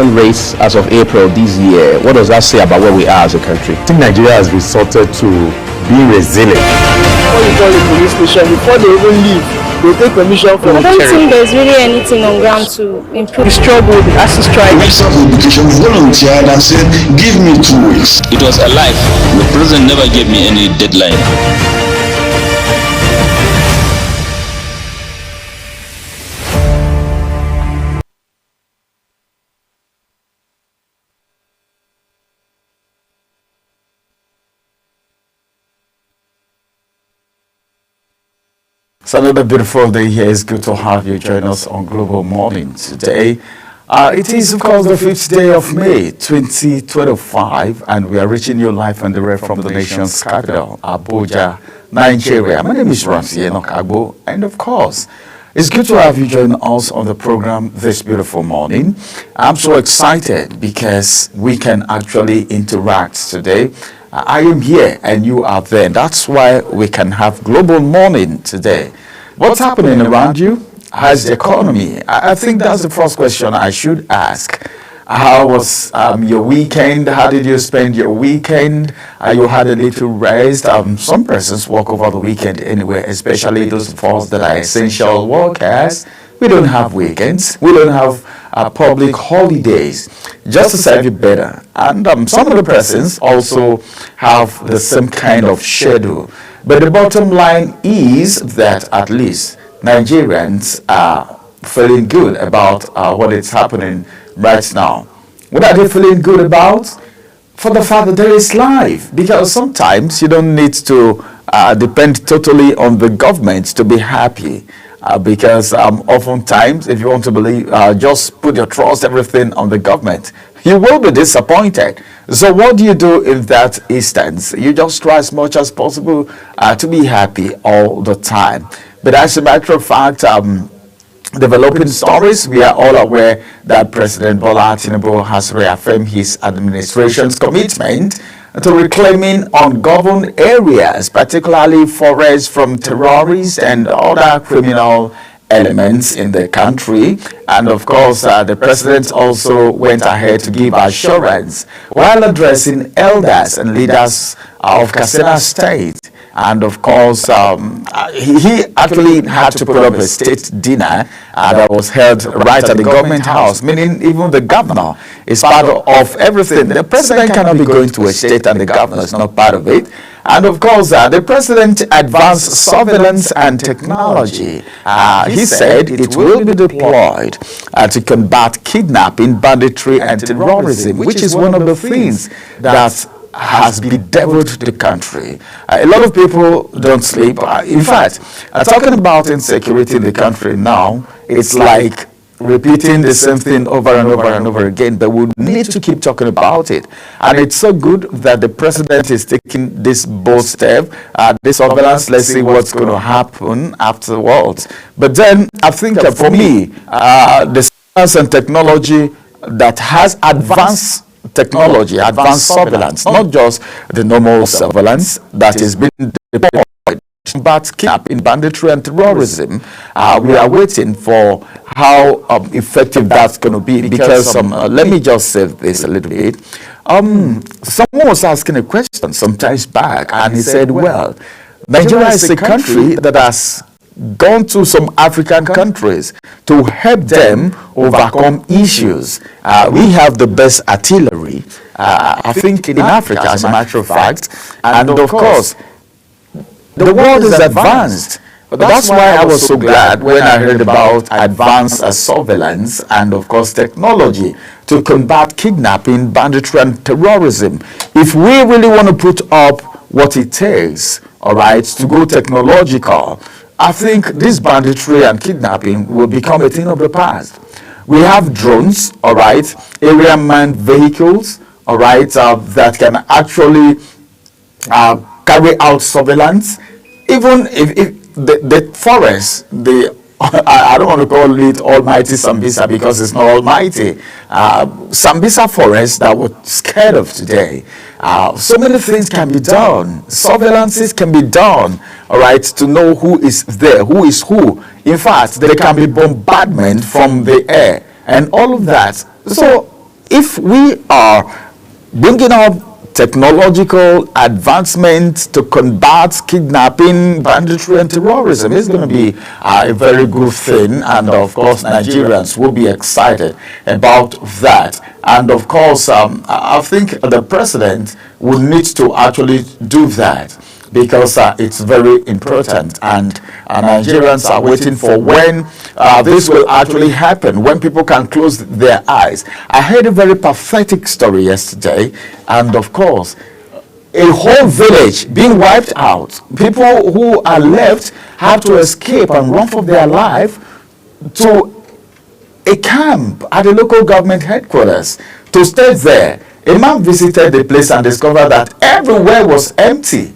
election race as of April this year, what does that say about where we are as a country? I think Nigeria has resorted to being resilient. Before you call the police station, before they even leave, they take permission from I don't think there's really anything on ground to improve. We struggled as a strike. Minister of Education volunteered and said, give me 2 weeks. It was a lie. The president never gave me any deadline. It's another beautiful day here. It's good to have you join us on Global Morning today. It is, of course, the 5th day of May, 2025, and we are reaching you live and direct from the nation's capital, Abuja, Nigeria. My name is Ramsey Enoch Agbo, and of course, it's good to have you join us on the program this beautiful morning. I'm so excited because we can actually interact today. I am here and you are there, and that's why we can have Global Morning today. What's happening around you? How's the economy? I think that's the first question I should ask. How was your weekend? How did you spend your weekend? You had a little rest. Some persons work over the weekend anyway, especially those of us that are essential workers. We don't have weekends. We don't have public holidays. Just to serve you better. And some of the persons also have the same kind of schedule. But the bottom line is that at least Nigerians are feeling good about what is happening right now. What are they feeling good about? For the fact that there is life. Because sometimes you don't need to depend totally on the government to be happy. Because oftentimes, if you want to believe, just put your trust, everything on the government, you will be disappointed. So what do you do in that instance? You just try as much as possible to be happy all the time. But as a matter of fact, developing stories, we are all aware that President Bola Tinubu has reaffirmed his administration's commitment to reclaiming ungoverned areas, particularly forests, from terrorists and other criminal elements in the country. And of course, the president also went ahead to give assurance while addressing elders and leaders of Katsina State. And of course, he actually had to put up a state dinner that was held right at the government house, meaning even the governor is part of everything. The president cannot be going to a state and the governor is not part of it. And of course, the president advanced surveillance and technology. He said it will be deployed to combat kidnapping, banditry, and terrorism, which is one of the things that has bedeviled the country. A lot of people don't sleep. In fact, talking about insecurity in the country now, it's like repeating the same thing over and over and over again, but we need to keep talking about it. And it's so good that the president is taking this bold step, this surveillance. Let's see what's going to happen afterwards. But then I think for me, the science and technology that has advanced technology, advanced surveillance, not just the normal surveillance that is being deployed, but kidnapping, banditry, and terrorism. We are waiting for how effective that's going to be. Because let me just say this a little bit. Someone was asking a question some time back, and he said, well, Nigeria is a country that has gone to some African countries to help them overcome issues. We have the best artillery, I think, in Africa, as a matter of fact. And of course, the world is advanced. That's why I was so glad when I heard about advanced surveillance and, of course, technology to combat kidnapping, banditry, and terrorism. If we really want to put up what it takes, all right, to go technological, I think this banditry and kidnapping will become a thing of the past. We have drones, all right, area manned vehicles, all right, that can actually carry out surveillance. Even if the forest, I don't want to call it almighty Sambisa because it's not almighty. Sambisa forest that we're scared of today. So many things can be done. Surveillances can be done, all right, to know who is there, who is who. In fact, there can be bombardment from the air and all of that. So if we are bringing up technological advancement to combat kidnapping, banditry, and terrorism, it's going to be a very good thing. And of course, Nigerians will be excited about that. And of course, I think the president will need to actually do that, because it's very important, and Nigerians are waiting for when this will actually happen, when people can close their eyes. I heard a very pathetic story yesterday, and of course, a whole village being wiped out. People who are left have to escape and run for their life to a camp at the local government headquarters to stay there. A man visited the place and discovered that everywhere was empty.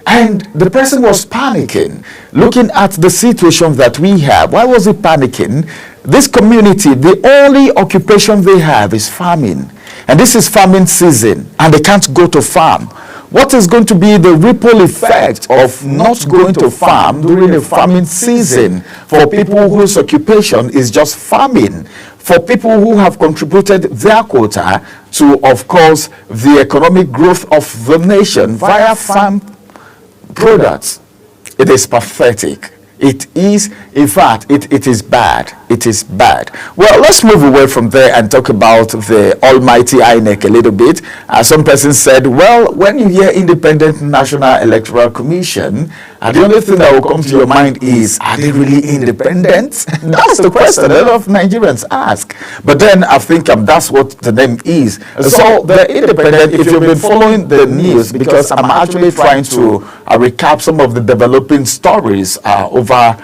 And the person was panicking, looking at the situation that we have. Why was he panicking? This community, the only occupation they have is farming. And this is farming season, and they can't go to farm. What is going to be the ripple effect of not going to farm during the farming season for people whose occupation is just farming? For people who have contributed their quota to, of course, the economic growth of the nation via farm products. It is pathetic. It is, in fact, it is bad. It is bad. Well, let's move away from there and talk about the almighty INEC a little bit. Some person said, well, when you hear Independent National Electoral Commission, the only thing that will come to your mind is, are they really independent? That's the question a lot of Nigerians ask. But then I think that's what the name is. So the independent, if you've been following the news, because I'm actually trying to recap some of the developing stories over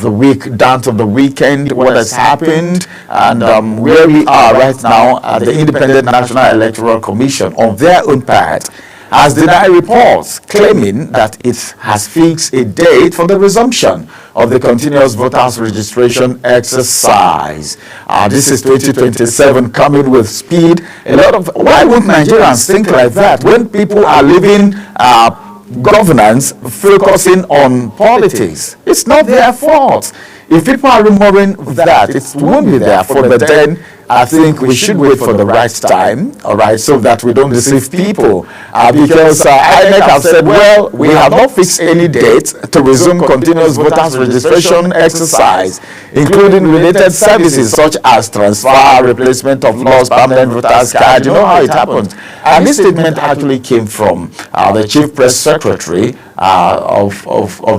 the week, down to the weekend, what has happened, and where we are right now. The Independent National Electoral Commission, on their own part, has denied reports claiming that it has fixed a date for the resumption of the continuous voters registration exercise. This is 2027 coming with speed. Why would Nigerians think like that when people are living governance focusing on politics? It's not their fault. If people are rumoring that, it won't be their fault. But then I think we should wait for the right time, all right, so that we don't deceive people. Because INEC have said, well, we have not fixed any date to resume continuous voters registration exercise, including related services such as transfer, replacement of lost permanent voters card. You know how it happens. And this statement actually came from the Chief Press Secretary of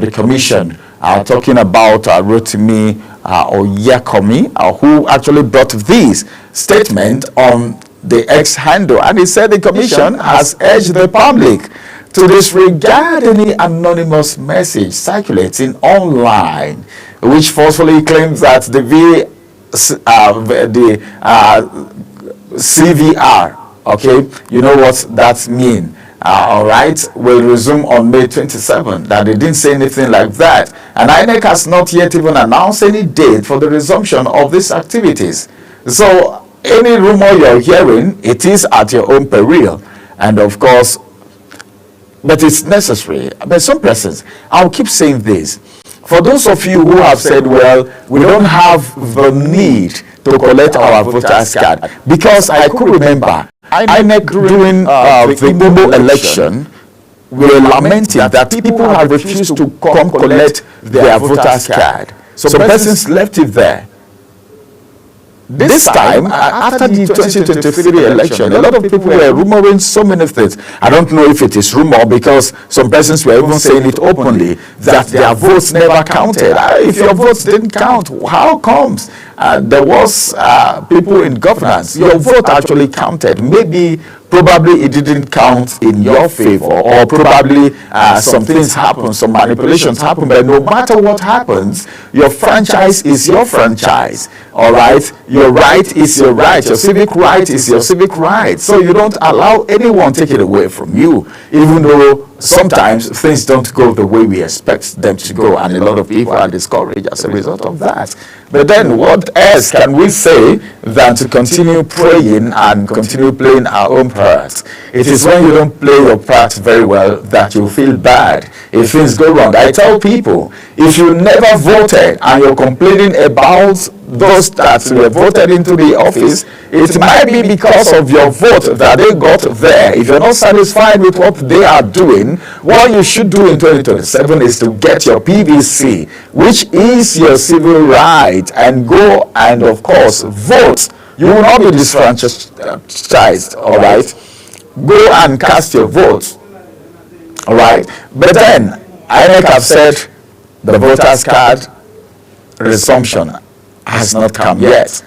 the Commission, talking about Rotimi Oyekomi, who actually brought this statement on the X handle. And he said the Commission has urged the public to disregard any anonymous message circulating online, which forcefully claims that the CVR, okay, you know what that means. All right, will resume on May 27. That they didn't say anything like that. And INEC has not yet even announced any date for the resumption of these activities. So any rumor you're hearing, it is at your own peril. And of course, but it's necessary. But some persons, I'll keep saying this. For those of you who have said, well, we don't have the need to collect our voters card, because I could remember INEC during the Igbo election were lamenting that people have refused to come collect their voters card. So persons left it there. This time, after the 2023 election, a lot of people were rumoring so many things. I don't know if it is rumor, because some persons were even saying it openly, that their votes never counted. If your votes didn't count, how comes? There was people in governance. Your vote actually counted. Maybe, probably it didn't count in your favor, or probably some things happen, some manipulations happen. But no matter what happens, your franchise is your franchise. All right, your right is your right. Your civic right is your civic right. So you don't allow anyone take it away from you, even though sometimes things don't go the way we expect them to go, and a lot of people are discouraged as a result of that. But then what else can we say than to continue praying and continue playing our own part? It is when you don't play your part very well that you feel bad if things go wrong. I tell people, if you never voted and you're complaining about those that were voted into the office, it might be because of your vote that they got there. If you're not satisfied with what they are doing, what you should do in 2027 is to get your PVC, which is your civil right, and go and, of course, vote. You will not be disfranchised, all right? Go and cast your vote, all right? But then, INEC have said the voters card resumption has not come yet.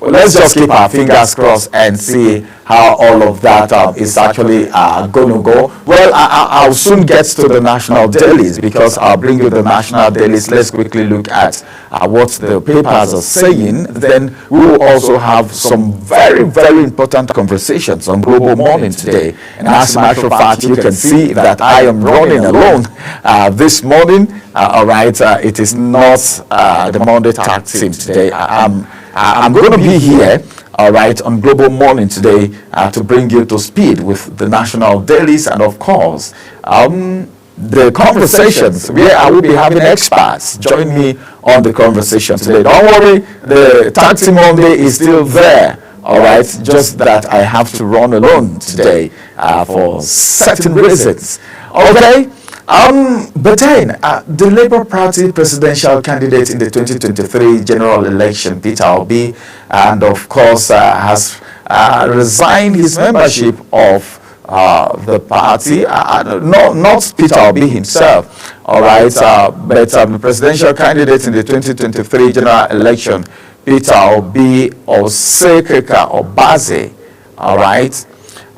Well, let's just keep our fingers crossed and see how all of that is actually going to go. Well, I'll soon get to the national dailies, because I'll bring you the national dailies. Let's quickly look at what the papers are saying. Then we will also have some very, very important conversations on Global Morning today. And as a matter of fact, you can see that I am running alone this morning. All right, it is not the Monday tag team today. I'm going to be here, all right, on Global Morning today to bring you to speed with the national dailies and, of course, the conversations where I will be having experts join me on the conversation today. Don't worry, the Tag Team Monday is still there, all right, just that I have to run alone today for certain reasons, okay? But then, the Labour Party presidential candidate in the 2023 general election, Peter Obi, and of course has resigned his membership of the party. Not Peter Obi himself, all right, but the presidential candidate in the 2023 general election, Peter Obi Osekeka Obaze, all right.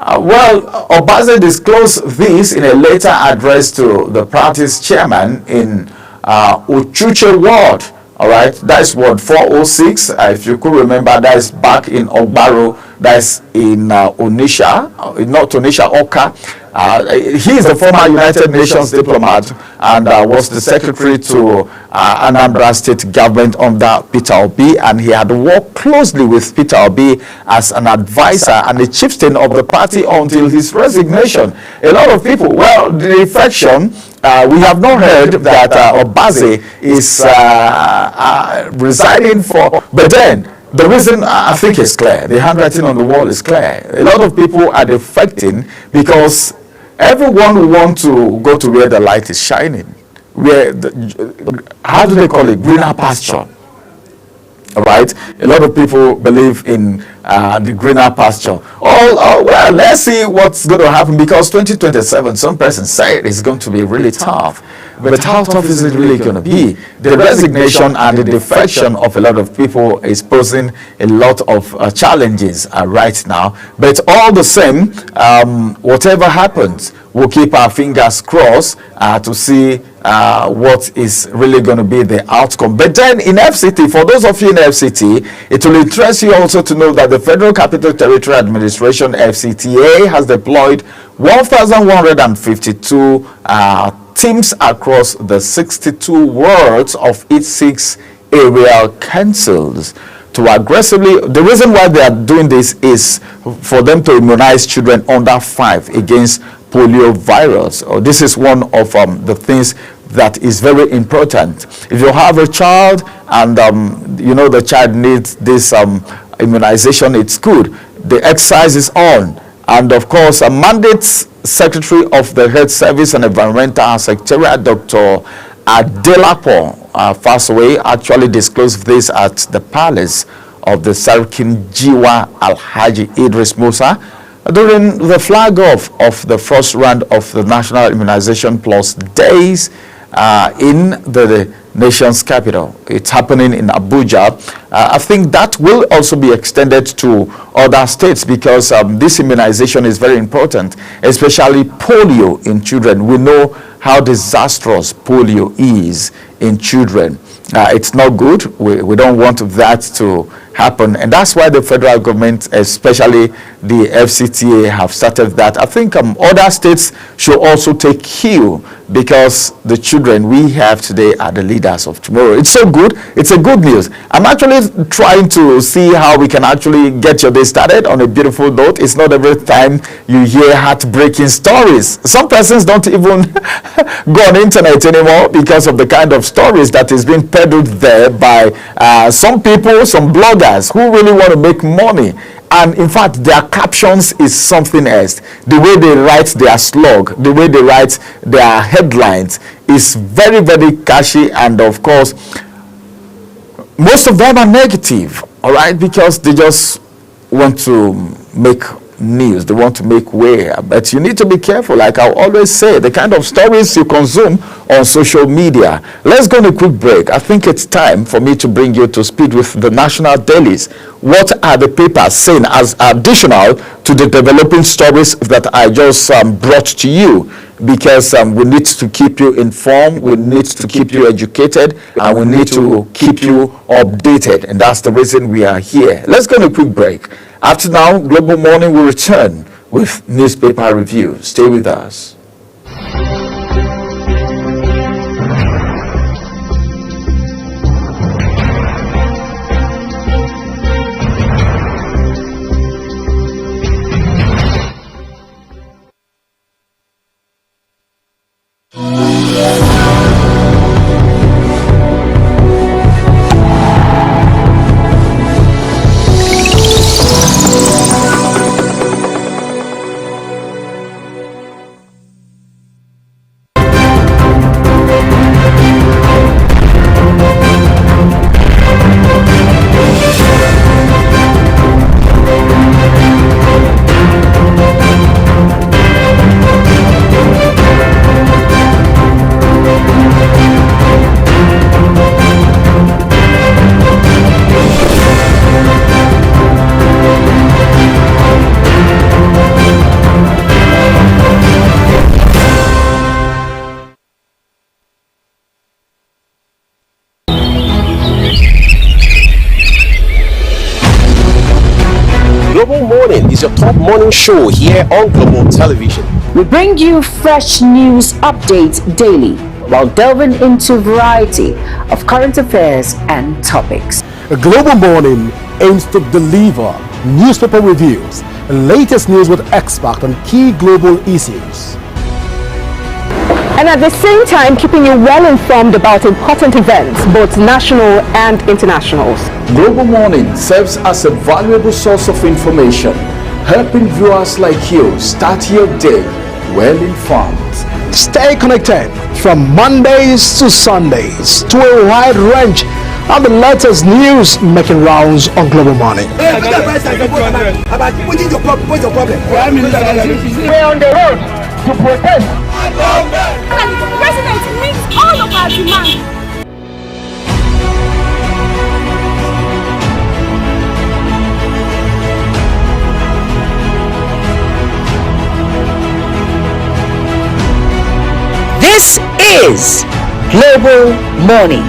Well, Obaze disclosed this in a later address to the party's chairman in Uchuche Ward. All right, that's Ward 406. If you could remember, that is back in Ogbaro. That's in Onitsha, not Onitsha, Oka. He is the former United Nations diplomat and was the secretary to Anambra State government under Peter Obi, and he had worked closely with Peter Obi as an advisor and a chieftain of the party until his resignation. A lot of people, well, the defection, we have not heard that Obaze is resigning for, but then the reason I think is clear. The handwriting on the wall is clear. A lot of people are defecting because everyone will want to go to where the light is shining. Where how do they call it? Greener pasture. All right. A lot of people believe in the greener pasture. Well, let's see what's going to happen, because 2027, some persons say it's going to be really tough. But how tough is it really going to be? The resignation and the defection of a lot of people is posing a lot of challenges right now. But all the same, whatever happens, we'll keep our fingers crossed to see what is really going to be the outcome. But then in FCT, for those of you in FCT, it will interest you also to know that the Federal Capital Territory Administration, FCTA, has deployed 1,152 teams across the 62 wards of its 6 area councils to aggressively, the reason why they are doing this is for them to immunize children under 5 against polio virus. This is one of the things that is very important. If you have a child and you know the child needs this immunization, it's good. The exercise is on. And of course, a mandate Secretary of the Health Service and Environmental Secretariat, Dr. Adelapo Fasaway, actually disclosed this at the palace of the Sarkin Jiwa Alhaji Idris Musa during the flag off of the first round of the National Immunization Plus Days in the nation's capital. It's happening in Abuja. I think that will also be extended to other states, because this immunization is very important, especially polio in children. We know how disastrous polio is in children. It's not good. We don't want that to happen. And that's why the federal government, especially the FCTA, have started that. I think other states should also take cue, because the children we have today are the leaders of tomorrow. It's so good. It's a good news. I'm actually trying to see how we can actually get your day started on a beautiful note. It's not every time you hear heartbreaking stories. Some persons don't even go on the internet anymore because of the kind of stories that is being peddled there by some people, some bloggers who really want to make money. And in fact, their captions is something else. The way they write their slog, the way they write their headlines is very, very catchy. And of course, most of them are negative, all right, because they just want to make news, they want to make way. But you need to be careful, like I always say, the kind of stories you consume on social media. Let's go on a quick break. I think it's time for me to bring you to speed with the national dailies. What are the papers saying as additional to the developing stories that I just brought to you? Because we need to keep you informed, we need to keep you educated, and we need to keep you updated. And that's the reason we are here. Let's go on a quick break. After now, Global Morning will return with newspaper review. Stay with us. Global Morning is your top morning show here on Global Television. We bring you fresh news updates daily while delving into a variety of current affairs and topics. Global Morning aims to deliver newspaper reviews and latest news with experts on key global issues. And at the same time, keeping you well informed about important events, both national and international. Global Morning serves as a valuable source of information, helping viewers like you start your day well informed. Stay connected from Mondays to Sundays to a wide range of the latest news making rounds on Global Morning. We're on the road to protest. The president meets all of our demands. This is Global Morning.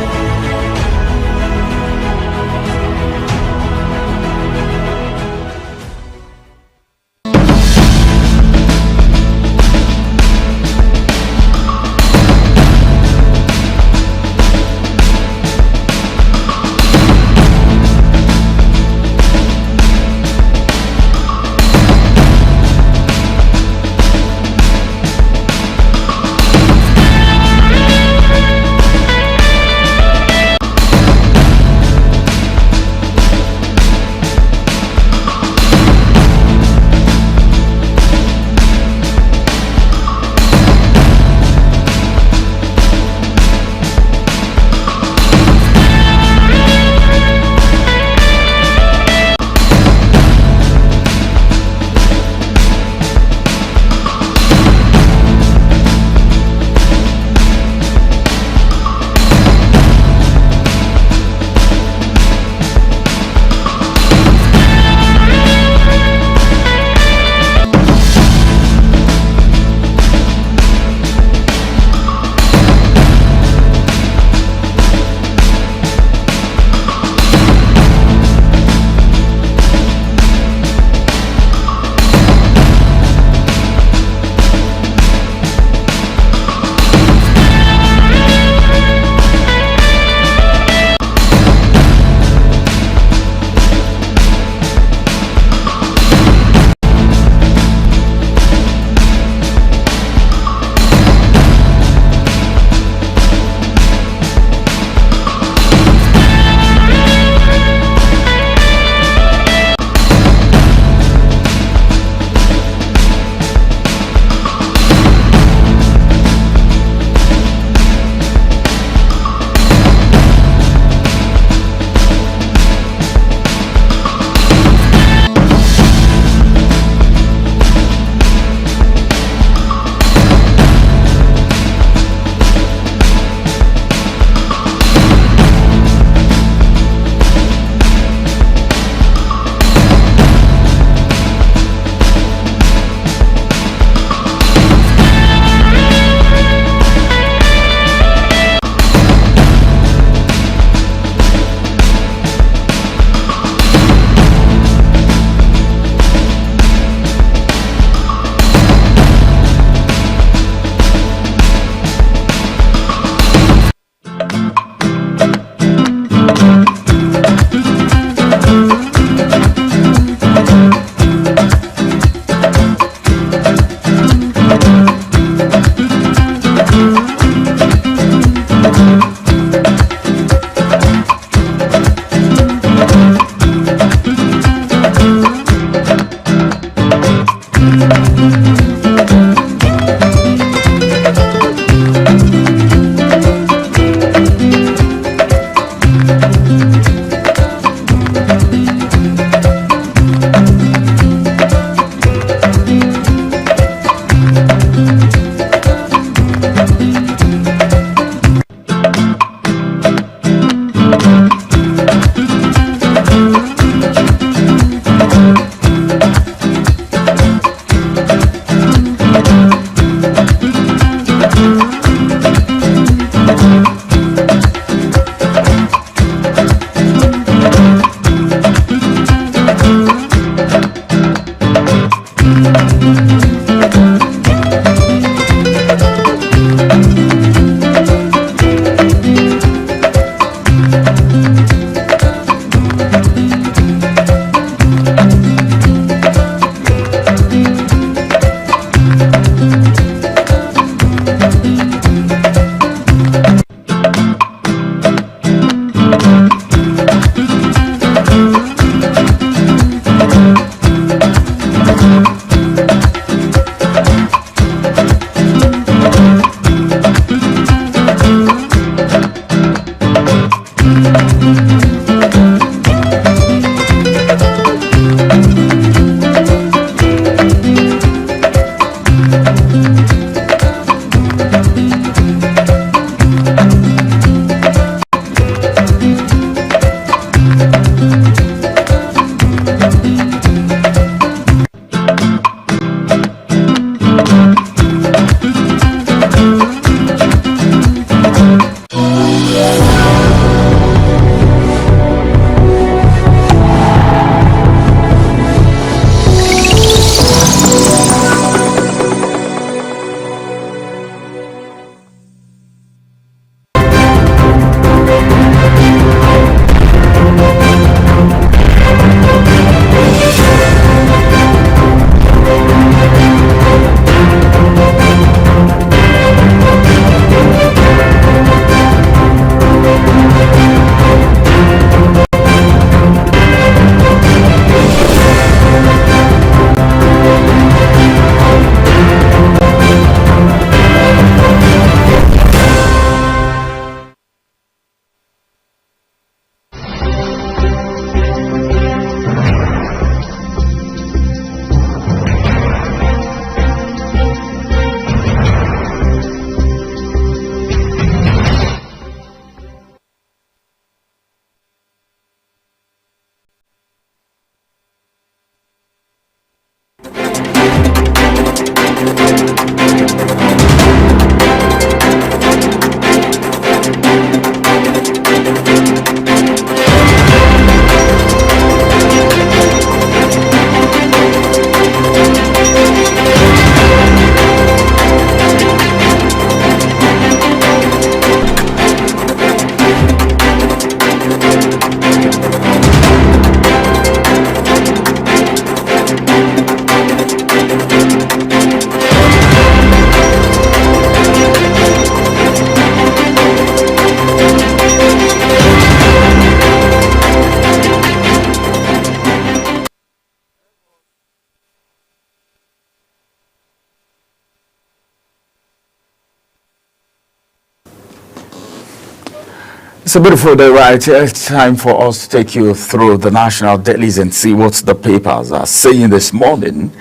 It's a beautiful day right here. It's time for us to take you through the national dailies and see what the papers are saying this morning.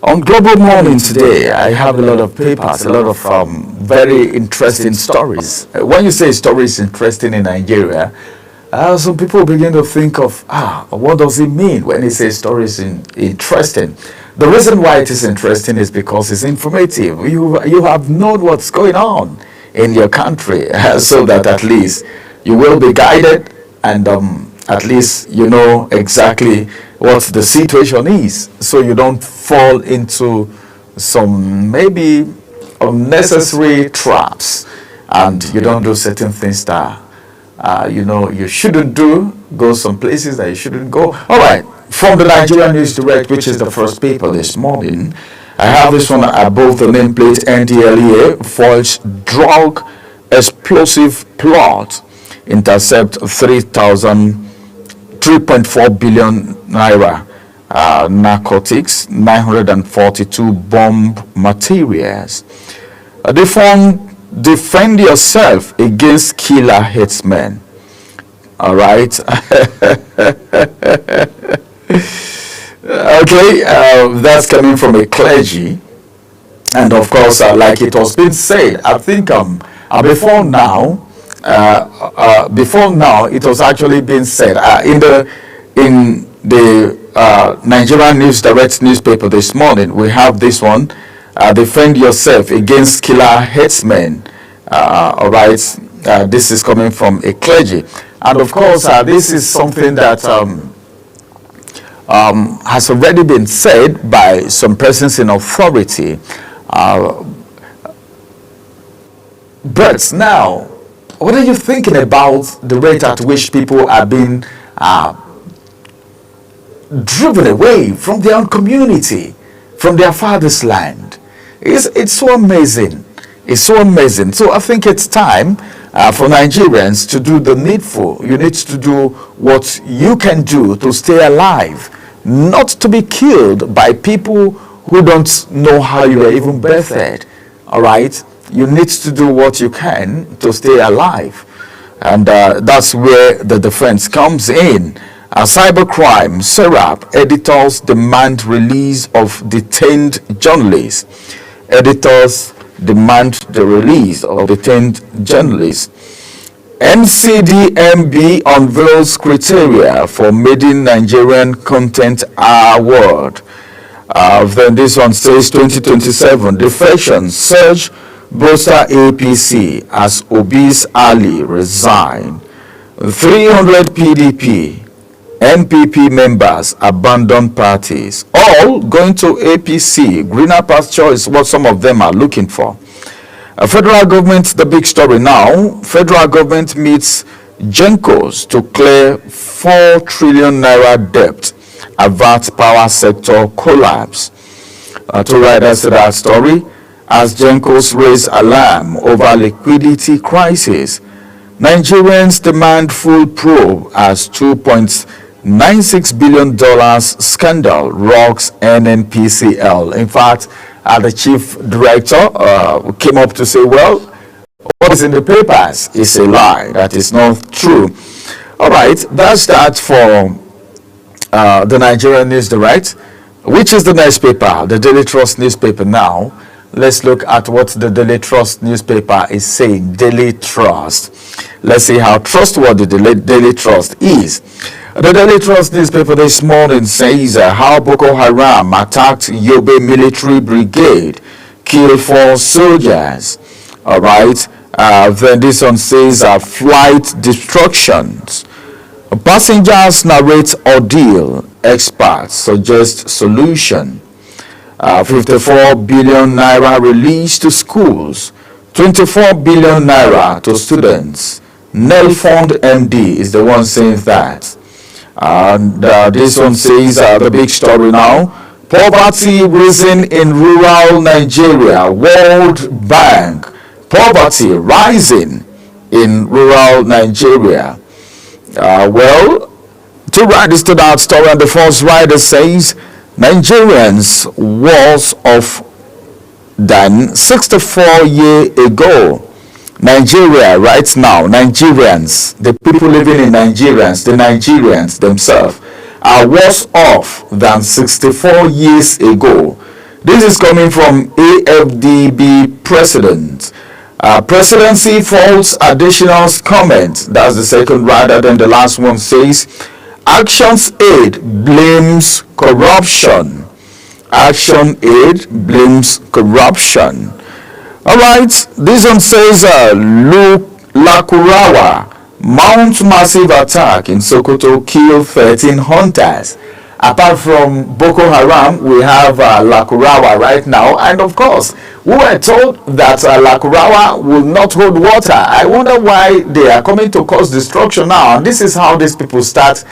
On Global Morning today, I have a lot of papers, a lot of very interesting stories. When you say stories interesting in Nigeria, some people begin to think of, what does it mean when they say stories interesting? The reason why it is interesting is because it's informative. You have known what's going on in your country, so that at least you will be guided, and at least you know exactly what the situation is, so you don't fall into some maybe unnecessary traps, and you don't do certain things that you shouldn't do, go some places that you shouldn't go. All right, from the Nigerian News Direct, which is the first paper this morning, I have this one above the nameplate: NDLEA foils drug explosive plot, intercept 3.4 billion naira narcotics, 942 bomb materials. Defend yourself against killer headsmen. All right. Okay, that's coming from a clergy, and of course, like it was been said, I think before now, it was actually been said in the Nigerian News Direct newspaper this morning. We have this one: defend yourself against killer headsmen. All right, this is coming from a clergy, and of course, this is something that has already been said by some persons in authority. But now, what are you thinking about the rate at which people are being driven away from their own community, from their father's land? It's so amazing. It's so amazing. So I think it's time for Nigerians to do the needful. You need to do what you can do to stay alive, not to be killed by people who don't know how you were even birthed. All right? You need to do what you can to stay alive. And that's where the defense comes in. Cybercrime, SERAP, editors demand release of detained journalists. Editors demand the release of detained journalists. NCDMB unveils criteria for maiden Nigerian Content Award. Then this one says 2027 defection surge bolster APC as Obi's Ali resign. 300 PDP NPP members abandon parties, all going to APC. Greener pasture is what some of them are looking for. Federal government, the big story now, federal government meets Gencos to clear 4 trillion naira debt, avert power sector collapse. To write us that story, as Gencos raise alarm over liquidity crisis, Nigerians demand full probe as $2.96 billion scandal rocks NNPCL. In fact, the chief director came up to say, well, what is in the papers is a lie. That is not true. All right, that's that for the Nigerian News Direct. Which is the next paper? The Daily Trust newspaper now. Let's look at what the Daily Trust newspaper is saying. Daily Trust. Let's see how trustworthy the Daily Trust is. The Daily Trust newspaper this morning says how Boko Haram attacked Yobe military brigade, killed 4 soldiers. All right. Then this one says flight destructions. Passengers narrate ordeal. Experts suggest solution. 54 billion naira released to schools. 24 billion naira to students. Nelfond MD is the one saying that. And this one says the big story now. Poverty risen in rural Nigeria. World Bank. Poverty rising in rural Nigeria. Well, to write this to that story, and the first writer says Nigerians worse off than 64 years ago. Nigeria right now, Nigerians, the people living in Nigerians, the Nigerians themselves are worse off than 64 years ago. This is coming from AFDB president. Presidency faults additional comment. That's the second writer. Then the last one says Actions Aid blames corruption. Action Aid blames corruption. All right, this one says Lakurawa mount massive attack in Sokoto, kill 13 hunters. Apart from Boko Haram, we have Lakurawa right now, and of course we were told that Lakurawa will not hold water. I wonder why they are coming to cause destruction now, and this is how these people start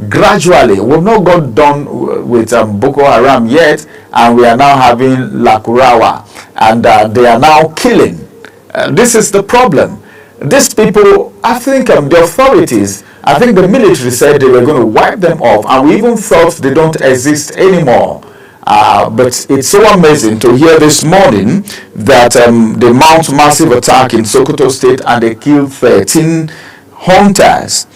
gradually. We've not got done with Boko Haram yet, and we are now having Lakurawa, and they are now killing. This is the problem. These people, I think the authorities, I think the military said they were going to wipe them off, and we even thought they don't exist anymore. But it's so amazing to hear this morning that they mount massive attack in Sokoto State and they killed 13 hunters.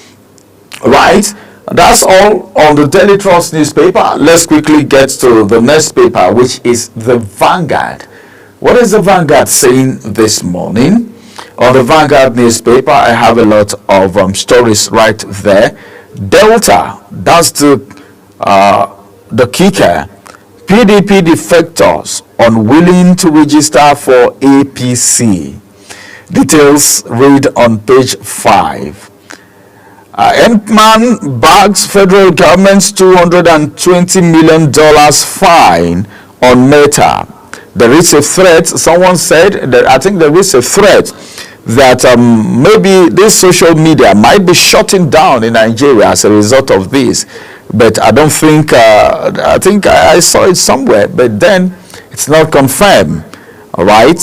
Right? That's all on the Daily Trust newspaper. Let's quickly get to the next paper, which is the Vanguard. What is the Vanguard saying this morning? On the Vanguard newspaper, I have a lot of stories right there. Delta, that's the kicker. PDP defectors unwilling to register for APC. Details read on page 5. NPMAN bags federal government's $220 million fine on Meta. There is a threat, someone said, that I think there is a threat that maybe this social media might be shutting down in Nigeria as a result of this. But I don't think, I think I saw it somewhere, but then it's not confirmed, all right?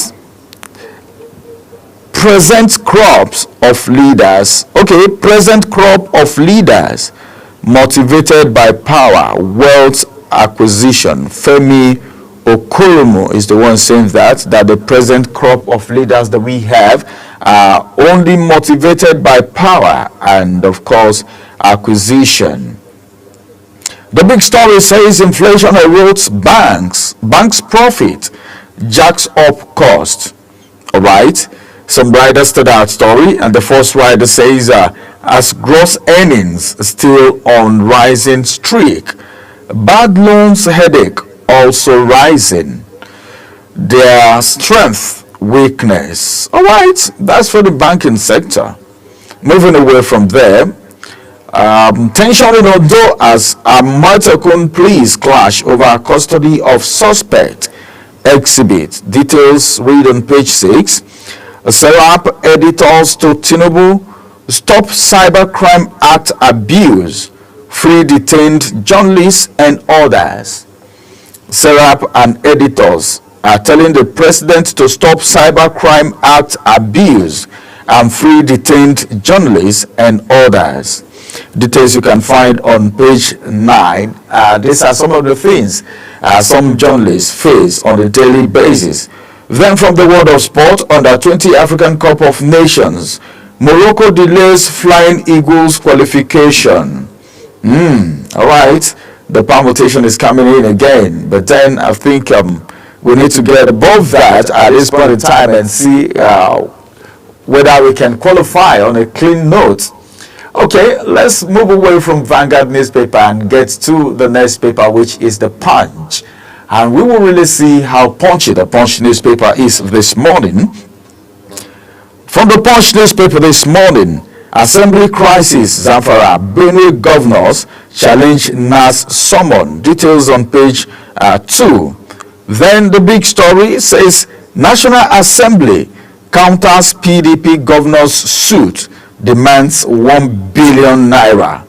Present crops of leaders, okay, present crop of leaders motivated by power, wealth acquisition. Femi Okoromo is the one saying that the present crop of leaders that we have are only motivated by power and, of course, acquisition. The big story says inflation erodes banks' profit, jacks up cost. All right, some riders to that story, and the first rider says as gross earnings still on rising streak, bad loans headache also rising, their strength, weakness. All right, that's for the banking sector. Moving away from there, tension in Ondo as Amatekun police clash over custody of suspect. Exhibit details read on page 6. Serap editors to Tinubu, stop Cybercrime Act abuse, free detained journalists and others. Serap and editors are telling the president to stop Cybercrime Act abuse and free detained journalists and others. Details you can find on page 9. These are some of the things some journalists face on a daily basis. Then from the world of sport, under 20 African Cup of Nations, Morocco delays Flying Eagles qualification. All right. The permutation is coming in again, but then I think we need to get above that at this point in time and see whether we can qualify on a clean note. Okay, let's move away from Vanguard newspaper and get to the next paper, which is the Punch, and we will really see how punchy the Punch newspaper is this morning. From the Punch newspaper this morning, Assembly crisis, Zamfara, Benue governors challenge NAS summon. Details on page 2. Then the big story says National Assembly counters PDP governor's suit, demands 1 billion naira.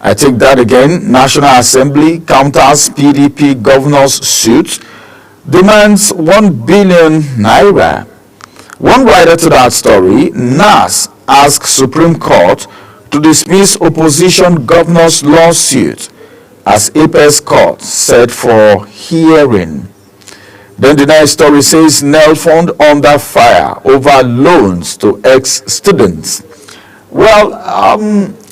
I take that again. National Assembly counters PDP governor's suit, demands 1 billion naira. One writer to that story, NAS asks Supreme Court to dismiss opposition governor's lawsuit as Apex Court set for hearing. Then the next story says Nel Fund under fire over loans to ex-students. Well,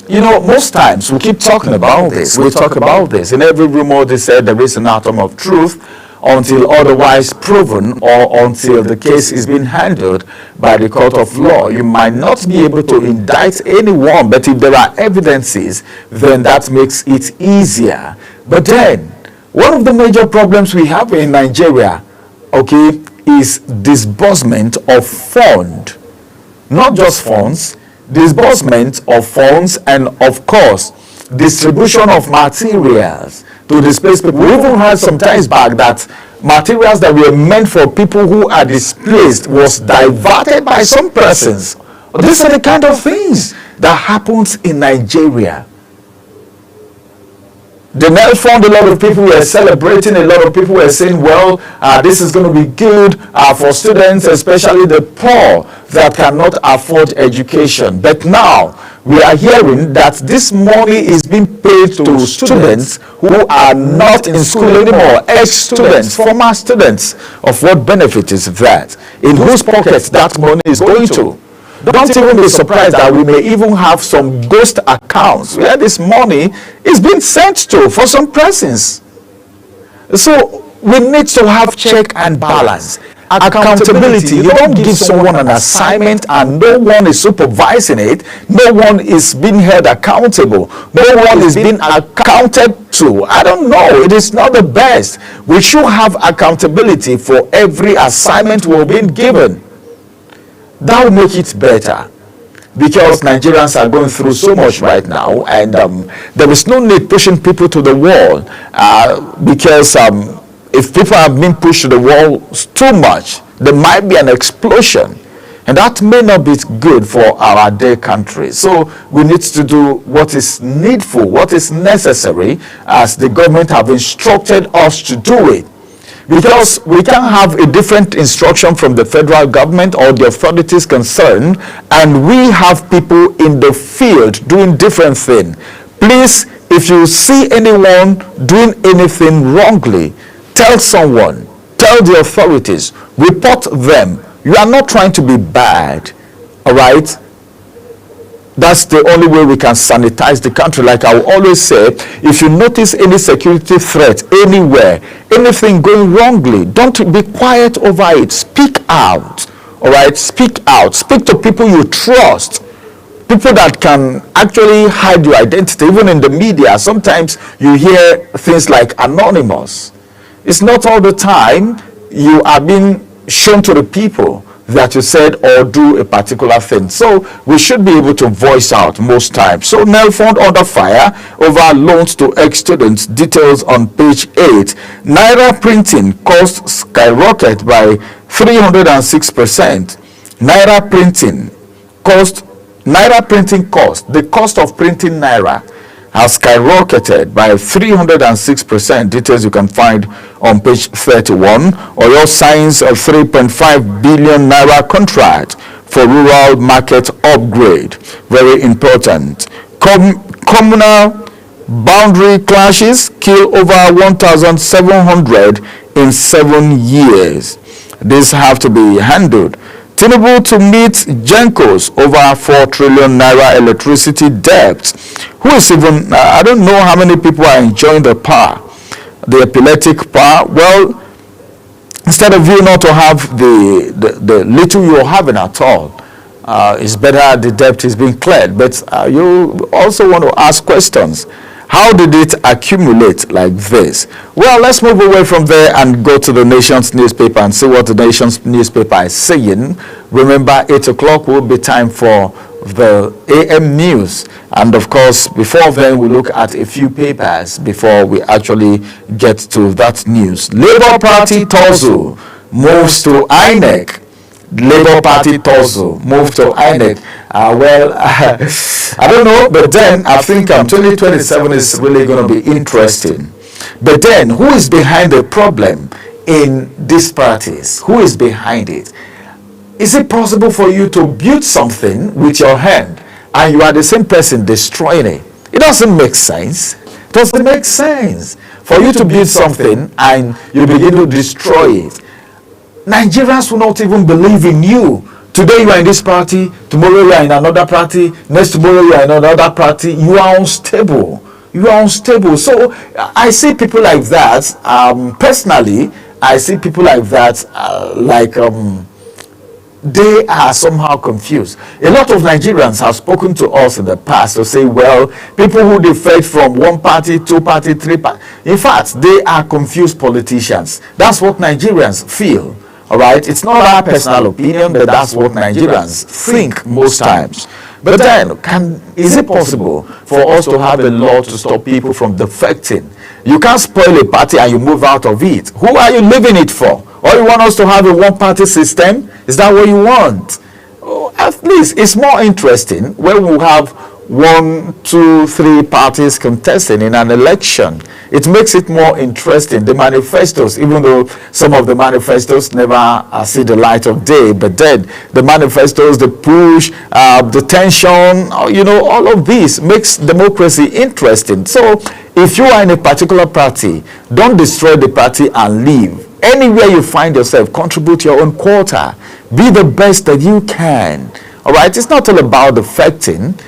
you know, most times we keep talking about this. We talk about this. In every rumor they said there is an atom of truth until otherwise proven or until the case is being handled by the court of law. You might not be able to indict anyone, but if there are evidences, then that makes it easier. But then, one of the major problems we have in Nigeria, okay, is disbursement of fund. Not just funds, disbursement of funds, and of course, distribution of materials to displaced people. We even had some times back that materials that were meant for people who are displaced was diverted by some persons. These are the kind of things that happens in Nigeria. The Nel Fund, a lot of people were celebrating, a lot of people were saying, well, this is going to be good for students, especially the poor that cannot afford education. But now, we are hearing that this money is being paid to students who are not in school anymore, ex-students, former students. Of what benefit is that? In whose pockets that money is going to? Don't even be surprised that we may even have some ghost accounts where this money is being sent to for some persons. So we need to have check and balance. Accountability. You don't give someone an assignment and no one is supervising it. No one is being held accountable. No one is being accounted to. I don't know. It is not the best. We should have accountability for every assignment we're being given. That will make it better. because Nigerians are going through so much right now, and there is no need pushing people to the wall, because if people have been pushed to the wall too much, there might be an explosion, and that may not be good for our dear country. So we need to do what is needful, what is necessary, as the government have instructed us to do it. Because we can have a different instruction from the federal government or the authorities concerned, and we have people in the field doing different things. Please, if you see anyone doing anything wrongly, tell someone, tell the authorities, report them. You are not trying to be bad, all right? That's the only way we can sanitize the country. Like I will always say, if you notice any security threat anywhere, anything going wrongly, don't be quiet over it. Speak out, all right? Speak out. Speak to people you trust, people that can actually hide your identity. Even in the media, sometimes you hear things like anonymous. It's not all the time you are being shown to the people that you said or do a particular thing. So we should be able to voice out most times. So NEL fund under fire over loans to ex-students. Details on page 8. Naira printing cost skyrocket by 306%. Naira printing cost, the cost of printing Naira has skyrocketed by 306%. Details you can find on page 31. Oyo signs a 3.5 billion Naira contract for rural market upgrade. Very important. Communal boundary clashes kill over 1,700 in 7 years. These have to be handled. Tinubu to meet Gencos over 4 trillion Naira electricity debt. Who is even, I don't know how many people are enjoying the power, the epileptic power. Well, instead of you not to have the little you're having at all, it's better the debt is being cleared. But you also want to ask questions. How did it accumulate like this? Well, let's move away from there and go to the Nation's newspaper and see what the Nation's newspaper is saying. Remember, 8 o'clock will be time for the AM news. And of course, before then, we'll look at a few papers before we actually get to that news. Labour Party Tozo moves to INEC. Labour Party Tozo moved to INEC. I don't know, but then I think 2027 is really going to be interesting. But then, who is behind the problem in these parties? Who is behind it? Is it possible for you to build something with your hand and you are the same person destroying it? It doesn't make sense. It doesn't make sense for you to build something and you begin to destroy it. Nigerians will not even believe in you. Today you are in this party, tomorrow you are in another party, next tomorrow you are in another party. You are unstable. You are unstable. So I see people like that. Personally, I see people like that they are somehow confused. A lot of Nigerians have spoken to us in the past to say, well, people who defect from one party, two party, three party. In fact, they are confused politicians. That's what Nigerians feel. All right, it's not our personal opinion, but that's what Nigerians think most times. But then, is it possible for us to have a law to stop people from defecting? You can't spoil a party and you move out of it. Who are you leaving it for? Or you want us to have a one-party system? Is that what you want? Oh, at least it's more interesting when we have 1, 2, 3 parties contesting in an election. It makes it more interesting. The manifestos, even though some of the manifestos never see the light of day, but then the manifestos, the push, the tension, all of this makes democracy interesting. So if you are in a particular party, don't destroy the party and leave. Anywhere you find yourself, contribute your own quota. Be the best that you can. All right? It's not all about defecting.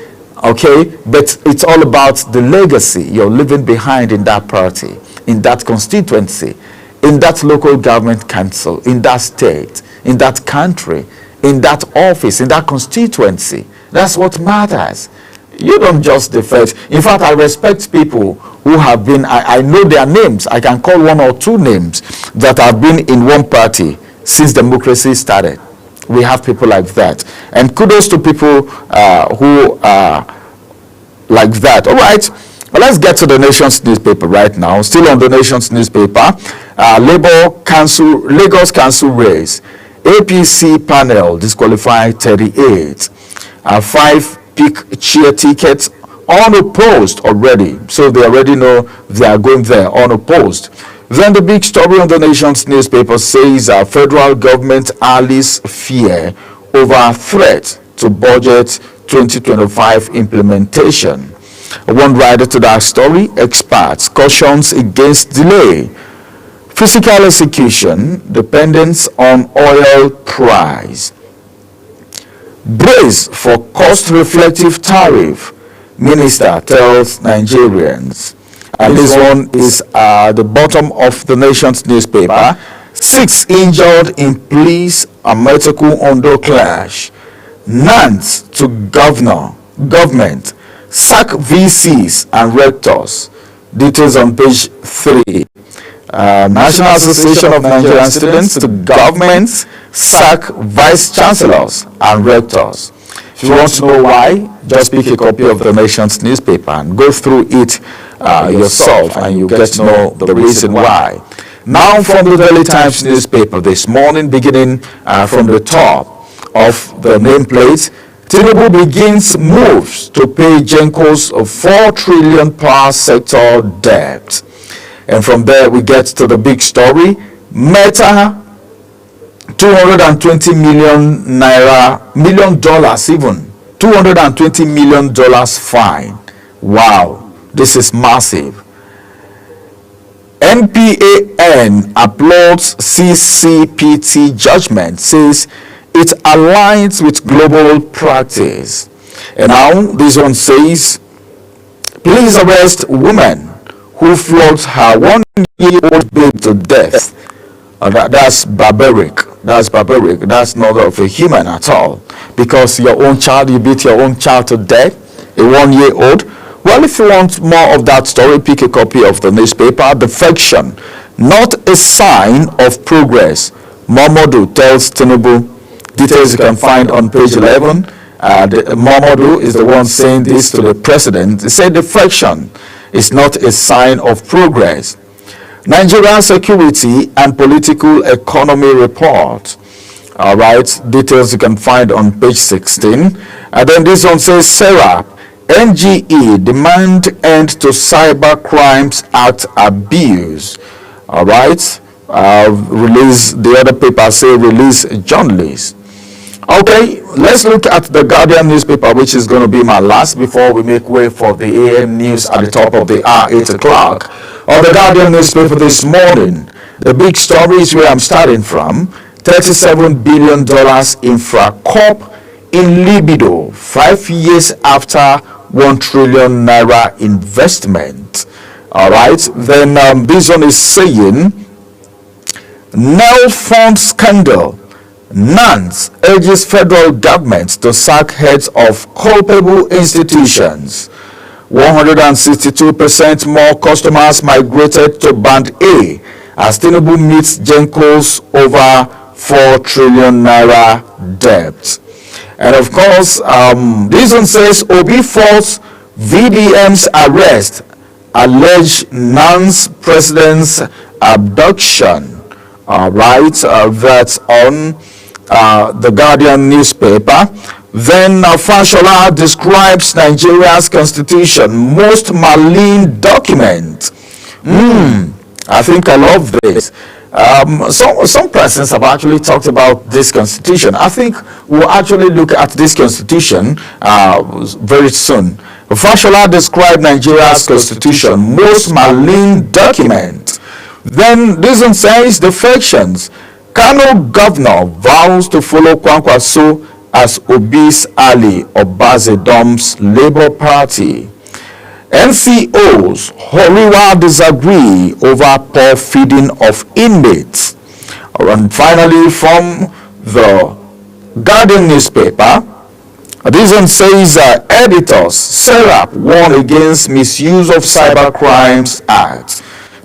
Okay, but it's all about the legacy you're leaving behind in that party, in that constituency, in that local government council, in that state, in that country, in that office, in that constituency. That's what matters. You don't just defect. In fact, I respect people who have been, I know their names. I can call 1 or 2 names that have been in one party since democracy started. we have people like that. And kudos to people who are like that. All right, well, let's get to the Nation's newspaper right now. Still on the Nation's newspaper, Lagos Council race. APC panel disqualified 38. 5 pick chair tickets unopposed already. So they already know they are going there unopposed. Then the big story on the Nation's newspaper says federal government allies fear over threat to budget 2025 implementation. One rider to that story, experts cautions against delay. Physical execution, dependence on oil price. Brace for cost-reflective tariff, minister tells Nigerians. And this one is the bottom of the Nation's newspaper. 6 injured in police Ameteku Ondo clash. Nance to government. Sack VCs and rectors. Details on page 3. National Association of Nigerian Students to governments sack vice chancellors and rectors. If you want to know why, just pick a copy of the Nation's newspaper and go through it yourself, and you get to know the reason why. Now from the Daily Times newspaper this morning, beginning from the top of the nameplate, Tinubu begins moves to pay Genco's 4 trillion power sector debt. And from there we get to the big story. Meta, 220 million naira, $1 million even, $220 million fine. Wow, this is massive. NPAN applauds CCPT judgment, says it aligns with global practice. And now this one says, please arrest woman who flogged her 1-year-old babe to death. That's barbaric. That's barbaric. That's not of a human at all. Because your own child, you beat your own child to death, a 1-year-old. Well, if you want more of that story, pick a copy of the newspaper. Defection, not a sign of progress. Momodu tells Tinubu. Details you can find on page 11. Momodu is the one saying this to the president. He said defection is not a sign of progress. Nigerian Security and Political Economy Report. All right, details you can find on page 16. And then this one says, SERAP, NGE demand end to Cyber Crimes Act abuse. All right, release, the other paper say release journalists. Okay, let's look at the Guardian newspaper, which is going to be my last before we make way for the AM news at the top of the hour, 8 o'clock. On the Guardian newspaper this morning, the big story is where I'm starting from. $37 billion infra corp in libido, 5 years after 1 trillion naira investment. All right, then this one is saying, Nel Fund scandal. Nance urges federal government to sack heads of culpable institutions. 162% more customers migrated to Band A as Tinubu meets Genco's over 4 trillion naira debt. And of course, this one says Obi faults VDM's arrest, alleged Nance president's abduction. All right, that's on the Guardian newspaper. Then Fashola describes Nigeria's constitution most malign document. I think I love this. Some persons have actually talked about this constitution. I think we'll actually look at this constitution very soon. Fashola described Nigeria's constitution most malign document. Then this one says defections. Kano governor vows to follow Kwankwaso as Obi's ally, Obazedom's Labour Party. NCOs, Horiwa disagree over poor feeding of inmates. And finally, from the Guardian newspaper, this one says editors, SERAP warn against misuse of Cyber Crimes Act.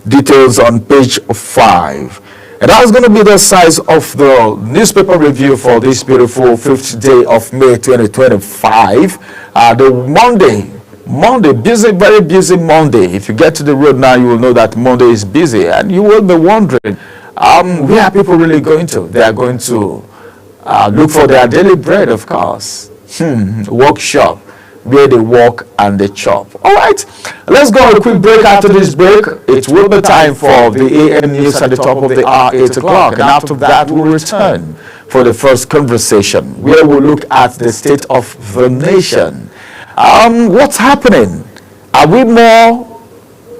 Details on page 5. And that's going to be the size of the newspaper review for this beautiful 5th day of May 2025. The Monday, busy, very busy Monday. If you get to the road now, you will know that Monday is busy. And you will be wondering, where are people really going to? They are going to look for their daily bread, of course. Workshop, where they walk and they chop. All right, let's go on a quick break. After this break, it will be time for the AM news at the top of the hour, 8 o'clock. And after that, we'll return for the first conversation, where we'll look at the state of the nation. What's happening? Are we more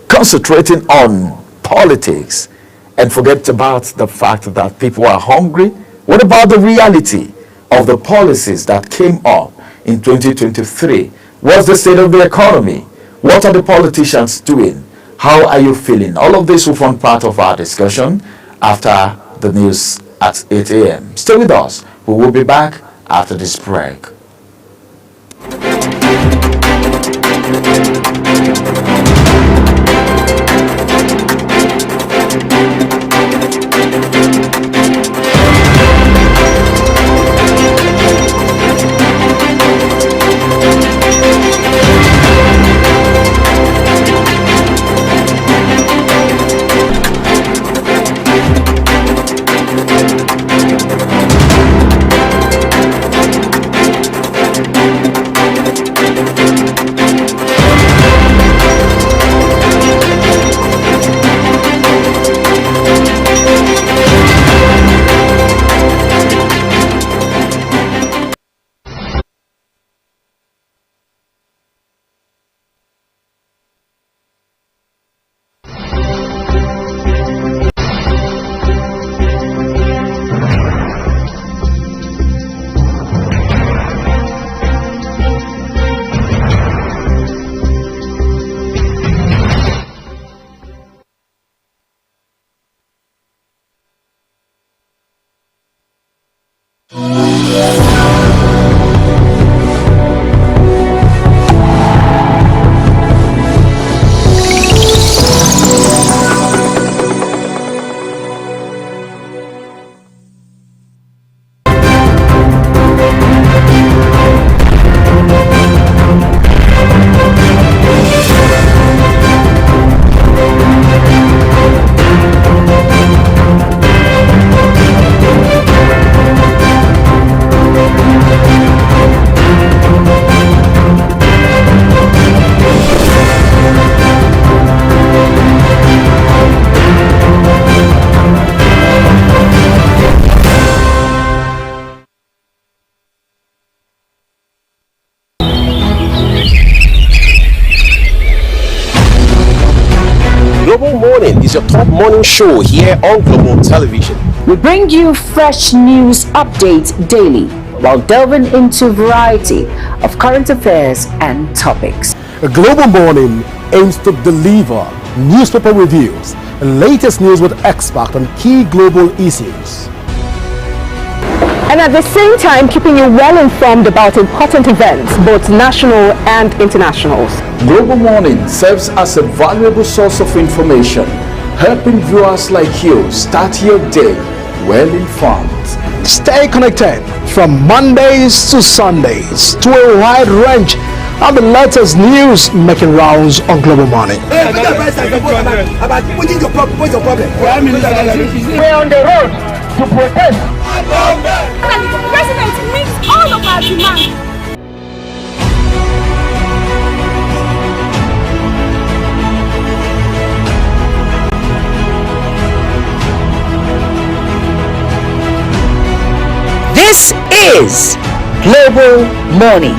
concentrating on politics and forget about the fact that people are hungry? What about the reality of the policies that came up in 2023? What's the state of the economy? What are the politicians doing? How are you feeling? All of this will form part of our discussion after the news at 8 a.m. Stay with us. We will be back after this break. Global Morning is your top morning show here on Global Television. We bring you fresh news updates daily while delving into a variety of current affairs and topics. A Global Morning aims to deliver newspaper reviews and latest news with experts on key global issues. And at the same time, keeping you well informed about important events, both national and internationals. Global Morning serves as a valuable source of information, helping viewers like you start your day well informed. Stay connected from Mondays to Sundays to a wide range of the latest news making rounds on Global Morning. We're on the road to protest. The president meets all of our demands. This is Global Morning.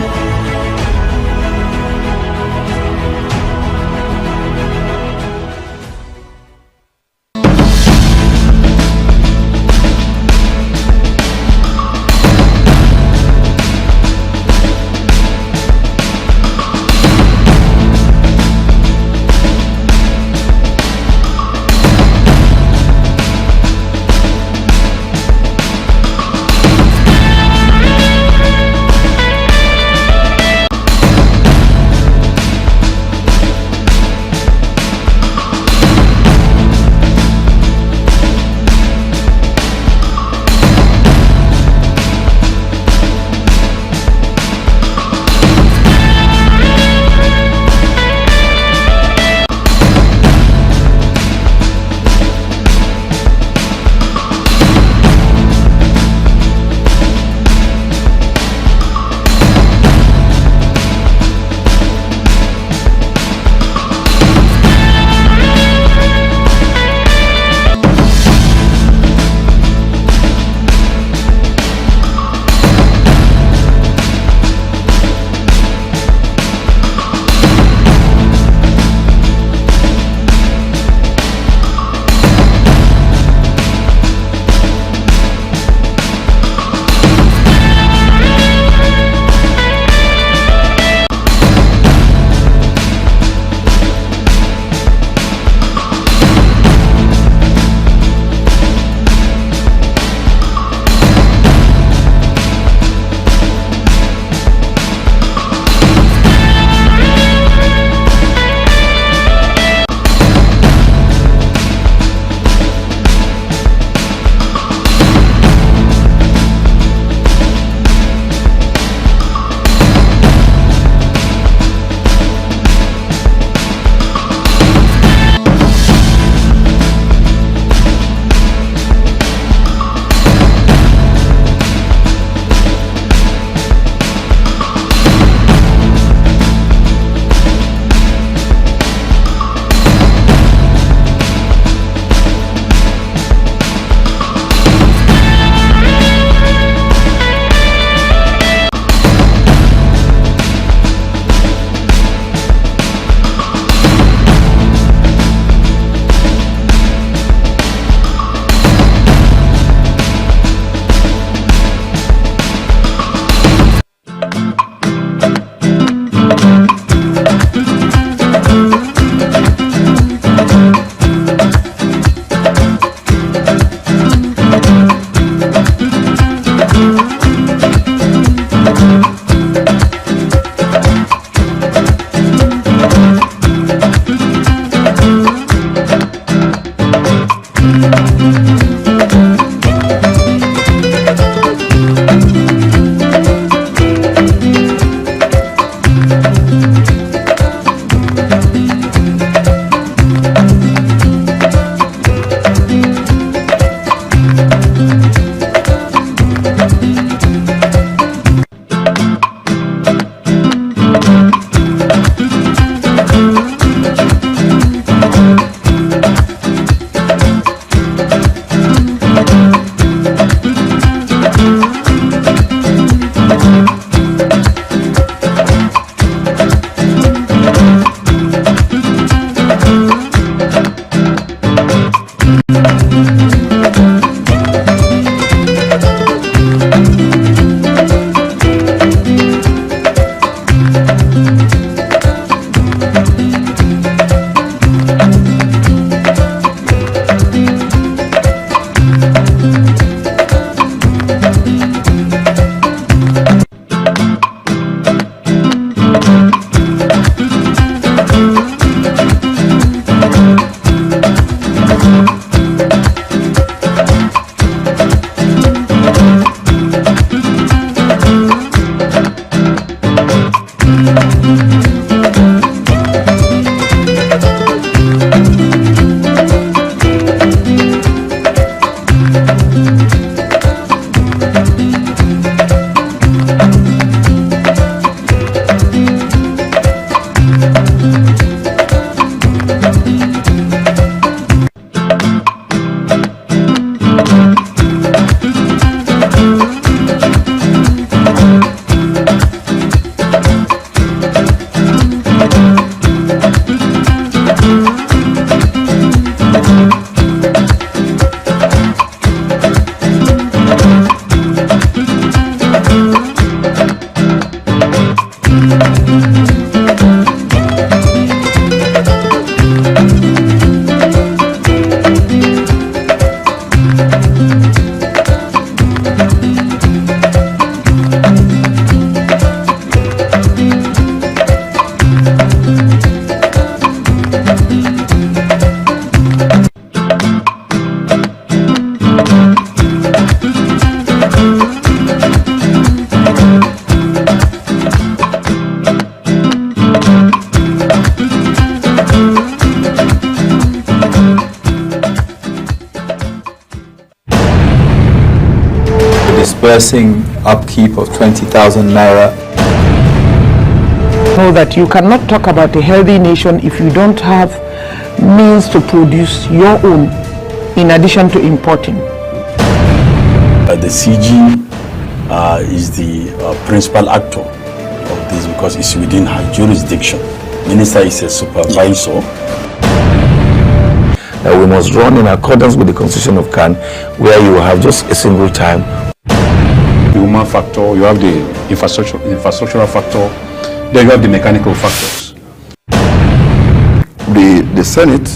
Dispersing upkeep of 20,000 naira. Know that you cannot talk about a healthy nation if you don't have means to produce your own in addition to importing. The CG is the principal actor of this because it's within her jurisdiction. Minister is a supervisor. We must run in accordance with the Constitution of CAN, where you will have just a single time. The human factor, you have the infrastructural factor, then you have the mechanical factors. The Senate,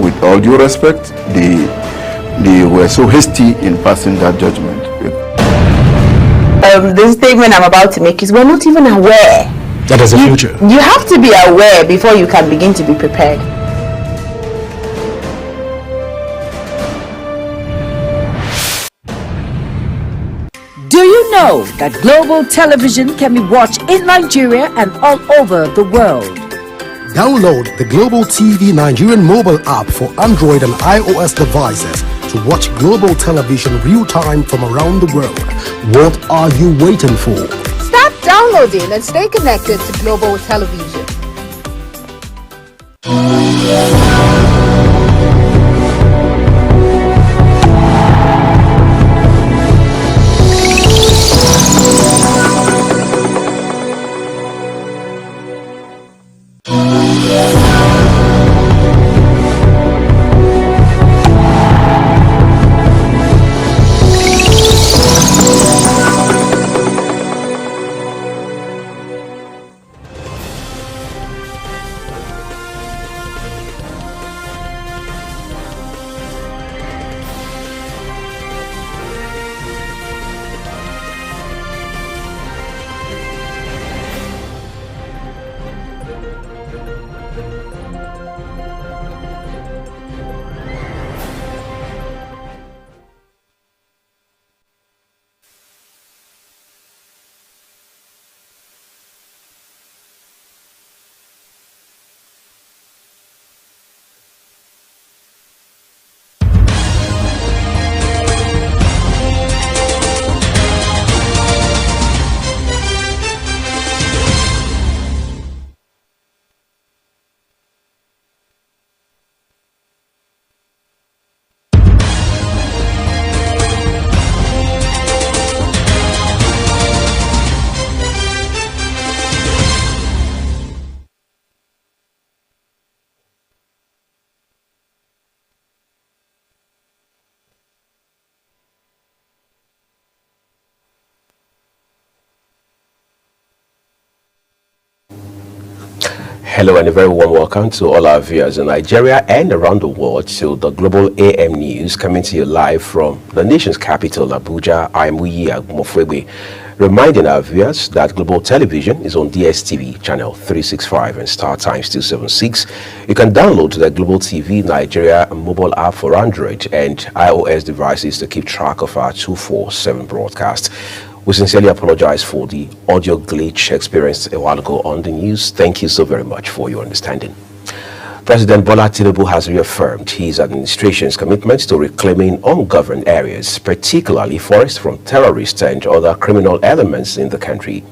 with all due respect, they were so hasty in passing that judgment. The statement I'm about to make is we're not even aware. That is the future. You have to be aware before you can begin to be prepared. Do you know that global television can be watched in Nigeria and all over the world? Download the Global TV Nigerian mobile app for Android and iOS devices to watch global television real-time from around the world. What are you waiting for? Start downloading and stay connected to global television. Hello and a very warm welcome to all our viewers in Nigeria and around the world to the Global AM News, coming to you live from the nation's capital, Abuja. I'm Uyi Agumofwegbe, reminding our viewers that Global Television is on DSTV channel 365 and Star Times 276. You can download the Global TV Nigeria mobile app for Android and iOS devices to keep track of our 247 broadcast. We sincerely apologize for the audio glitch experienced a while ago on the news. Thank you so very much for your understanding. President Bola Tinubu has reaffirmed his administration's commitment to reclaiming ungoverned areas, particularly forests, from terrorists and other criminal elements in the country.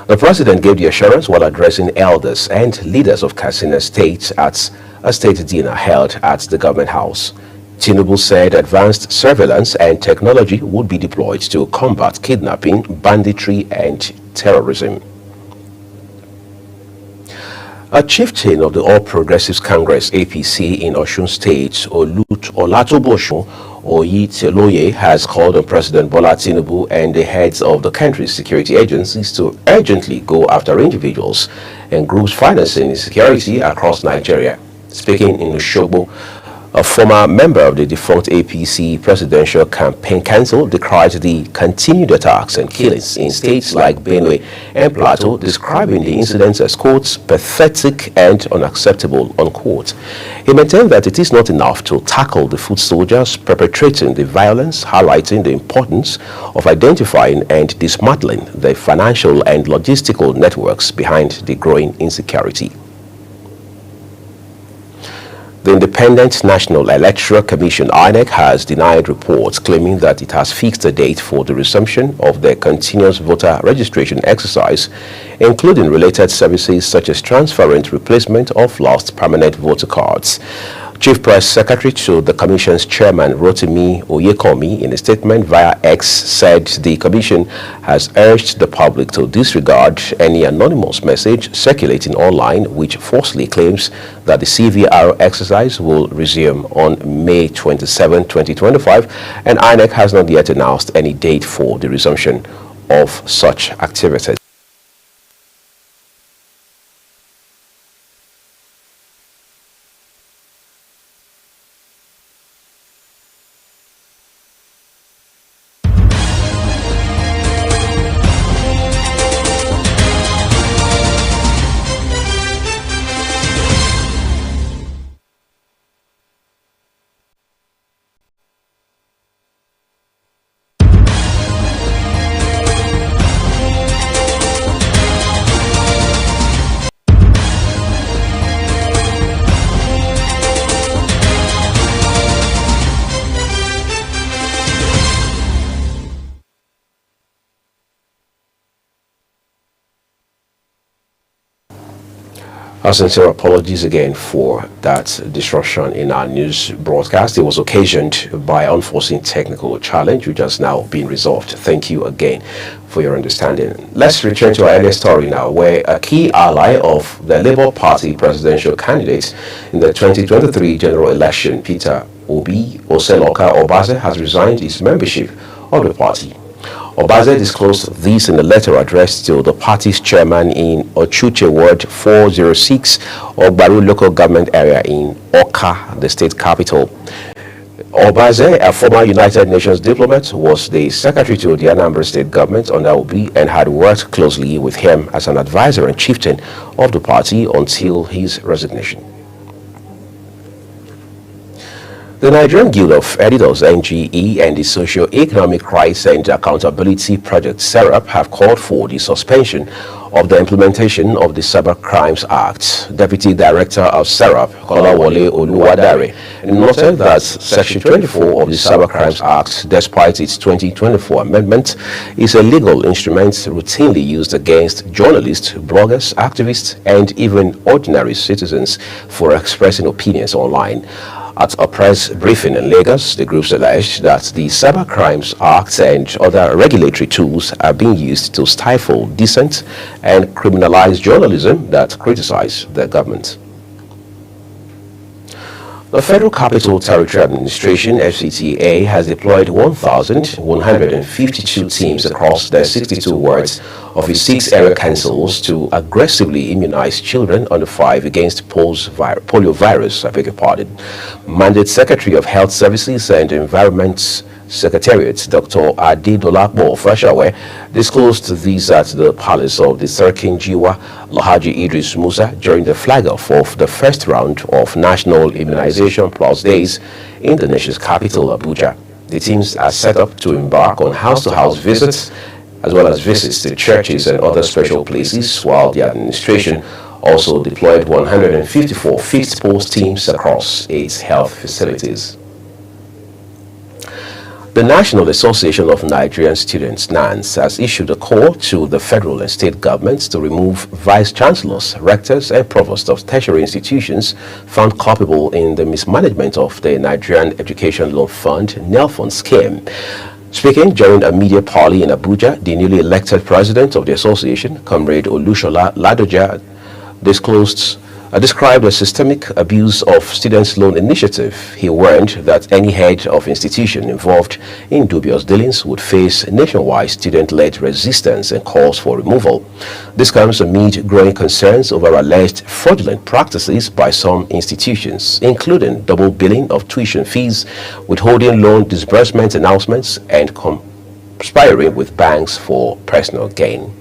The president gave the assurance while addressing elders and leaders of Katsina State at a state dinner held at the government house. Tinubu said advanced surveillance and technology would be deployed to combat kidnapping, banditry, and terrorism. A chieftain of the All Progressives Congress APC in Osun State, Olatobosun Oyiteloye, has called on President Bola Tinubu and the heads of the country's security agencies to urgently go after individuals and groups financing insecurity across Nigeria. Speaking in Osogbo, a former member of the defunct APC Presidential Campaign Council decried the continued attacks and killings in states like Benue and Plateau, describing the incidents as, quote, pathetic and unacceptable, unquote. He maintained that it is not enough to tackle the foot soldiers perpetrating the violence, highlighting the importance of identifying and dismantling the financial and logistical networks behind the growing insecurity. The Independent National Electoral Commission, INEC, has denied reports claiming that it has fixed a date for the resumption of the continuous voter registration exercise, including related services such as transferring replacement of lost permanent voter cards. Chief Press Secretary to the Commission's Chairman, Rotimi Oyekomi, in a statement via X, said the Commission has urged the public to disregard any anonymous message circulating online which falsely claims that the CVR exercise will resume on May 27, 2025, and INEC has not yet announced any date for the resumption of such activities. Our sincere apologies again for that disruption in our news broadcast. It was occasioned by unforeseen technical challenge, which has now been resolved. Thank you again for your understanding. Let's return to our earlier story now, where a key ally of the Labour Party presidential candidate in the 2023 general election, Peter Obi Oseloka Obaze, has resigned his membership of the party. Obaze disclosed this in a letter addressed to the party's chairman in Ochuche Ward 406, Ogbaru local government area in Oka, the state capital. Obaze, a former United Nations diplomat, was the secretary to the Anambra state government under Obi and had worked closely with him as an advisor and chieftain of the party until his resignation. The Nigerian Guild of Editors, NGE, and the Socio-Economic Rights and Accountability Project, SERAP, have called for the suspension of the implementation of the Cyber Crimes Act. Deputy Director of SERAP, Kolawole Oluwadare, noted that Section 24 of the Cyber Crimes Act, despite its 2024 amendment, is a legal instrument routinely used against journalists, bloggers, activists, and even ordinary citizens for expressing opinions online. At a press briefing in Lagos, the groups alleged that the Cyber Crimes Act and other regulatory tools are being used to stifle dissent and criminalize journalism that criticize the government. The Federal Capital Territory Administration, FCTA, has deployed 1,152 teams across the 62 wards of its 6 area councils to aggressively immunize children under 5 against polio virus, Mandate Secretary of Health Services and Environment Secretariat, Dr. Adedolapo Fashawe, disclosed this at the palace of the Sarkin Jiwa Lahaji Idris Musa during the flag-off of the first round of National Immunization Plus Days in the nation's capital, Abuja. The teams are set up to embark on house-to-house visits, as well as visits to churches and other special places, while the administration also deployed 154 fixed post teams across 8 health facilities. The National Association of Nigerian Students, NANS, has issued a call to the federal and state governments to remove vice-chancellors, rectors and provosts of tertiary institutions found culpable in the mismanagement of the Nigerian Education Loan Fund (NELFund) scheme. Speaking during a media parley in Abuja, the newly elected president of the association, Comrade Olushola Ladoja, described a systemic abuse of students' loan initiative. He warned that any head of institution involved in dubious dealings would face nationwide student-led resistance and calls for removal. This comes amid growing concerns over alleged fraudulent practices by some institutions, including double billing of tuition fees, withholding loan disbursement announcements, and conspiring with banks for personal gain.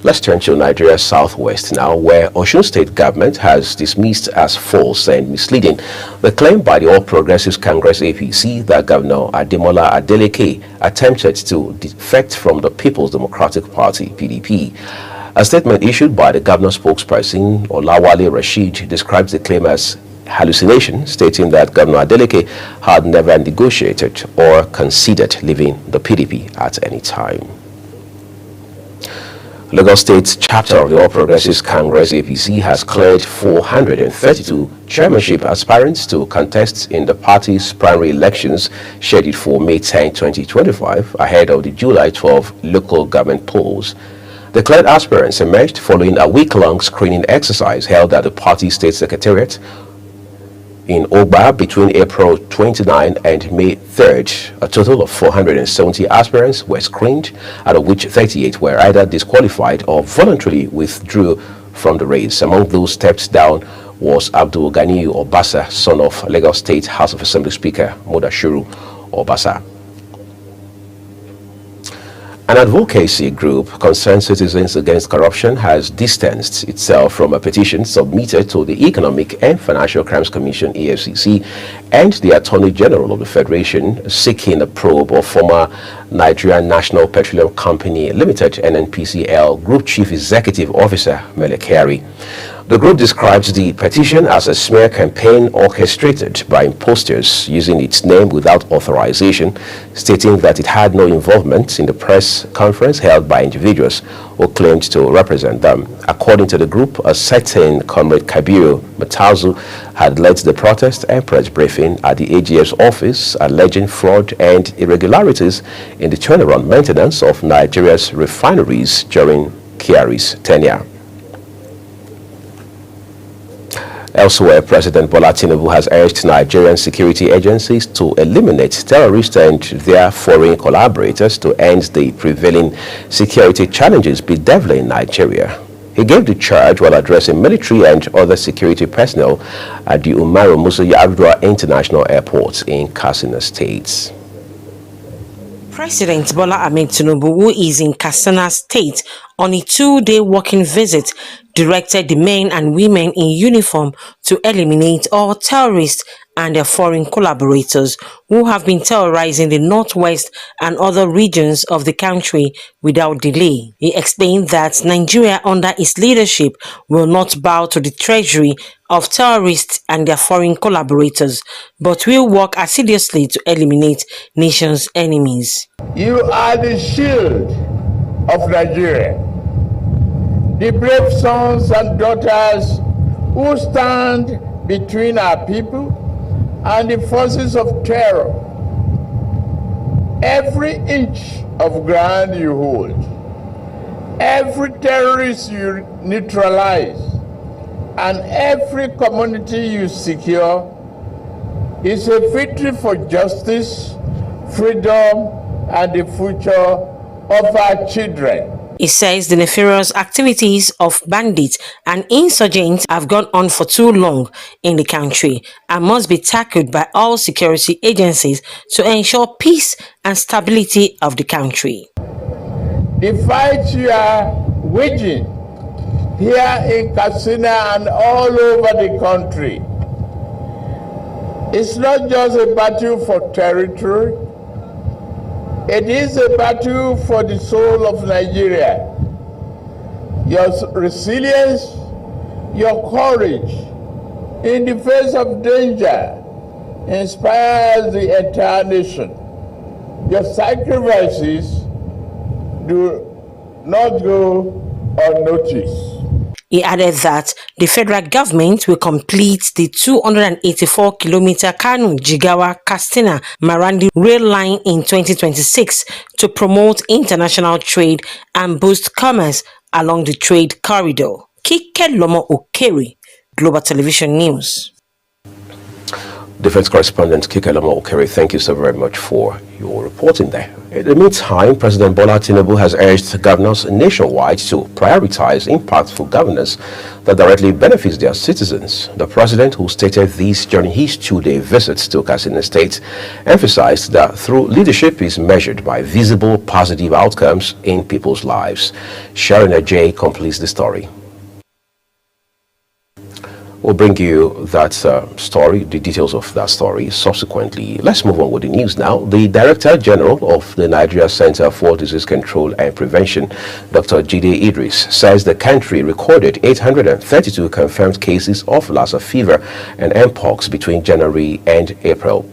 Let's turn to Nigeria's southwest now, where Osun State government has dismissed as false and misleading the claim by the All Progressives Congress APC that Governor Ademola Adeleke attempted to defect from the People's Democratic Party (PDP). A statement issued by the governor's spokesperson Olawale Rashid describes the claim as hallucination, stating that Governor Adeleke had never negotiated or considered leaving the PDP at any time. Lagos State chapter of the All Progressives Congress APC has cleared 432 chairmanship aspirants to contest in the party's primary elections scheduled for May 10, 2025, ahead of the July 12 local government polls. The cleared aspirants emerged following a week-long screening exercise held at the party state secretariat in Ogba between April 29 and May 3rd. A total of 470 aspirants were screened, out of which 38 were either disqualified or voluntarily withdrew from the race. Among those stepped down was Abdul Ghani Obasa, son of Lagos State House of Assembly Speaker Mudashiru Obasa. An advocacy group, Concerned Citizens Against Corruption, has distanced itself from a petition submitted to the Economic and Financial Crimes Commission (EFCC) and the Attorney General of the Federation, seeking a probe of former Nigerian National Petroleum Company Limited (NNPCL) Group Chief Executive Officer Mele Kyari. The group describes the petition as a smear campaign orchestrated by imposters using its name without authorization, stating that it had no involvement in the press conference held by individuals who claimed to represent them. According to the group, a certain Comrade Kabiru Matazu had led the protest and press briefing at the AGF's office, alleging fraud and irregularities in the turnaround maintenance of Nigeria's refineries during Kyari's tenure. Elsewhere, President Bola Tinubu has urged Nigerian security agencies to eliminate terrorists and their foreign collaborators to end the prevailing security challenges bedeviling Nigeria. He gave the charge while addressing military and other security personnel at the Umaru Musa Yar'Adua International Airport in Katsina State. President Bola Ahmed Tinubu, who is in Katsina State on a 2-day working visit, directed the men and women in uniform to eliminate all terrorists and their foreign collaborators who have been terrorizing the northwest and other regions of the country without delay. He explained that Nigeria under his leadership will not bow to the treachery of terrorists and their foreign collaborators, but will work assiduously to eliminate nation's enemies. You are the shield of Nigeria, the brave sons and daughters who stand between our people and the forces of terror. Every inch of ground you hold, every terrorist you neutralize, and every community you secure is a victory for justice, freedom, and the future of our children. He says the nefarious activities of bandits and insurgents have gone on for too long in the country and must be tackled by all security agencies to ensure peace and stability of the country. The fight you are waging here in Katsina and all over the country is not just a battle for territory. It is a battle for the soul of Nigeria. Your resilience, your courage in the face of danger inspires the entire nation. Your sacrifices do not go unnoticed. He added that the federal government will complete the 284-kilometer Kano, Jigawa, Katsina, Marandi rail line in 2026 to promote international trade and boost commerce along the trade corridor. Kike Lomo Okere, Global Television News. Defense correspondent Kike Lomo Okere, thank you so very much for your reporting there. In the meantime, President Bola Tinubu has urged governors nationwide to prioritize impactful governance that directly benefits their citizens. The president, who stated this during his two-day visit to Katsina State, emphasized that through leadership is measured by visible positive outcomes in people's lives. Sharon Ajay completes the story. We'll bring you that story, the details of that story subsequently. Let's move on with the news now. The Director General of the Nigeria Center for Disease Control and Prevention, Dr. Jide Idris, says the country recorded 832 confirmed cases of Lassa fever and Mpox between January and April.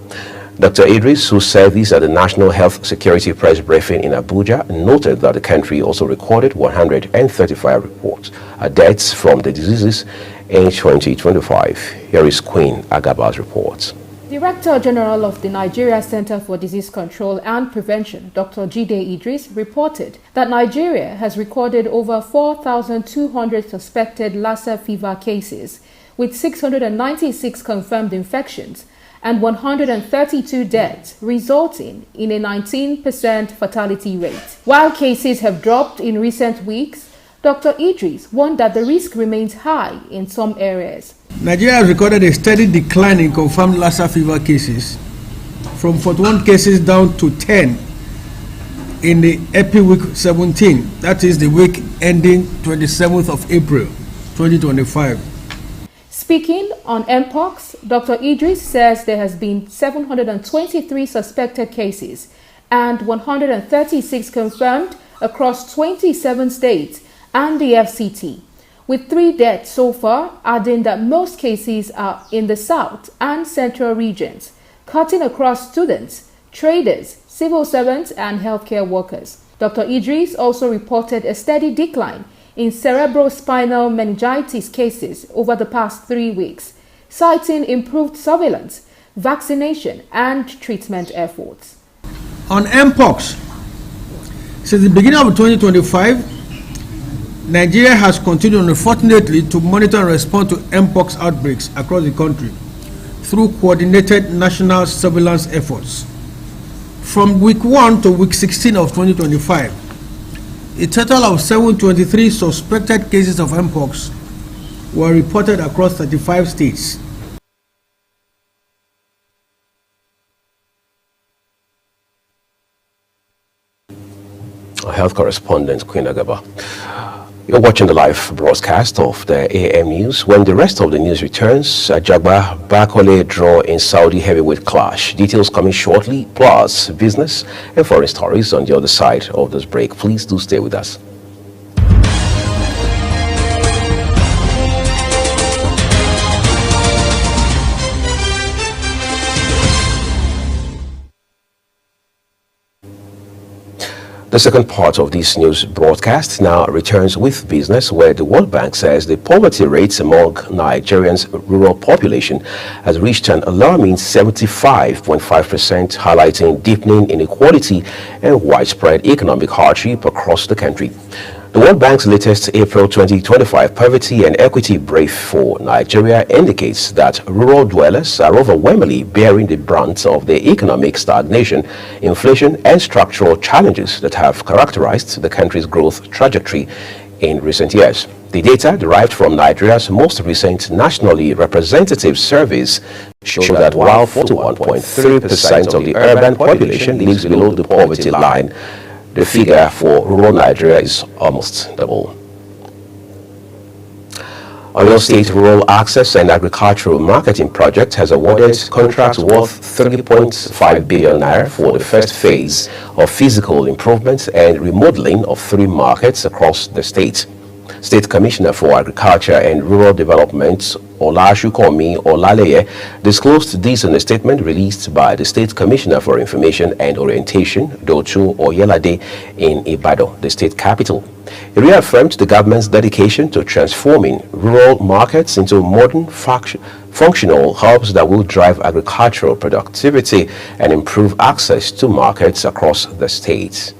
Dr. Idris, who said this at the National Health Security Press Briefing in Abuja, noted that the country also recorded 135 reports deaths from the diseases in 2025. Here is Queen Agaba's report. Director General of the Nigeria Center for Disease Control and Prevention, Dr. Jide Idris, reported that Nigeria has recorded over 4,200 suspected Lassa fever cases, with 696 confirmed infections and 132 deaths, resulting in a 19% fatality rate. While cases have dropped in recent weeks, Dr. Idris warned that the risk remains high in some areas. Nigeria has recorded a steady decline in confirmed Lassa fever cases, from 41 cases down to 10 in the Epi Week 17, that is the week ending 27th of April 2025. Speaking on Mpox, Dr. Idris says there has been 723 suspected cases and 136 confirmed across 27 states and the FCT, with 3 deaths so far, adding that most cases are in the south and central regions, cutting across students, traders, civil servants, and healthcare workers. Dr. Idris also reported a steady decline in cerebrospinal meningitis cases over the past 3 weeks, citing improved surveillance, vaccination, and treatment efforts. On Mpox, since the beginning of 2025, Nigeria has continued, unfortunately, to monitor and respond to Mpox outbreaks across the country through coordinated national surveillance efforts. From week 1 to week 16 of 2025, a total of 723 suspected cases of Mpox were reported across 35 states. Our health correspondent, Queen Agaba. You're watching the live broadcast of the AM News. When the rest of the news returns, Jagba Bakole draw in Saudi heavyweight clash. Details coming shortly, plus business and foreign stories on the other side of this break. Please do stay with us. The second part of this news broadcast now returns with business, where the World Bank says the poverty rates among Nigerians' rural population has reached an alarming 75.5%, highlighting deepening inequality and widespread economic hardship across the country. The World Bank's latest April 2025 Poverty and Equity Brief for Nigeria indicates that rural dwellers are overwhelmingly bearing the brunt of the economic stagnation, inflation, and structural challenges that have characterized the country's growth trajectory in recent years. The data derived from Nigeria's most recent nationally representative surveys show that while 41.3% of the urban population lives below the poverty line, the figure for rural Nigeria is almost double. Oyo State Rural Access and Agricultural Marketing Project has awarded contracts worth 3.5 billion naira for the first phase of physical improvements and remodeling of 3 markets across the state. State Commissioner for Agriculture and Rural Development, Olashukomi Olaleye, disclosed this in a statement released by the State Commissioner for Information and Orientation, Dochu Oyelade, in Ibadan, the state capital. He reaffirmed the government's dedication to transforming rural markets into modern functional hubs that will drive agricultural productivity and improve access to markets across the state.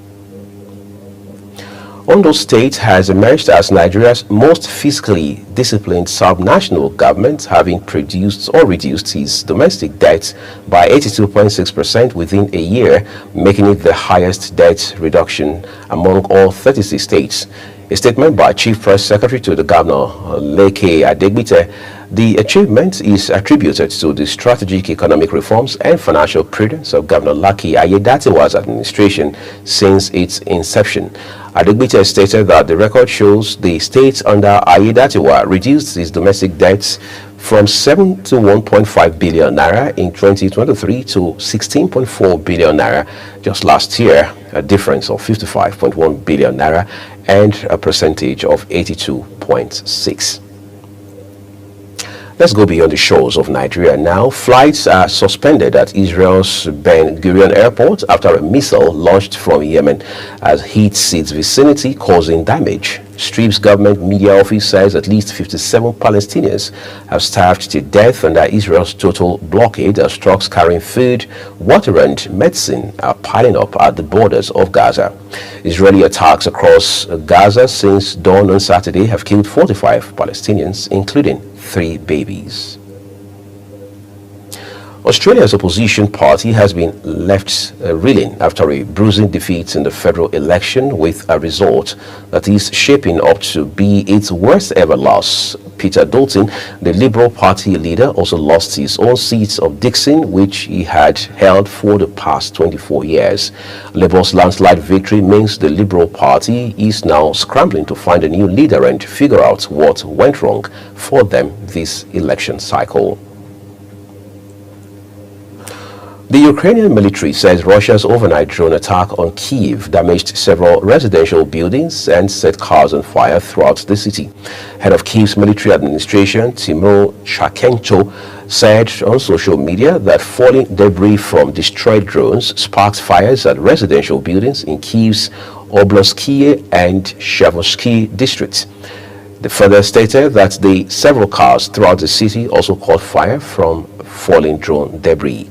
Ondo State has emerged as Nigeria's most fiscally disciplined sub-national government, having reduced its domestic debt by 82.6% within a year, making it the highest debt reduction among all 36 states. A statement by Chief Press Secretary to the Governor, Leke Adegbite, the achievement is attributed to the strategic economic reforms and financial prudence of Governor Lucky Aiyedatiwa's administration since its inception. Adegbite stated that the record shows the state under Aiyedatiwa reduced its domestic debts from 7 to 1.5 billion naira in 2023 to 16.4 billion naira just last year, a difference of 55.1 billion naira and a percentage of 82.6%. Let's go beyond the shores of Nigeria now. Flights are suspended at Israel's Ben Gurion Airport after a missile launched from Yemen has hit its vicinity, causing damage. Strip's government media office says at least 57 Palestinians have starved to death under Israel's total blockade as trucks carrying food, water and medicine are piling up at the borders of Gaza. Israeli attacks across Gaza since dawn on Saturday have killed 45 Palestinians, including 3 babies. Australia's opposition party has been left reeling after a bruising defeat in the federal election, with a result that is shaping up to be its worst ever loss. Peter Dutton, the Liberal Party leader, also lost his own seat of Dixon, which he had held for the past 24 years. Labour's landslide victory means the Liberal Party is now scrambling to find a new leader and figure out what went wrong for them this election cycle. The Ukrainian military says Russia's overnight drone attack on Kyiv damaged several residential buildings and set cars on fire throughout the city. Head of Kyiv's military administration, Timur Chakhenko, said on social media that falling debris from destroyed drones sparked fires at residential buildings in Kyiv's Oblonsky and Shavosky districts. They further stated that the several cars throughout the city also caught fire from falling drone debris.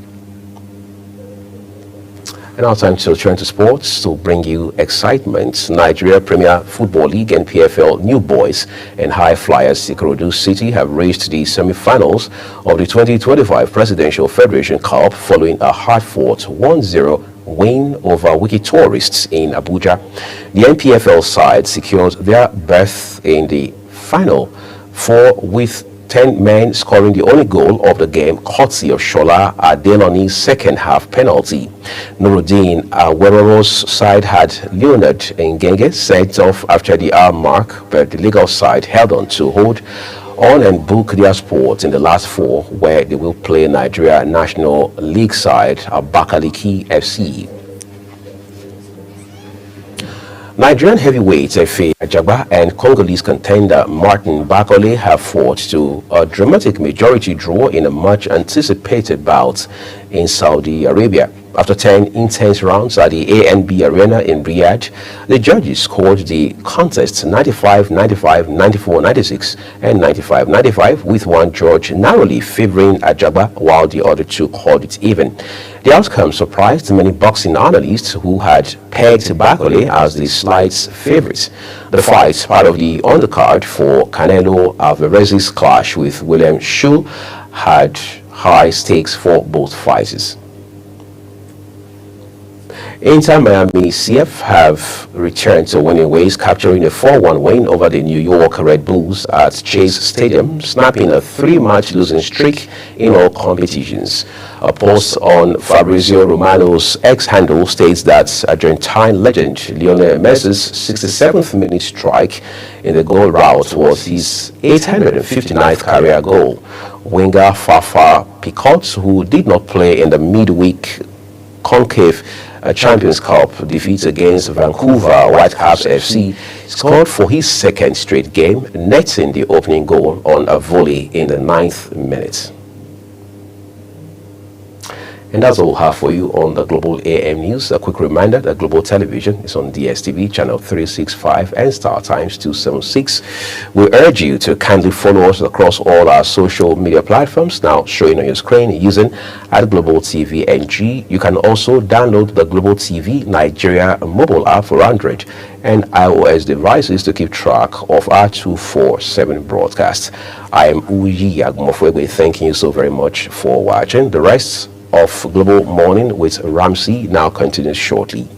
And now time to turn to sports to bring you excitement. Nigeria Premier Football League and PFL New Boys and High Flyers Ikorodu City have reached the semi-finals of the 2025 Presidential Federation Cup following a hard-fought 1-0 win over Wiki Tourists in Abuja. The NPFL side secured their berth in the Final Four with 10 men scoring the only goal of the game, courtesy of Shola Adeloni's second half penalty. Nuruddin Awero's side had Leonard Ngenge set off after the hour mark, but the legal side held on to hold on and book their spot in the last 4, where they will play Nigeria National League side Abakaliki FC. Nigerian heavyweights Efe Ajagba and Congolese contender Martin Bakole have fought to a dramatic majority draw in a much anticipated bout in Saudi Arabia. After 10 intense rounds at the ANB Arena in Riyadh, the judges scored the contest 95-95, 94-96 and 95-95, with one judge narrowly favoring Ajagba while the other 2 called it even. The outcome surprised many boxing analysts who had pegged Bakole as the slide's favorite. The fight, part of the undercard for Canelo Alvarez's clash with William Shu, had high stakes for both fighters. Inter Miami CF have returned to winning ways, capturing a 4-1 win over the New York Red Bulls at Chase Stadium, snapping a 3-match losing streak in all competitions. A post on Fabrizio Romano's X-handle states that Argentine legend Lionel Messi's 67th minute strike in the goal route was his 859th career goal. Winger Fafa Picot, who did not play in the midweek concave Champions Cup defeat against Vancouver Whitecaps FC, scored for his second straight game, netting the opening goal on a volley in the 9th minute. And that's all we have for you on the Global AM News. A quick reminder that Global Television is on DSTV channel 365 and Star Times 276. We urge you to kindly follow us across all our social media platforms now showing on your screen using @Global TV NG. You can also download the Global TV Nigeria mobile app for Android and iOS devices to keep track of our 247 broadcasts. I am Uyi Agmofwebe, thanking you so very much for watching. The rest of Global Morning with Ramsey now continues shortly.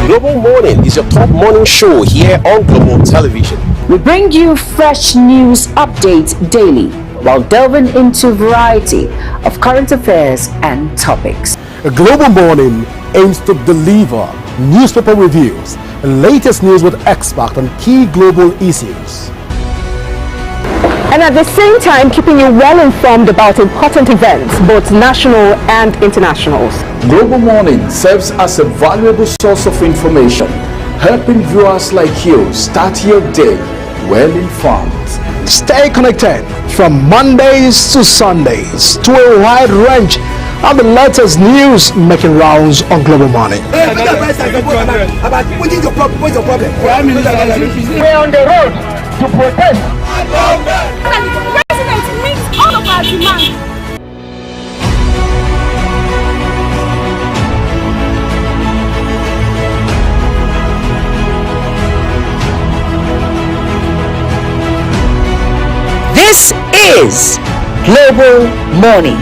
Global Morning is your top morning show here on Global Television. We bring you fresh news updates daily while delving into a variety of current affairs and topics. A Global Morning aims to deliver newspaper reviews and latest news with experts on key global issues. And at the same time, keeping you well informed about important events, both national and internationals. Global Morning serves as a valuable source of information, helping viewers like you start your day well informed. Stay connected from Mondays to Sundays to a wide range of the latest news making rounds on Global Morning. We're on the road to protest. The president meets all of our demands. This is Global Morning.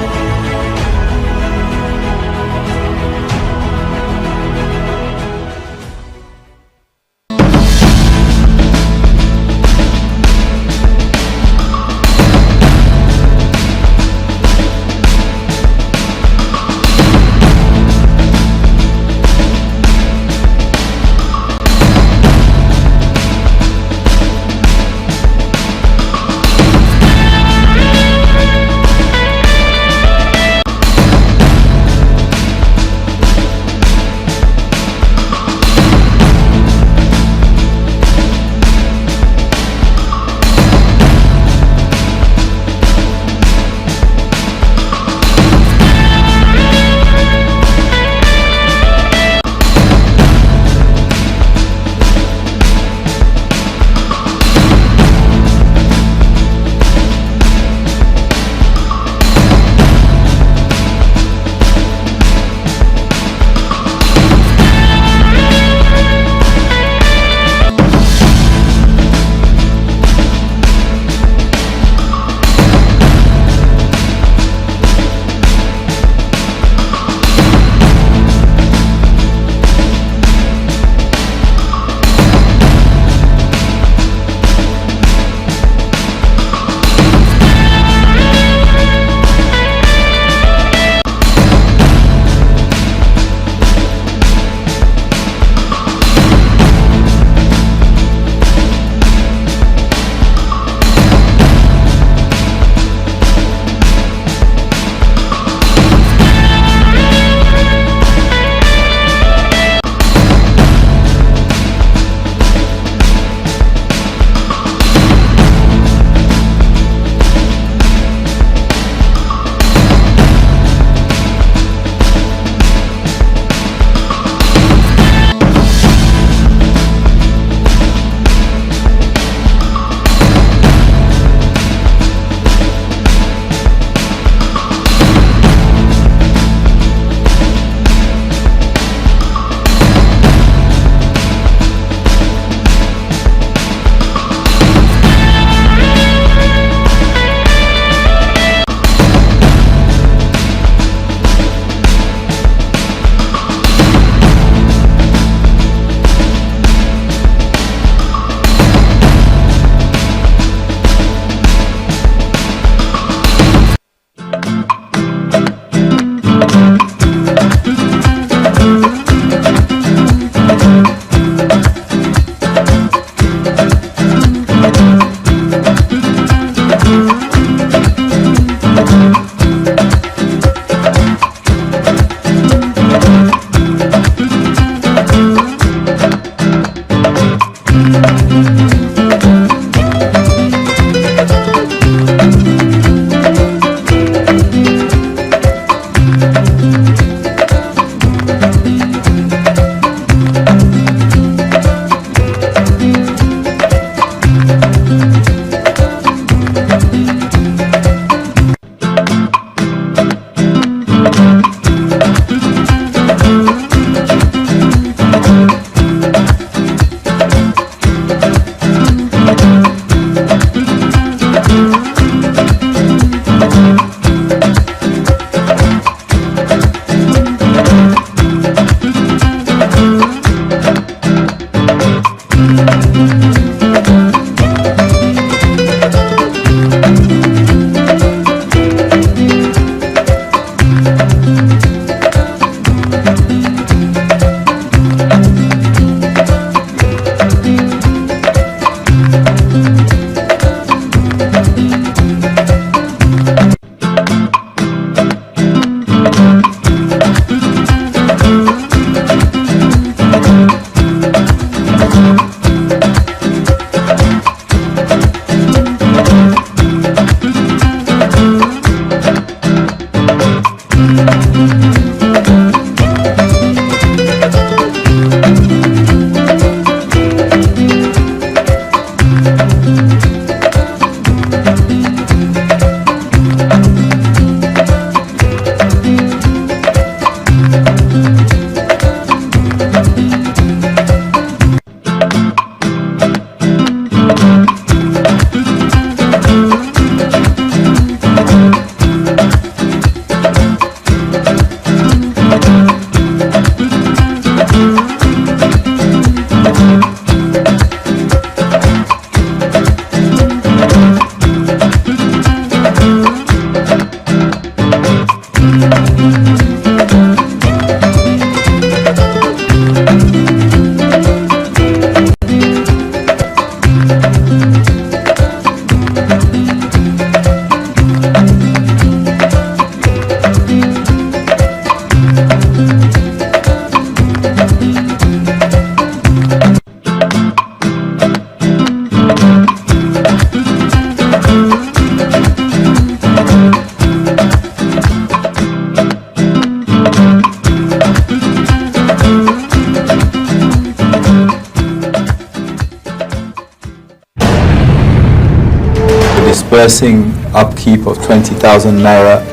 disbursing upkeep of 20,000 naira.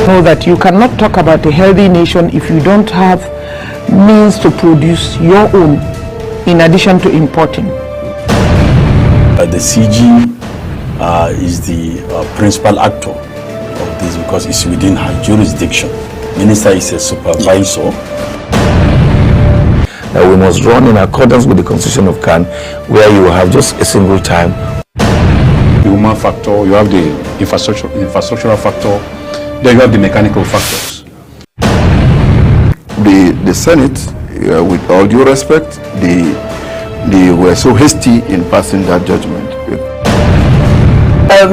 Know that you cannot talk about a healthy nation if you don't have means to produce your own in addition to importing. The CG is the principal actor of this because it's within her jurisdiction. Minister is a supervisor. That we must run in accordance with the constitution of CAN, where you have just a single time. The human factor, you have the infrastructural factor, then you have the mechanical factors. The Senate, with all due respect, they were so hasty in passing that judgment.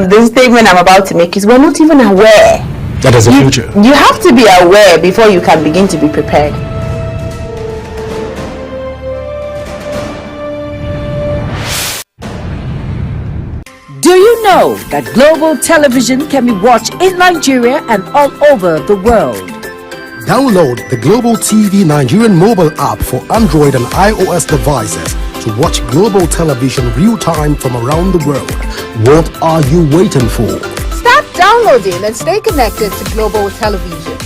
The statement I'm about to make is we're not even aware. That is the future. You have to be aware before you can begin to be prepared. Do you know that global television can be watched in Nigeria and all over the world? Download the Global TV Nigerian mobile app for Android and iOS devices to watch global television real-time from around the world. What are you waiting for? Start downloading and stay connected to global television.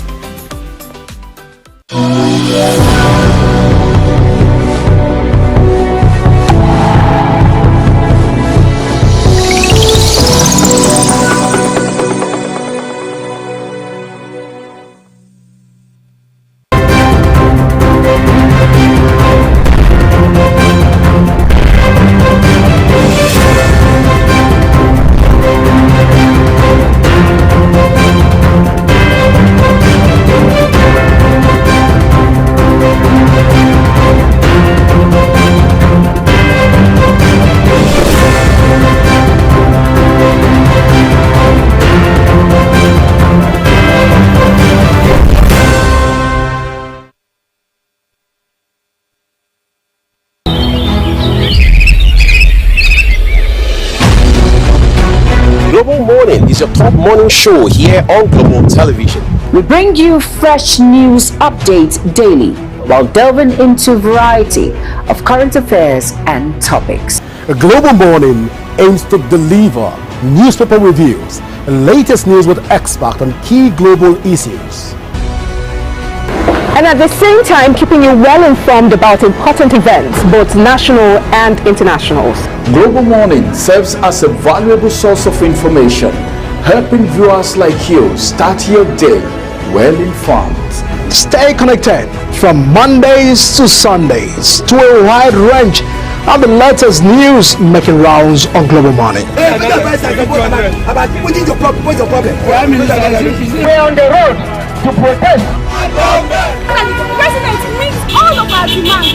Global Morning is your top morning show here on Global Television. We bring you fresh news updates daily while delving into a variety of current affairs and topics. A Global Morning aims to deliver newspaper reviews and latest news with experts on key global issues. And at the same time, keeping you well informed about important events, both national and internationals. Global Morning serves as a valuable source of information, helping viewers like you start your day well informed. Stay connected from Mondays to Sundays to a wide range of the latest news making rounds on Global Morning. We're on the road to protest. The president meets all of our demands.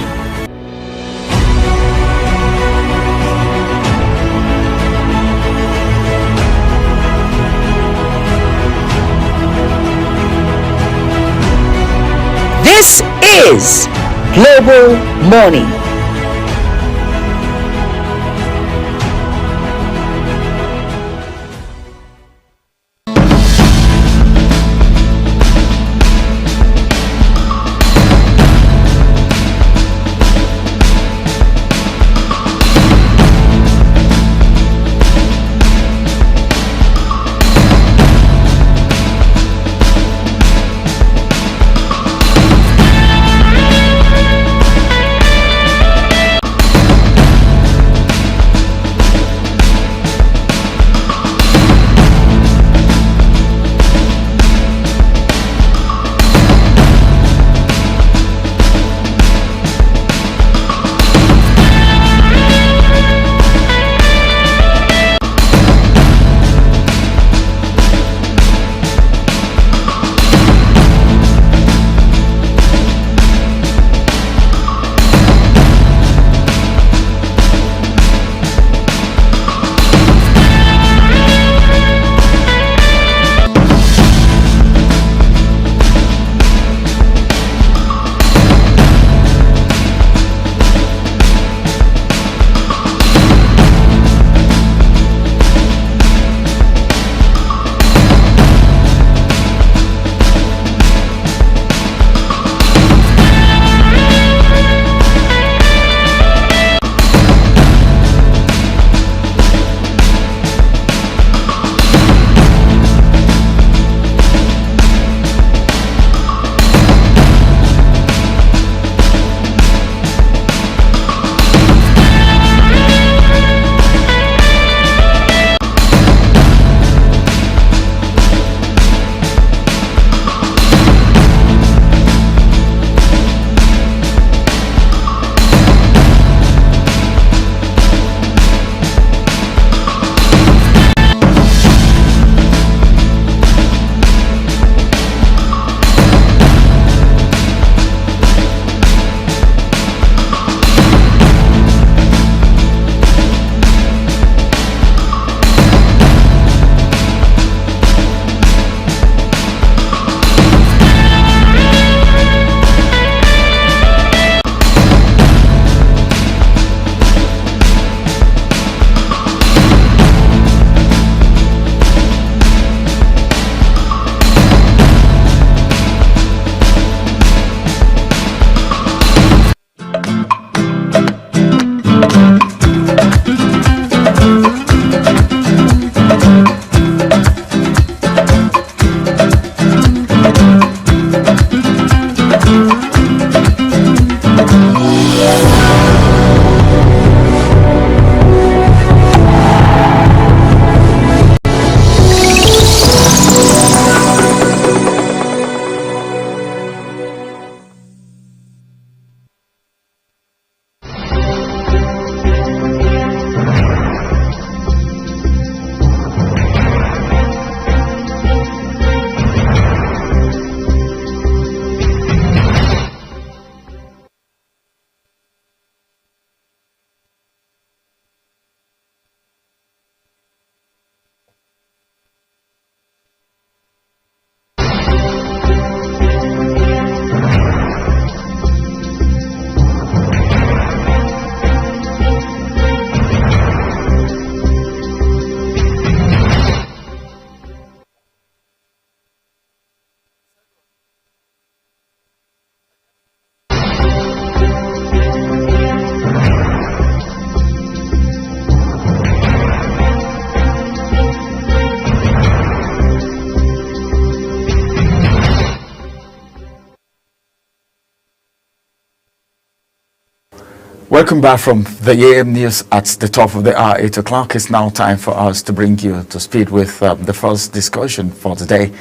This is Global Morning. Welcome back from the AM News at the top of the hour, 8 o'clock. It's now time for us to bring you to speed with the first discussion for today.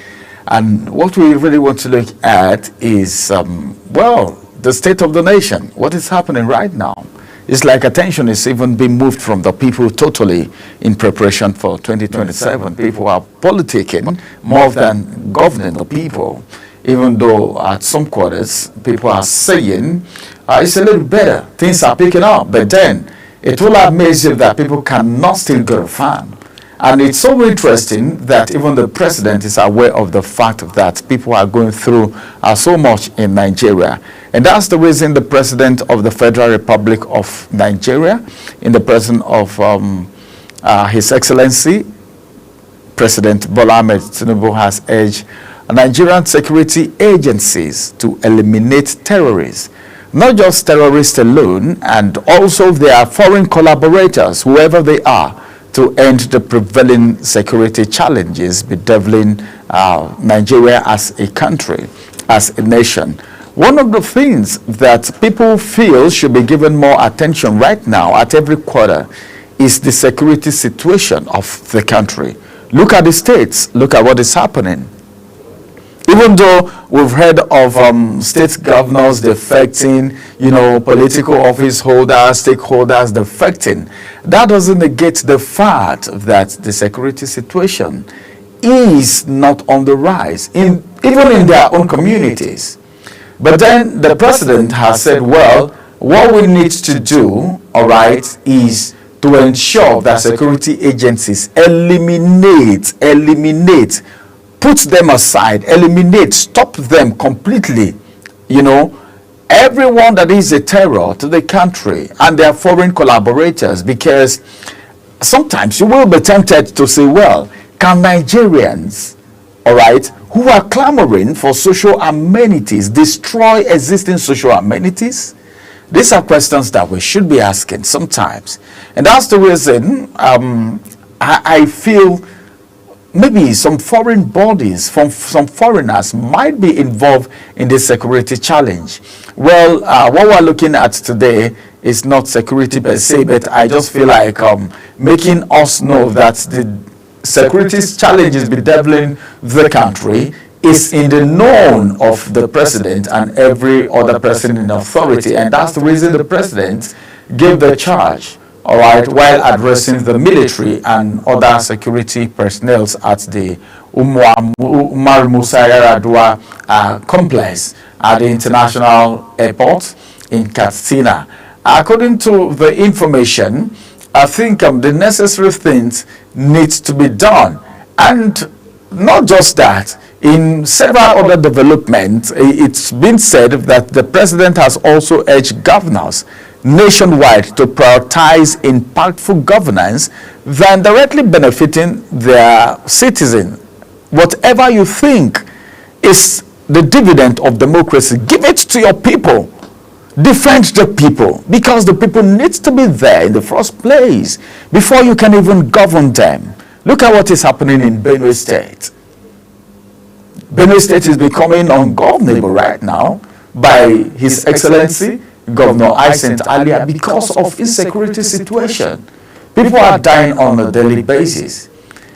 And what we really want to look at is, the state of the nation. What is happening right now? It's like attention is even being moved from the people totally in preparation for 2027. People are politicking more than governing the people. Even though at some quarters, people are saying, it's a little better, things are picking up, but then it will amaze you that people cannot still get a fan. And it's so interesting that even the president is aware of the fact that people are going through so much in Nigeria. And that's the reason the president of the Federal Republic of Nigeria, in the person of His Excellency, President Bola Ahmed Tinubu, has urged Nigerian security agencies to eliminate terrorists. Not just terrorists alone, and also their foreign collaborators, whoever they are, to end the prevailing security challenges bedeviling Nigeria as a country, as a nation. One of the things that people feel should be given more attention right now at every quarter is the security situation of the country. Look at the states, look at what is happening. Even though we've heard of state governors defecting, political office holders, stakeholders defecting, that doesn't negate the fact that the security situation is not on the rise, even in their own communities. But then the president has said, well, what we need to do, all right, is to ensure that security agencies eliminate, put them aside, eliminate, stop them completely, everyone that is a terror to the country and their foreign collaborators, because sometimes you will be tempted to say, well, can Nigerians, all right, who are clamoring for social amenities, destroy existing social amenities? These are questions that we should be asking sometimes. And that's the reason I feel maybe some foreign bodies, some foreigners might be involved in this security challenge. Well, what we're looking at today is not security per se, but I just feel like making us know that the security challenges bedeviling the country is in the known of the president and every other person in authority. And that's the reason the president gave the charge, all right, while addressing the military and other security personnel at the Umar Musa Yar'Adua complex at the international airport in Katsina. According to the information, I think the necessary things need to be done. And not just that, in several other developments, it's been said that the president has also urged governors nationwide to prioritize impactful governance than directly benefiting their citizens. Whatever you think is the dividend of democracy, give it to your people. Defend the people, because the people need to be there in the first place before you can even govern them. Look at what is happening in Benue State. Benue State is becoming ungovernable right now by His Excellency Governor Aicent Alia because of insecurity situation. People are dying on a daily basis.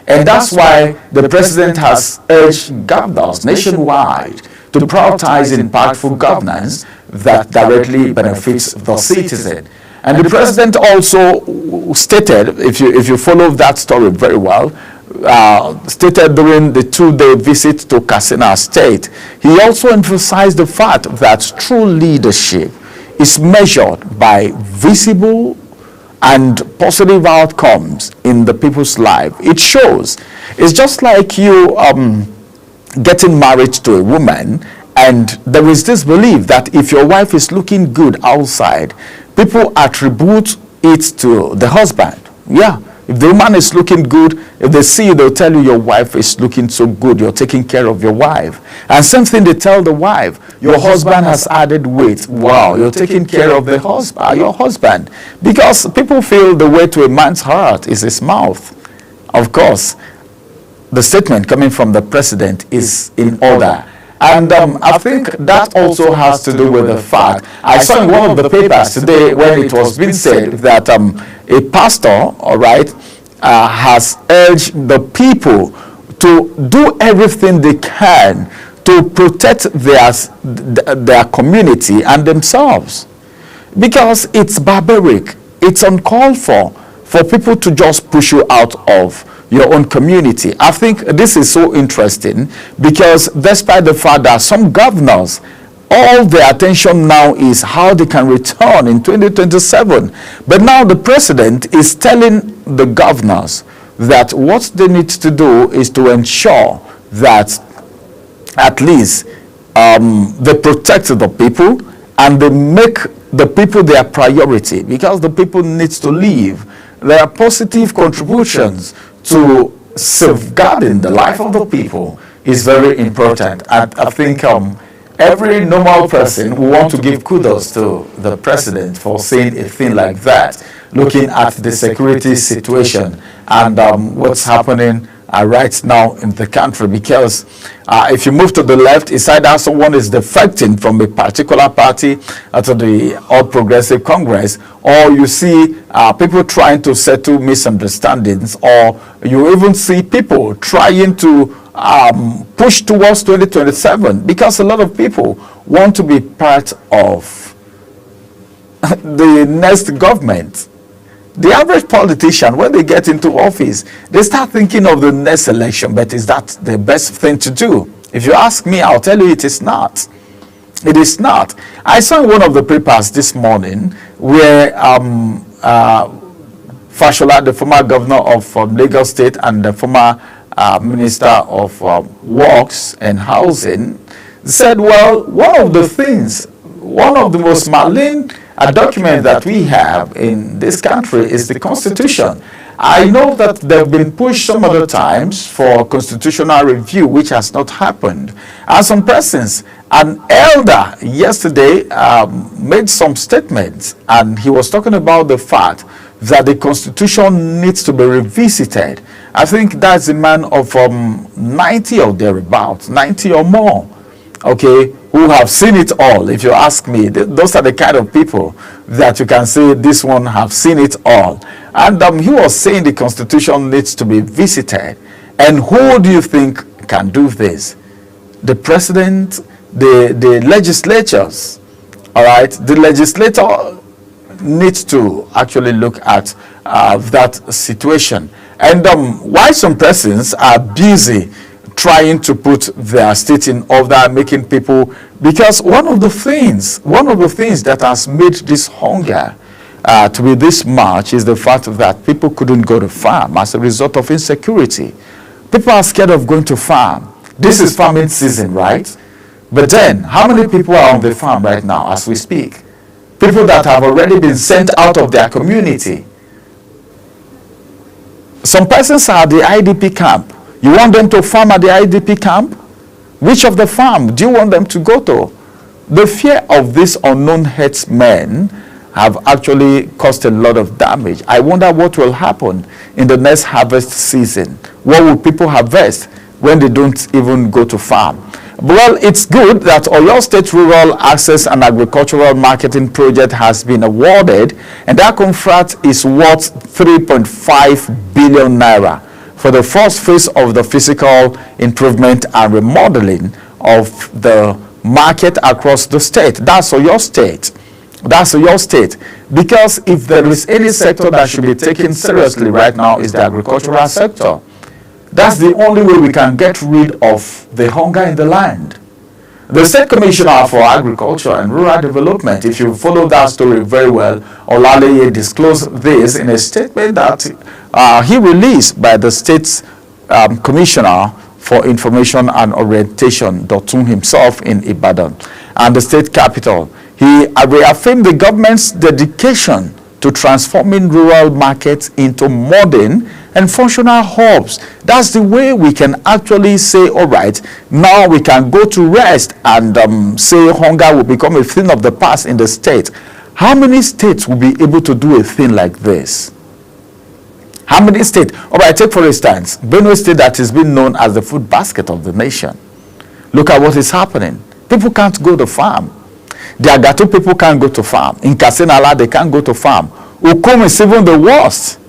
And that's why the president has urged governors nationwide to prioritize impactful governance that directly benefits the citizen. And the president also stated, if you follow that story very well, stated during the 2-day visit to Katsina State, he also emphasized the fact that true leadership is measured by visible and positive outcomes in the people's life. It shows. It's just like you getting married to a woman, and there is this belief that if your wife is looking good outside, people attribute it to the husband. Yeah. If the woman is looking good, if they see you, they'll tell you your wife is looking so good, you're taking care of your wife. And same thing they tell the wife, your husband has added weight. Wow, you're taking care of the husband, your husband. Because people feel the way to a man's heart is his mouth. Of course, the statement coming from the president is in order. And I think that also has to do with the fact, I saw in one of the papers today when it was being said that a pastor, all right, has urged the people to do everything they can to protect their community and themselves. Because it's barbaric, it's uncalled for people to just push you out of your own community. I think this is so interesting because despite the fact that some governors, all their attention now is how they can return in 2027. But now the president is telling the governors that what they need to do is to ensure that at least they protect the people and they make the people their priority, because the people need to live. There are positive contributions to safeguarding the life of the people is very important. And I think every normal person will want to give kudos to the president for saying a thing like that, looking at the security situation and what's happening right now in the country. Because if you move to the left, it's either someone is defecting from a particular party to the All Progressive Congress, or you see people trying to settle misunderstandings, or you even see people trying to push towards 2027, because a lot of people want to be part of the next government. The average politician, when they get into office, they start thinking of the next election. But is that the best thing to do? If you ask me, I'll tell you it is not. It is not. I saw in one of the papers this morning where Fashola, the former governor of Lagos State and the former Minister of Works and Housing, said, well, one of the most malign document that we have in this country is the Constitution. I know that they've been pushed some other times for constitutional review, which has not happened. And some persons, an elder yesterday made some statements, and he was talking about the fact that the Constitution needs to be revisited. I think that's a man of 90 or thereabouts, 90 or more, okay, who have seen it all. If you ask me, those are the kind of people that you can say this one have seen it all. And he was saying the Constitution needs to be visited. And who do you think can do this? The president, the legislatures, all right? The legislator needs to actually look at that situation. And why some persons are busy trying to put their state in order, making people, because one of the things that has made this hunger to be this much is the fact that people couldn't go to farm as a result of insecurity. People are scared of going to farm. This is farming season, right? But then, how many people are on the farm right now as we speak? People that have already been sent out of their community. Some persons are at the IDP camp. You want them to farm at the IDP camp? Which of the farm do you want them to go to? The fear of these unknown herdsmen have actually caused a lot of damage. I wonder what will happen in the next harvest season. What will people harvest when they don't even go to farm? Well, it's good that Oyo State Rural Access and Agricultural Marketing Project has been awarded, and that contract is worth 3.5 billion naira. For the first phase of the physical improvement and remodeling of the market across the state. That's your state. That's your state. Because if there is any sector that should be taken seriously right now, is the agricultural sector. That's the only way we can get rid of the hunger in the land. The State Commissioner for Agriculture and Rural Development, if you follow that story very well, Olaleye disclosed this in a statement that he released by the State Commissioner for Information and Orientation, Dotun himself in Ibadan, and the state capital. He reaffirmed the government's dedication to transforming rural markets into modern and functional hubs. That's the way we can actually say, all right, now we can go to rest and say hunger will become a thing of the past in the state. How many states will be able to do a thing like this? How many states? All right, take for instance, Benue State, that has been known as the food basket of the nation. Look at what is happening. People can't go to farm. The Agato people can't go to farm. In Kasinala, they can't go to farm. Ukum is even the worst.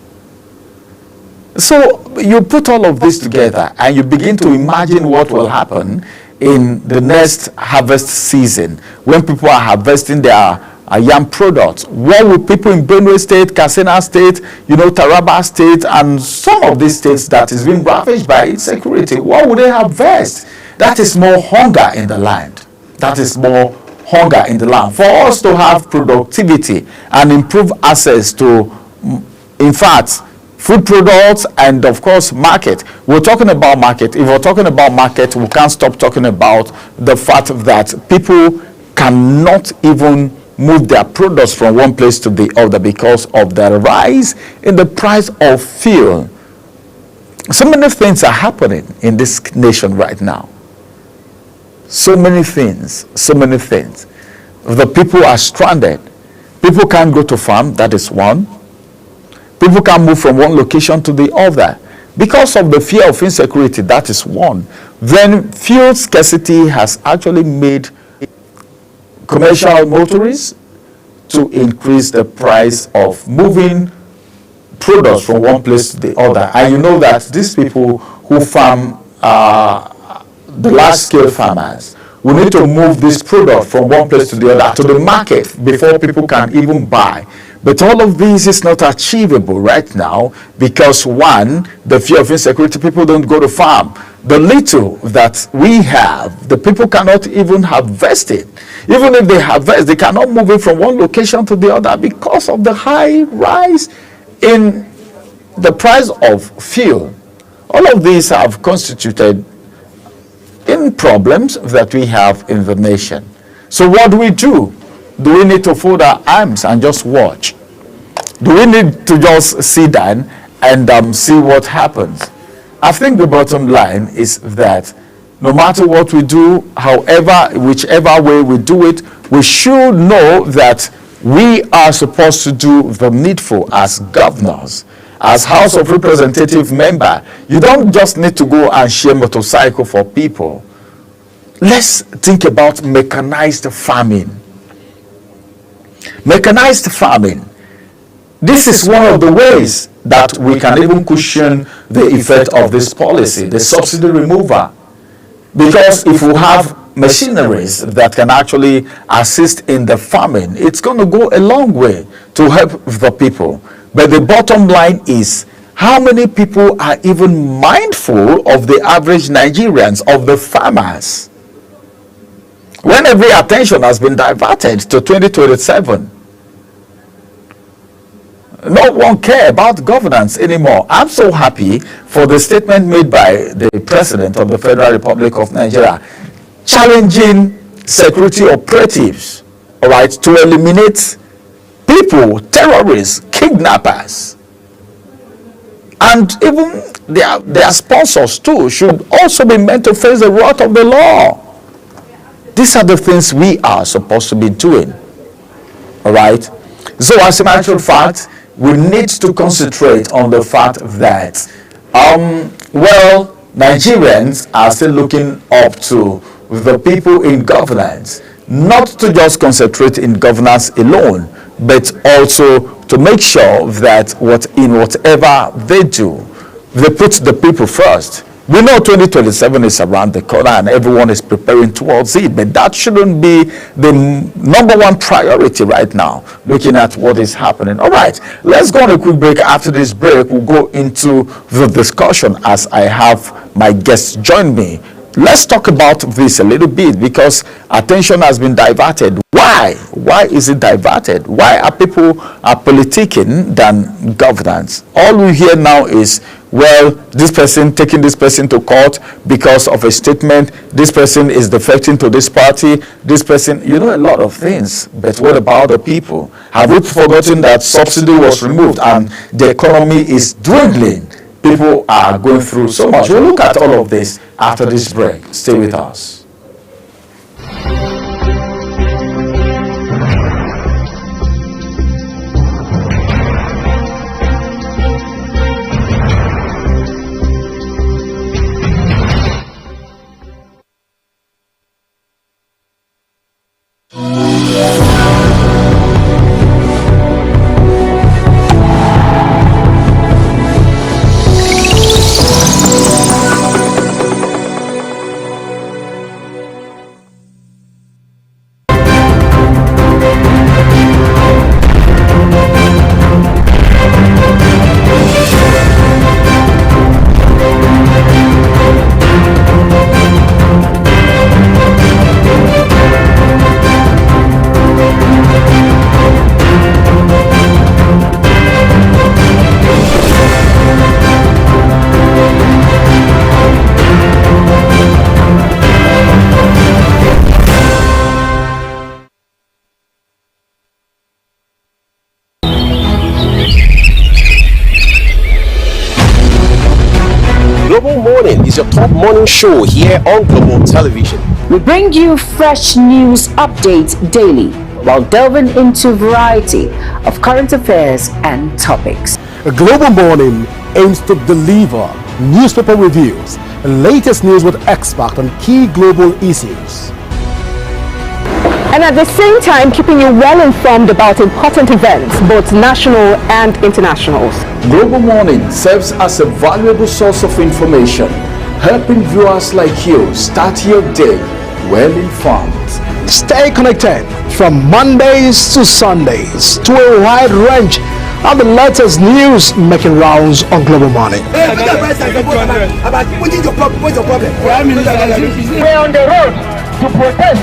So you put all of this together and you begin to imagine what will happen in the next harvest season when people are harvesting their yam products. What will people in Benue State, Katsina State, Taraba State, and some of these states that is being ravaged by insecurity, what will they harvest? That is more hunger in the land. That is more hunger in the land. For us to have productivity and improve access to, in fact, food products and of course market. We're talking about market. If we're talking about market, we can't stop talking about the fact that people cannot even move their products from one place to the other because of the rise in the price of fuel. So many things are happening in this nation right now. So many things, so many things. The people are stranded. People can't go to farm, that is one. People can't move from one location to the other because of the fear of insecurity, that is one. Then fuel scarcity has actually made commercial motorists to increase the price of moving products from one place to the other. And you know that these people who farm, the large-scale farmers, will need to move this product from one place to the other, to the market, before people can even buy. But all of this is not achievable right now because, one, the fear of insecurity, people don't go to farm. The little that we have, the people cannot even harvest it. Even if they harvest, they cannot move it from one location to the other because of the high rise in the price of fuel. All of these have constituted in problems that we have in the nation. So what do? Do we need to fold our arms and just watch? Do we need to just sit down and see what happens? I think the bottom line is that no matter what we do, whichever way we do it, we should know that we are supposed to do the needful as governors, as House of Representative member. You don't just need to go and share motorcycle for people. Let's think about mechanized farming. Mechanized farming. This is one of the ways that we can even cushion the effect of this policy, the subsidy removal. Because if we have machineries that can actually assist in the farming, it's going to go a long way to help the people. But the bottom line is, how many people are even mindful of the average Nigerians, of the farmers? When every attention has been diverted to 2027, no one cares about governance anymore. I'm so happy for the statement made by the President of the Federal Republic of Nigeria, challenging security operatives, all right, to eliminate people, terrorists, kidnappers, and even their sponsors too should also be meant to face the wrath of the law. These are the things we are supposed to be doing, all right? So as a matter of fact, we need to concentrate on the fact that, Nigerians are still looking up to the people in governance, not to just concentrate in governance alone, but also to make sure that whatever they do, they put the people first. We know 2027 is around the corner and everyone is preparing towards it, but that shouldn't be the number one priority right now, looking at what is happening. All right, let's go on a quick break. After this break, we'll go into the discussion as I have my guests join me. Let's talk about this a little bit because attention has been diverted. Why? Why is it diverted? Why are people politicking than governance? All we hear now is, well, this person taking this person to court because of a statement, this person is defecting to this party, this person, a lot of things. But what about the people? Have we forgotten that subsidy was removed and the economy is dwindling? People are going through so much. We'll look at all of this after this break. Stay with us. is your top morning show here on Global Television. We bring you fresh news updates daily while delving into a variety of current affairs and topics. A Global Morning aims to deliver newspaper reviews and latest news with experts on key global issues. And at the same time, keeping you well informed about important events, both national and international. Global Morning serves as a valuable source of information, helping viewers like you start your day well informed. Stay connected from Mondays to Sundays to a wide range of the latest news making rounds on Global Morning. We're on the road to protest.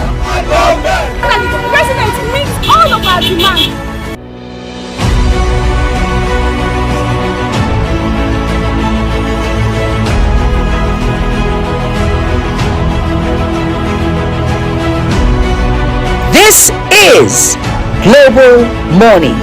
The president meets all of our demands. This is Global Morning.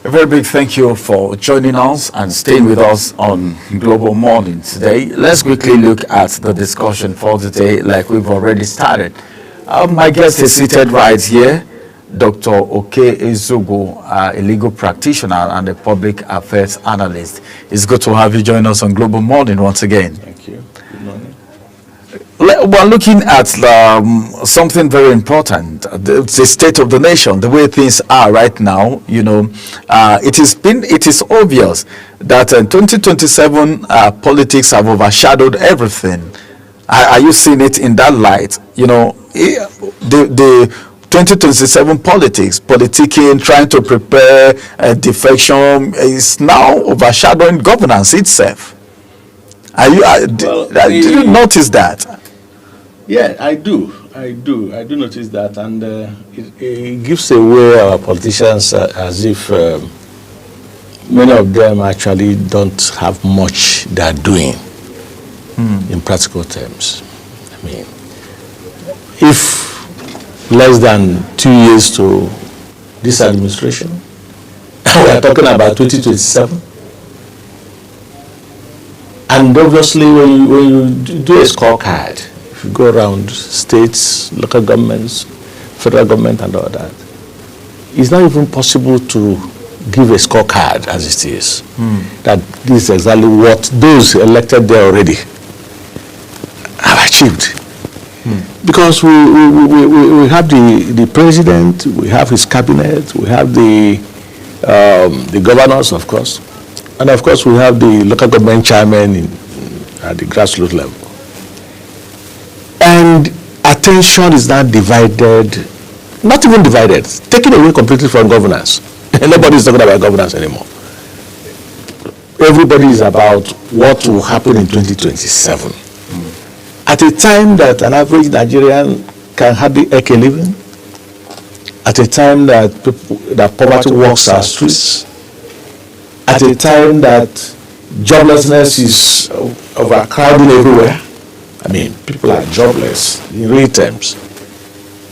A very big thank you for joining us and staying with us on Global Morning today. Let's quickly look at the discussion for today like we've already started. My guest is seated right here, Dr. Oke Ezogo, a legal practitioner and a public affairs analyst. It's good to have you join us on Global Morning once again. Thank you. Good morning. We're looking at something very important, the state of the nation, the way things are right now. You know, it is obvious that 2027 politics have overshadowed everything. Are you seeing it in that light? You know, the 2027 politics, politicking, trying to prepare defection is now overshadowing governance itself. Did you notice that? Yeah, I do notice that, and it gives away our politicians as if many of them actually don't have much they are doing in practical terms. I mean, if less than 2 years to this administration, we are talking about 2027. And obviously, when you do a scorecard, if you go around states, local governments, federal government, and all that, it's not even possible to give a scorecard as it is. That this is exactly what those elected there already have achieved. Because we have the president, we have his cabinet, we have the governors, of course, and of course we have the local government chairman at the grassroots level. And attention is now divided not even divided, taken away completely from governance. Nobody is talking about governance anymore. Everybody is about what will happen in 2027. At a time that an average Nigerian can hardly make a living, at a time that poverty walks our streets, at a time that joblessness is overcrowding everywhere. I mean, people are jobless in real terms.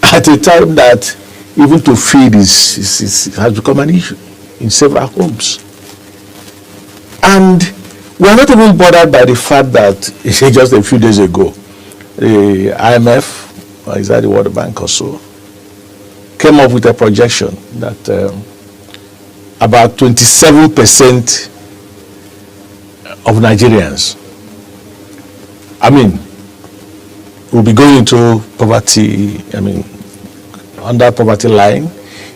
At a time that even to feed has become an issue in several homes. And we are not even bothered by the fact that just a few days ago, the IMF, or is that the World Bank or so, came up with a projection that about 27% of Nigerians, I mean, will be going into poverty, I mean, under poverty line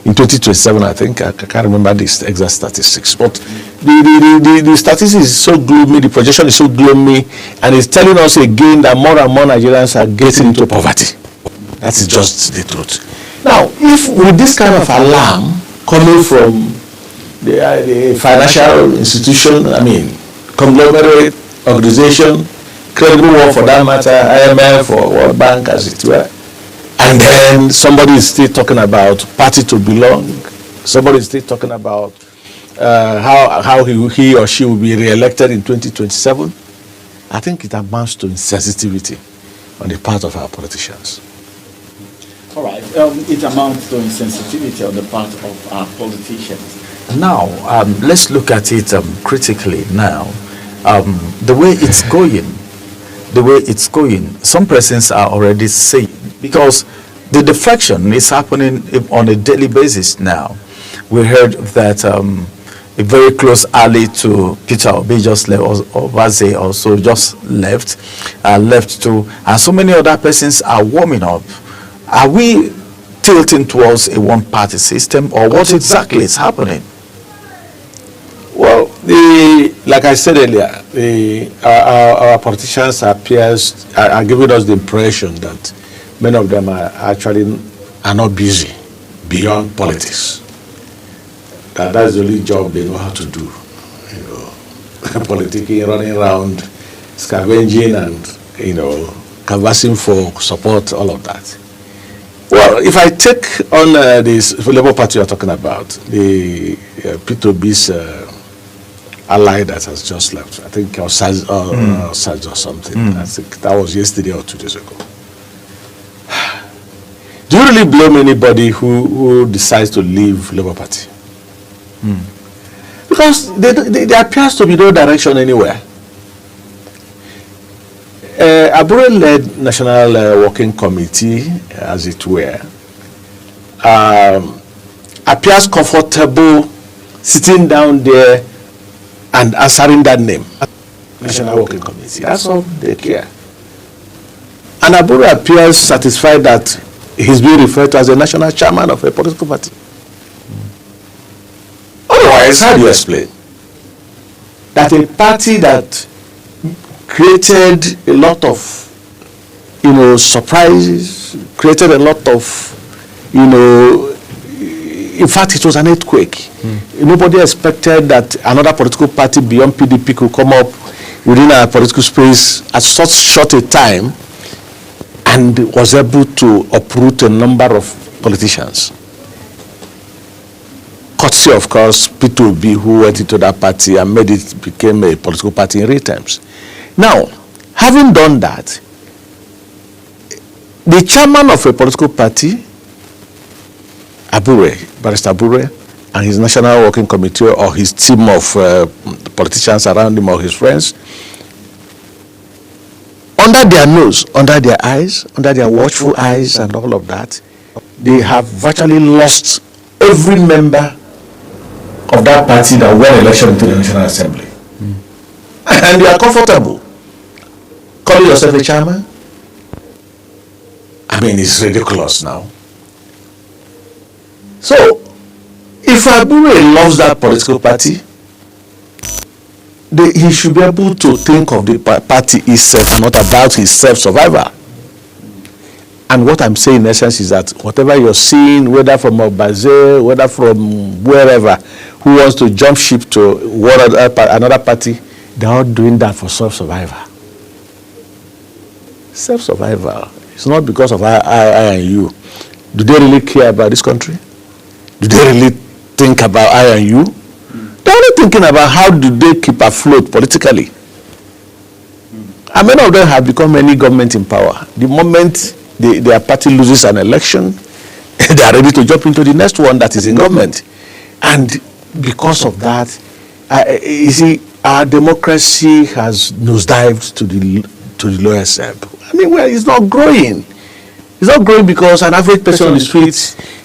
in 2027, I think. I can't remember the exact statistics. But the statistics is so gloomy, the projection is so gloomy, and it's telling us again that more and more Nigerians are getting into poverty. That is just the truth. Now, if with this kind of alarm coming from the financial institution, I mean, conglomerate organization, credible one for that matter, IMF or World Bank as it were, and then somebody is still talking about party to belong, somebody is still talking about how he or she will be re-elected in 2027, I think it amounts to insensitivity on the part of our politicians. All right, it amounts to insensitivity on the part of our politicians. Now, let's look at it critically now. The way it's going, some persons are already saying, because the deflection is happening on a daily basis now. We heard that a very close ally to Peter Obi just left, or Waze also just left too, and so many other persons are warming up. Are we tilting towards a one-party system, or what exactly is happening? Well, like I said earlier, our politicians are giving us the impression that many of them are not busy beyond politics. That's the only job they know how to do. You know, politicking, running around, scavenging, and canvassing for support, all of that. Well, if I take on this Labour Party you're talking about, the P2B's ally that has just left, I think, or Saj or something. I think that was yesterday or 2 days ago. Do you really blame anybody who decides to leave Labour Party? Because there appears to be no direction anywhere. Abure-led National Working Committee, as it were, appears comfortable sitting down there and answering that name, National Working Committee. That's all they care. And Abure appears satisfied that he's being referred to as a national chairman of a political party. Otherwise, how do you explain that a party that created a lot of, surprises, created a lot of, in fact, it was an earthquake. Nobody expected that another political party beyond PDP could come up within our political space at such short a time and was able to uproot a number of politicians. Courtesy, of course, P2B, who went into that party and made it became a political party in real terms. Now, having done that, the chairman of a political party, Barrister Abure, and his National Working Committee or his team of politicians around him or his friends, under their nose, under their eyes, under their watchful eyes and all of that, they have virtually lost every member of that party that won election into the National Assembly. And they are comfortable calling yourself a chairman. I mean, it's ridiculous now. So, if Abure loves that political party, he should be able to think of the party itself and not about his self-survival. And what I'm saying in essence is that whatever you're seeing, whether from Obaze, whether from wherever, who wants to jump ship to another party, they're all doing that for self-survival. Self-survival. It's not because of I and you. Do they really care about this country? Do they really think about I and you? They're only thinking about how do they keep afloat politically. And many of them have become any government in power. The moment their party loses an election, they are ready to jump into the next one that is in government. And because of that, you see, our democracy has nosedived to the lowest ebb. I mean, well, it's not growing. It's not growing because an average person on the street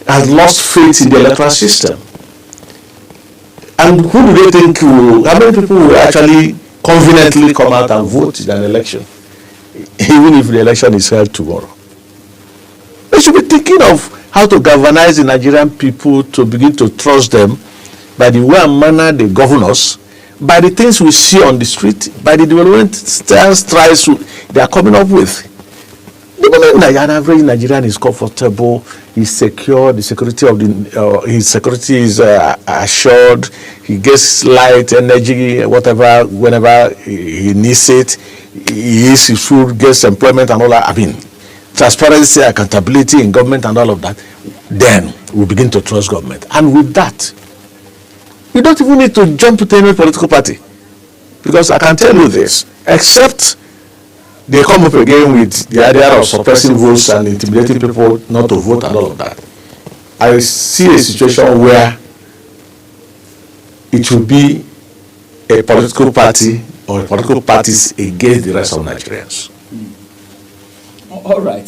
has lost faith in the electoral system. And who do they think how many people will actually conveniently come out and vote in an election, even if the election is held tomorrow? They should be thinking of how to galvanize the Nigerian people to begin to trust them by the way and manner they govern us, by the things we see on the street, by the development strides they are coming up with. The moment an average Nigerian is comfortable, he's secure, the security of his security is assured, he gets light, energy, whatever, whenever he needs it, he eats his food, gets employment and all that. I mean, transparency, accountability in government and all of that, then we begin to trust government. And with that, you don't even need to jump to any political party. Because I can tell you this, except they come up again with the idea of suppressing votes and intimidating people not to vote and all of that. I see a situation where it will be a political party or political parties against the rest of Nigerians. All right.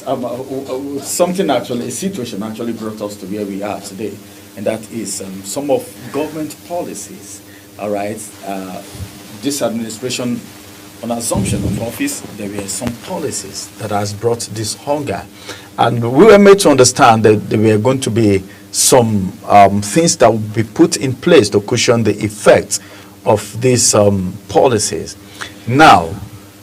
Something actually, a situation actually brought us to where we are today, and that is some of government policies. All right. This administration, on assumption of office, there were some policies that has brought this hunger, and we were made to understand that there were going to be some things that would be put in place to cushion the effects of these policies. Now,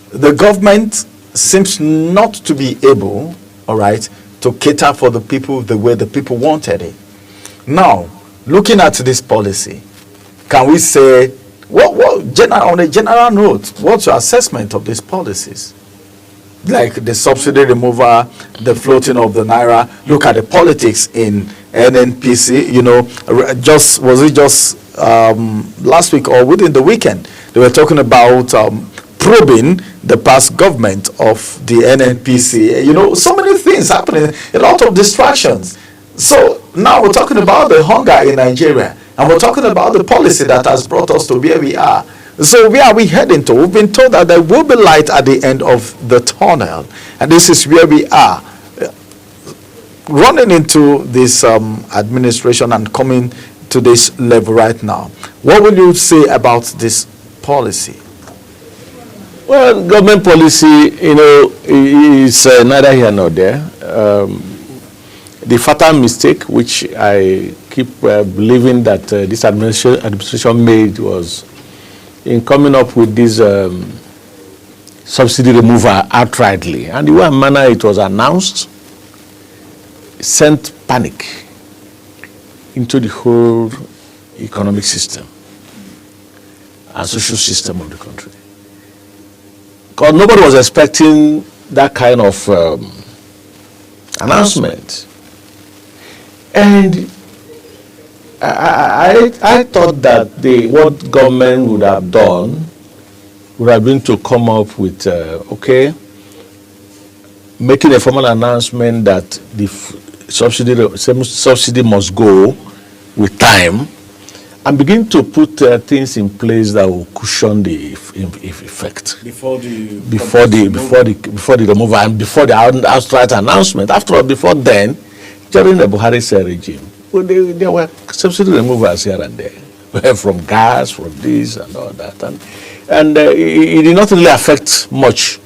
the government seems not to be able, all right, to cater for the people the way the people wanted it. Now, looking at this policy, can we say, on a general note, what's your assessment of these policies? Like the subsidy removal, the floating of the naira. Look at the politics in NNPC. You know, was it just last week or within the weekend? They were talking about probing the past government of the NNPC. You know, so many things happening, a lot of distractions. So now we're talking about the hunger in Nigeria, and we're talking about the policy that has brought us to where we are. So where are we heading to? We've been told that there will be light at the end of the tunnel, and this is where we are. Running into this administration and coming to this level right now, what will you say about this policy? Well, government policy, you know, is neither here nor there. The fatal mistake, which I keep believing that this administration made, was in coming up with this subsidy removal outrightly. And the way and manner it was announced sent panic into the whole economic system and social system of the country. Because nobody was expecting that kind of announcement. And I thought that what government would have done would have been to come up with, making a formal announcement that the subsidy must go with time, and begin to put things in place that will cushion the effect before the removal and before the outright announcement. After all, before then, during the Buhari regime, well, there were subsidy removals here and there, from gas, from this and all that, and it did not really affect much,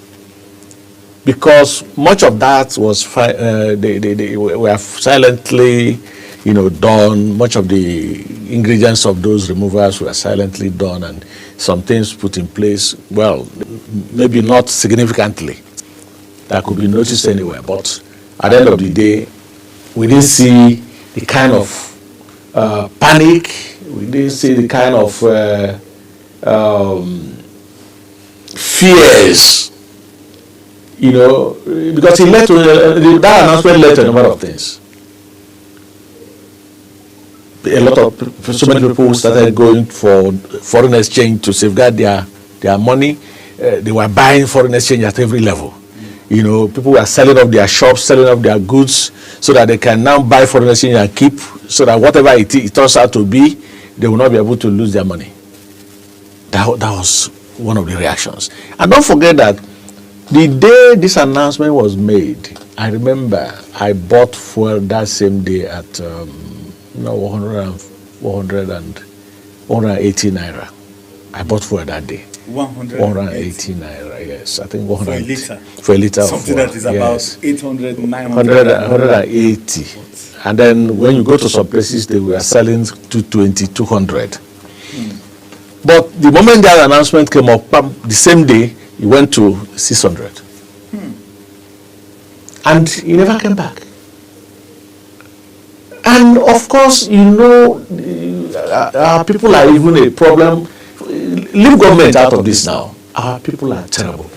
because much of that was they were silently, done. Much of the ingredients of those removals were silently done, and some things put in place. Well, maybe not significantly, that could be noticed anywhere, but at the end of the day, we didn't see the kind of panic, we didn't see the kind of fears, you know, because it led to, that announcement led to a number of things. A lot of, so many people started going for foreign exchange to safeguard their money. They were buying foreign exchange at every level. You know, people were selling off their shops, selling off their goods, so that they can now buy foreign exchange and keep, so that whatever it turns out to be, they will not be able to lose their money. That was one of the reactions. And don't forget that the day this announcement was made, I remember I bought fuel that same day at 180 naira. I bought fuel that day. 180 naira, yes. I think 100 for a liter. For a liter something of fuel, that is yes. about 800, 900. 180. And then when you go to some places, they were selling 220, 200. But the moment that announcement came up, the same day, it went to 600. And he never came back. And of course, you know, our people are even a problem. Leave government out of this now. Our people are terrible.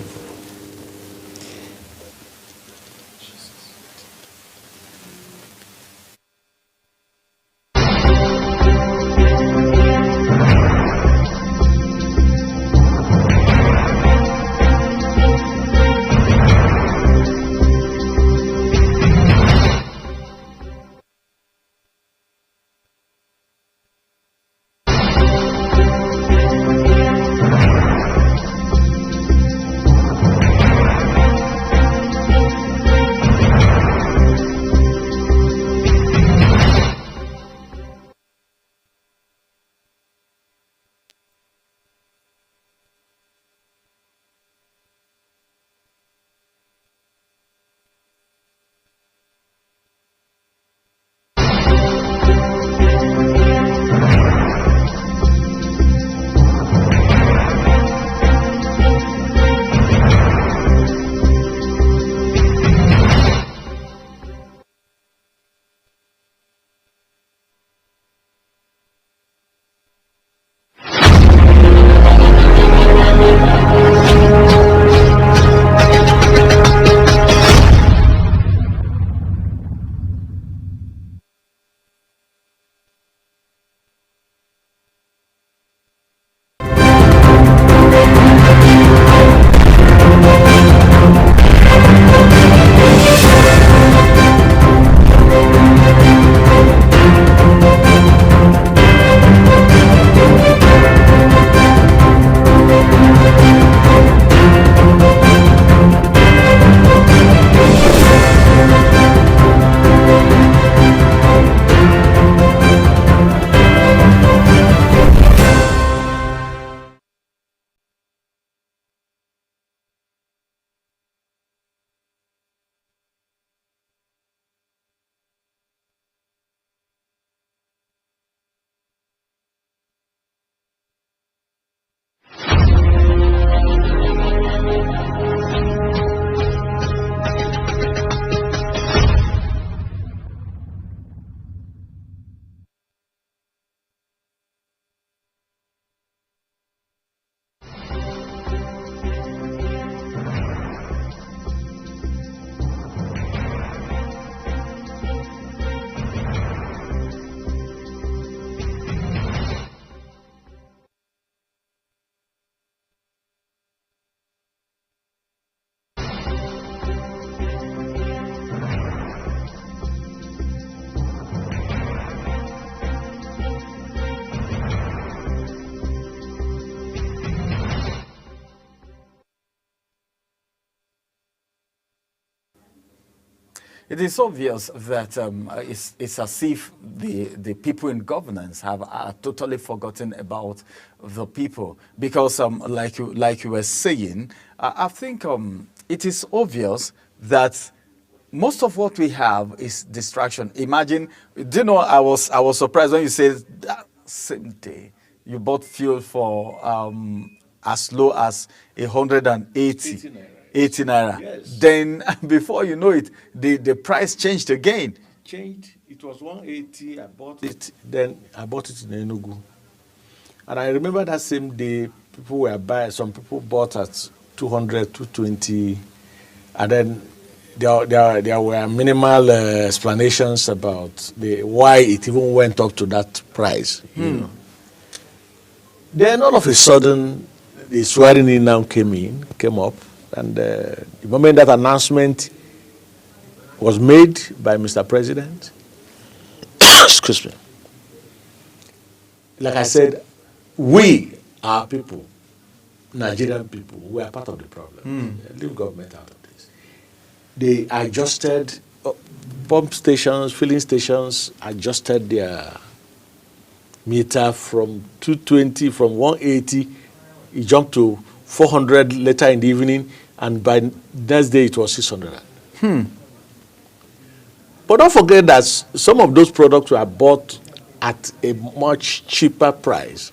It is obvious that it's as if the people in governance are totally forgotten about the people, because like you were saying, I think it is obvious that most of what we have is distraction. Imagine, do you know, I was surprised when you said that same day you bought fuel for as low as 180. 80 naira. Yes. Then before you know it, the price changed again. Changed. It was 180. I bought it. Then I bought it in Enugu. And I remember that same day, people were buying. Some people bought at 200, 220, and then there were minimal explanations about why it even went up to that price. You know. Then all of a sudden, the swearing in now came up, and the moment that announcement was made by Mr. President, excuse me, like I said, we are people, Nigerian people, we are part of the problem. Leave government out of this. They adjusted, pump stations, filling stations adjusted their meter from 220, from 180, it jumped to 400 later in the evening, and by next day it was 600. But don't forget that some of those products were bought at a much cheaper price.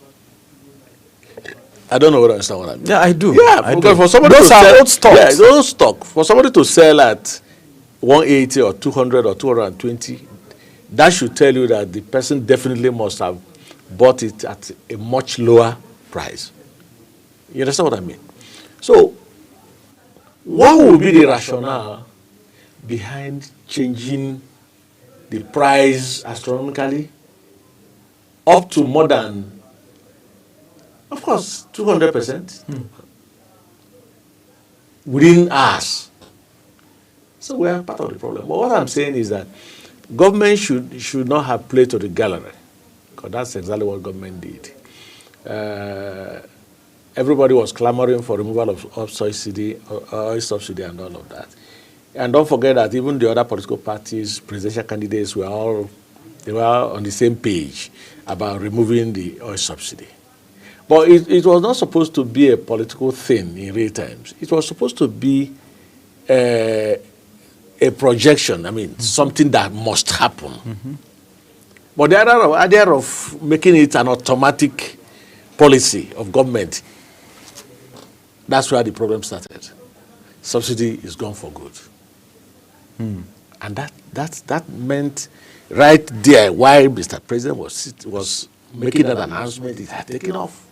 I don't know whether you understand what I mean. Yeah, I do. Yeah, I because do. for somebody Those to are sell, old stocks. Yeah, those stock. For somebody to sell at 180 or 200 or 220, that should tell you that the person definitely must have bought it at a much lower price. You understand what I mean? So, what would be the rationale behind changing the price astronomically up to more than, of course, 200% within hours? So we are part of the problem. But what I'm saying is that government should not have played to the gallery, because that's exactly what government did. Everybody was clamoring for removal of oil subsidy and all of that. And don't forget that even the other political parties, presidential candidates, they were on the same page about removing the oil subsidy. But it was not supposed to be a political thing in real terms. It was supposed to be a projection, something that must happen. But the idea of making it an automatic policy of government, that's where the problem started. Subsidy is gone for good. And that meant right there why Mr. President was making that announcement, it had taken off.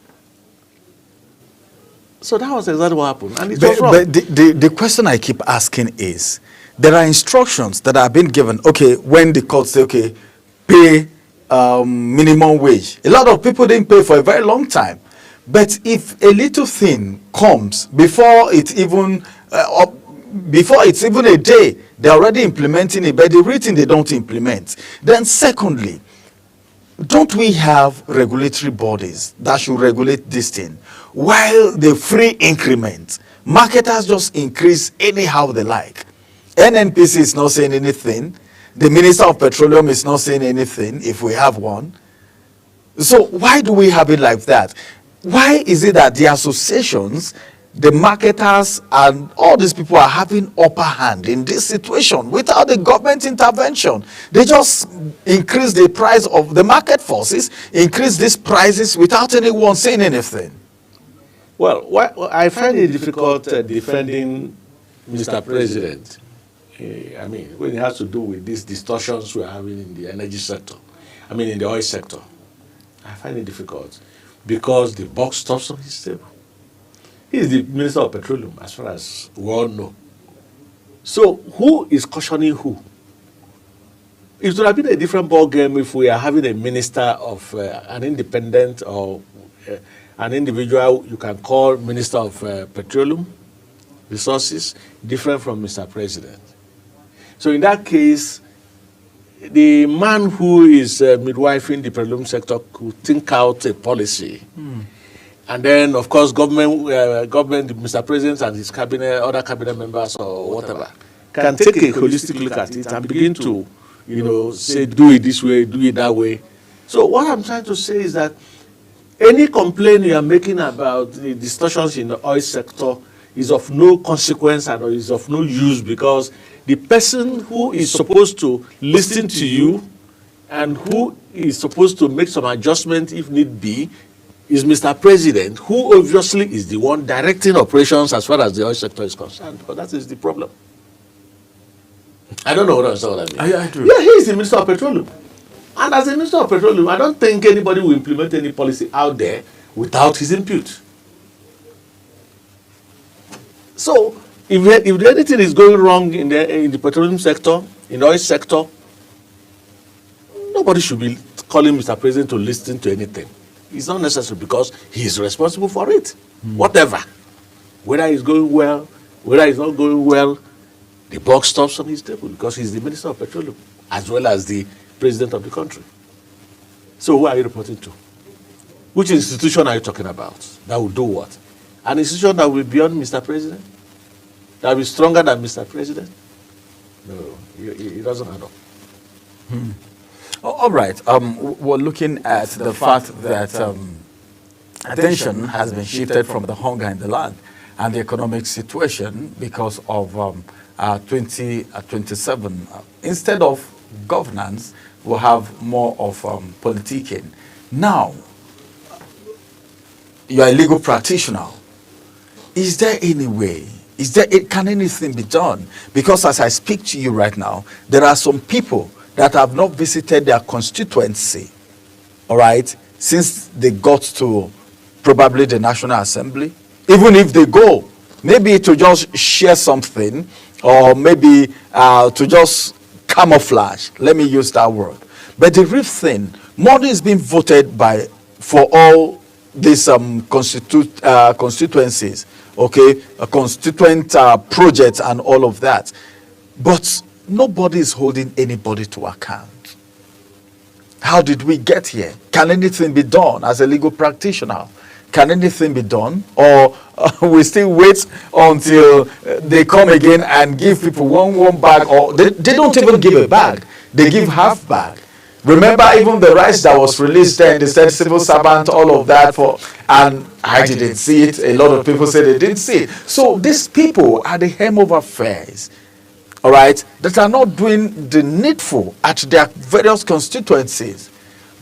So that was exactly what happened. And it was wrong. But the question I keep asking is, there are instructions that have been given. Okay, when the court say, okay, pay minimum wage. A lot of people didn't pay for a very long time. But if a little thing comes before it's even a day, they're already implementing it, but the written they don't implement. Then secondly, don't we have regulatory bodies that should regulate this thing? While the free increment, marketers just increase anyhow they like. NNPC is not saying anything. The Minister of Petroleum is not saying anything, if we have one. So why do we have it like that? Why is it that the associations, the marketers, and all these people are having upper hand in this situation without the government intervention? They just increase the price of the market forces, increase these prices without anyone saying anything. Well, I find it difficult defending Mr. President. When it has to do with these distortions we're having in the energy sector, in the oil sector, I find it difficult because the buck stops on his table. He is the Minister of Petroleum, as far as we all know. So who is cautioning who? It would have been a different ballgame if we are having a minister of an independent or an individual you can call Minister of Petroleum Resources, different from Mr. President. So in that case, the man who is midwifing the petroleum sector could think out a policy. And then, of course, government, Mr. President and his cabinet, other cabinet members or whatever, can take a holistic look at it and begin to, say, do it this way, do it that way. So what I'm trying to say is that any complaint you are making about the distortions in the oil sector is of no consequence and is of no use, because the person who is supposed to listen to you and who is supposed to make some adjustment if need be is Mr. President, who obviously is the one directing operations as far as the oil sector is concerned, because that is the problem. I don't know what I mean. I do. Yeah, he is the Minister of Petroleum. And as a Minister of Petroleum, I don't think anybody will implement any policy out there without his input. So, if anything is going wrong in the petroleum sector, in the oil sector, nobody should be calling Mr. President to listen to anything. It's not necessary because he is responsible for it. Whatever. Whether it's going well, whether it's not going well, the buck stops on his table because he's the Minister of Petroleum as well as the President of the country. So who are you reporting to? Which institution are you talking about that will do what? An institution that will be beyond Mr. President? That will be stronger than Mr. President? No, it doesn't add up. All right. We're looking at the fact that attention has been shifted from the hunger in the land and the economic situation because of 2027. Instead of governance, we'll have more of politicking. Now, you're a legal practitioner. Is there any way? Can anything be done? Because as I speak to you right now, there are some people that have not visited their constituency, all right, since they got to probably the National Assembly. Even if they go, maybe to just share something, or maybe to just camouflage, let me use that word. But the real thing, money is being voted for all these constituencies, okay, constituent projects and all of that. But nobody is holding anybody to account. How did we get here? Can anything be done as a legal practitioner? Can anything be done? Or we still wait until they come again and give people one bag, or they don't even give a bag. They give half bag. Remember even the rice that was released there, and they said civil servant, all of that, and I didn't see it. A lot of people said they didn't see it. So these people are the hem of affairs, all right, that are not doing the needful at their various constituencies.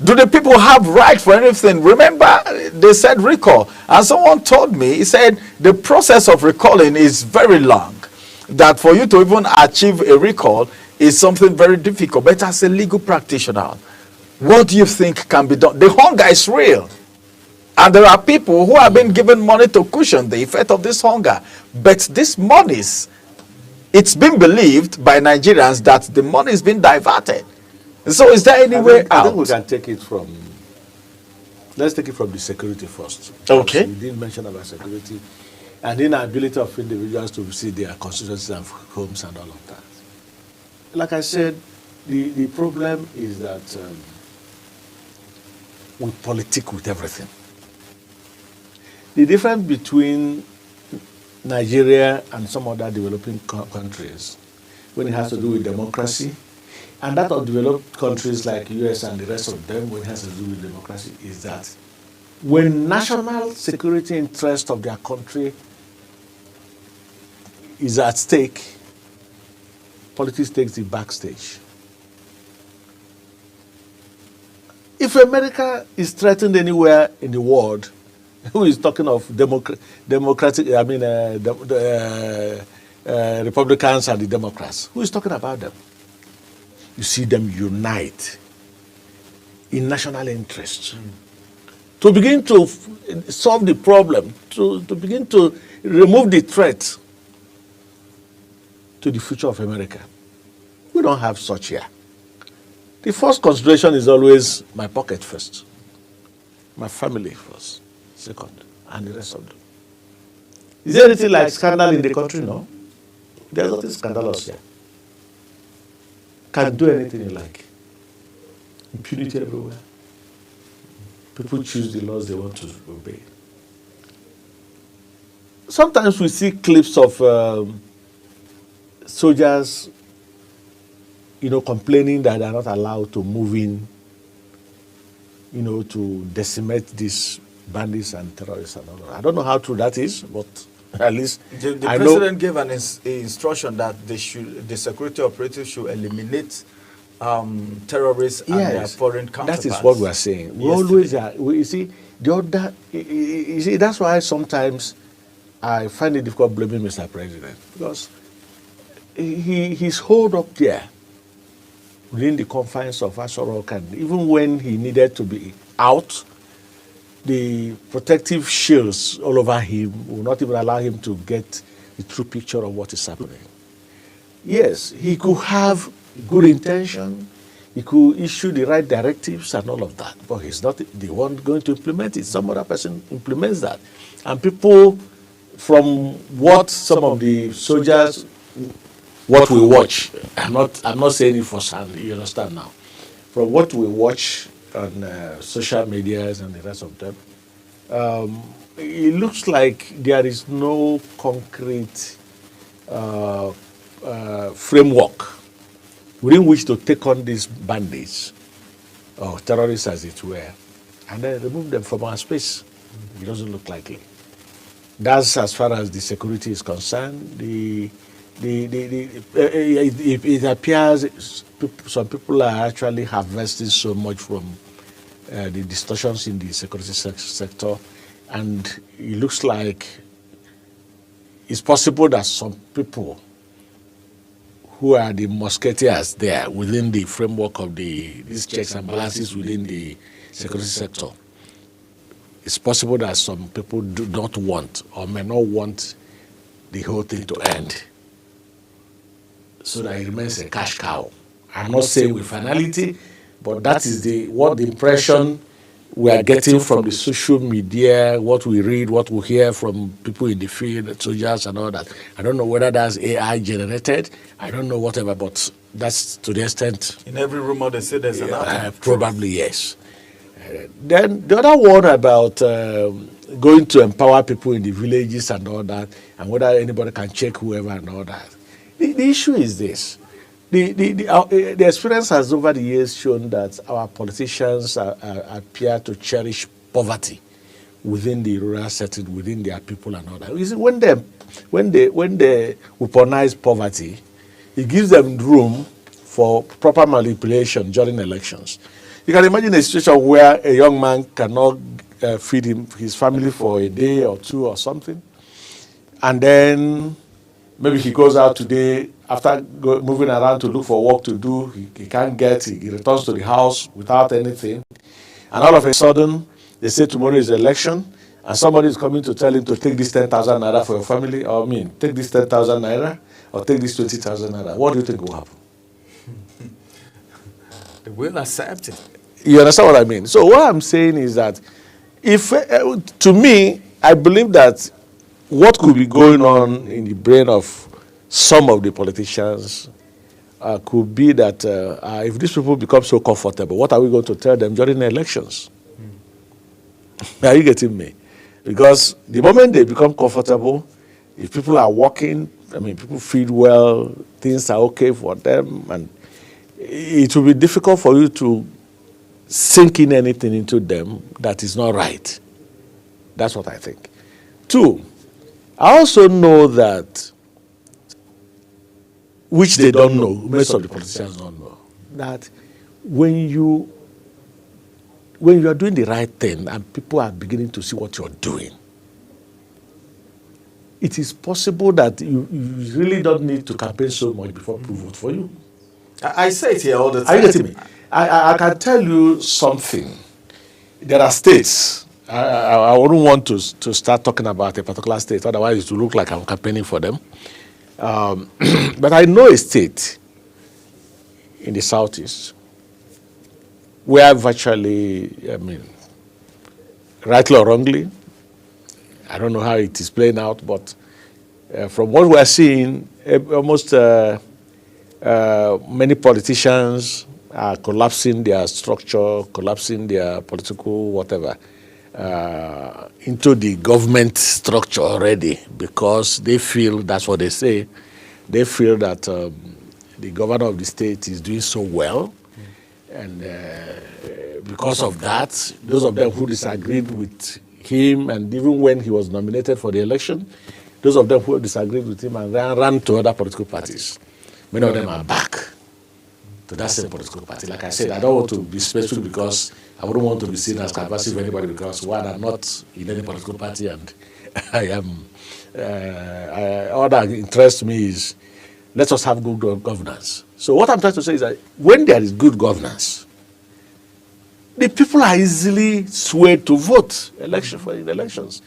Do the people have right for anything? Remember, they said recall. And someone told me, he said, the process of recalling is very long. That for you to even achieve a recall is something very difficult. But as a legal practitioner, what do you think can be done? The hunger is real. And there are people who have been given money to cushion the effect of this hunger. But these monies, it's been believed by Nigerians that the money is being diverted. So is there any way out? I think we can take it from, let's take it from the security first. Okay. You didn't mention about security and the inability of individuals to visit their constituencies and homes and all of that. Like I said, the problem is that we politic with everything. The difference between Nigeria and some other developing countries when it has to do with democracy, and that of developed countries like US and the rest of them when it has to do with democracy, is that when national security interest of their country is at stake, politics takes the backstage. If America is threatened anywhere in the world, who is talking of democratic, I mean, Republicans and the Democrats, who is talking about them? You see them unite in national interest to begin to solve the problem, to begin to remove the threat to the future of America. We don't have such here. The first consideration is always my pocket first, my family first, second, and the rest of them. Is there anything like scandal in the country? No. There's nothing scandalous here. Can do anything you like. Impunity everywhere. People choose the laws they want to obey. Sometimes we see clips of soldiers, complaining that they are not allowed to move in, to decimate these bandits and terrorists and all that. I don't know how true that is, but at least the president gave an instruction that the security operatives should eliminate terrorists and their foreign counterparts. That is what we are saying. We always are. You see, The other, you see, that's why sometimes I find it difficult blaming Mr. President, because he's holed up there within the confines of Aso Rock, and even when he needed to be out, the protective shields all over him will not even allow him to get the true picture of what is happening. Yes, he could have good intention, he could issue the right directives and all of that, but he's not the one going to implement it. Some other person implements that. And people, from what some of the soldiers, what we watch, I'm not saying it for sound, you understand now. From what we watch on social medias and the rest of them, it looks like there is no concrete framework within which to take on these bandits, or terrorists as it were, and then remove them from our space. It doesn't look likely. That's as far as the security is concerned. It appears some people are actually harvesting so much from the distortions in the security sector, and it looks like it's possible that some people who are the musketeers there within the framework of these checks and balances within the security sector, it's possible that some people do not want or may not want the whole thing to end, so that it remains a cash cow. I'm not saying with finality, but that is the impression we are getting from the social media, what we read, what we hear from people in the field, soldiers and all that. I don't know whether that's AI generated. I don't know whatever, but that's to the extent. In every rumor they say there's an atom. Probably yes. Then the other one about going to empower people in the villages and all that, and whether anybody can check whoever and all that. The issue is this. The experience has over the years shown that our politicians appear to cherish poverty within the rural setting, within their people and all that. You see, when they weaponize poverty, it gives them room for proper manipulation during elections. You can imagine a situation where a young man cannot feed his family for a day or two or something, and then maybe he goes out today, after moving around to look for work to do, he can't get, he returns to the house without anything. And all of a sudden, they say tomorrow is the election, and somebody is coming to tell him to take this 10,000 naira for your family, or take this 10,000 naira, or take this 20,000 naira. What do you think will happen? They will accept it. You understand what I mean? So what I'm saying is that, if to me, I believe that what could be going on in the brain of some of the politicians could be that if these people become so comfortable, what are we going to tell them during the elections? Are you getting me? Because the moment they become comfortable, if people are working, people feed well, things are okay for them, and it will be difficult for you to sink in anything into them that is not right. That's what I think. Two, I also know that, which they don't know, most of the politicians don't know, that when you are doing the right thing and people are beginning to see what you're doing, it is possible that you really don't need to campaign so much before people vote for you. I say it here all the time. Are you getting me? I can tell you something. There are states. I wouldn't want to start talking about a particular state, otherwise it will look like I'm campaigning for them. But I know a state in the southeast where virtually, rightly or wrongly, I don't know how it is playing out, but from what we are seeing, almost many politicians are collapsing their structure, collapsing their political whatever, into the government structure already, because they feel, that's what they say, they feel that the governor of the state is doing so well, and because of that, those of them who disagreed with him, and even when he was nominated for the election, those of them who disagreed with him and ran to other political parties, many of them are back to that same political party. Like I said, I don't want to be specific because I wouldn't want to be seen as canvassing anybody because one, I'm not in any political party, and I am. All that interests me is let us have good governance. So what I'm trying to say is that when there is good governance, the people are easily swayed to vote in elections.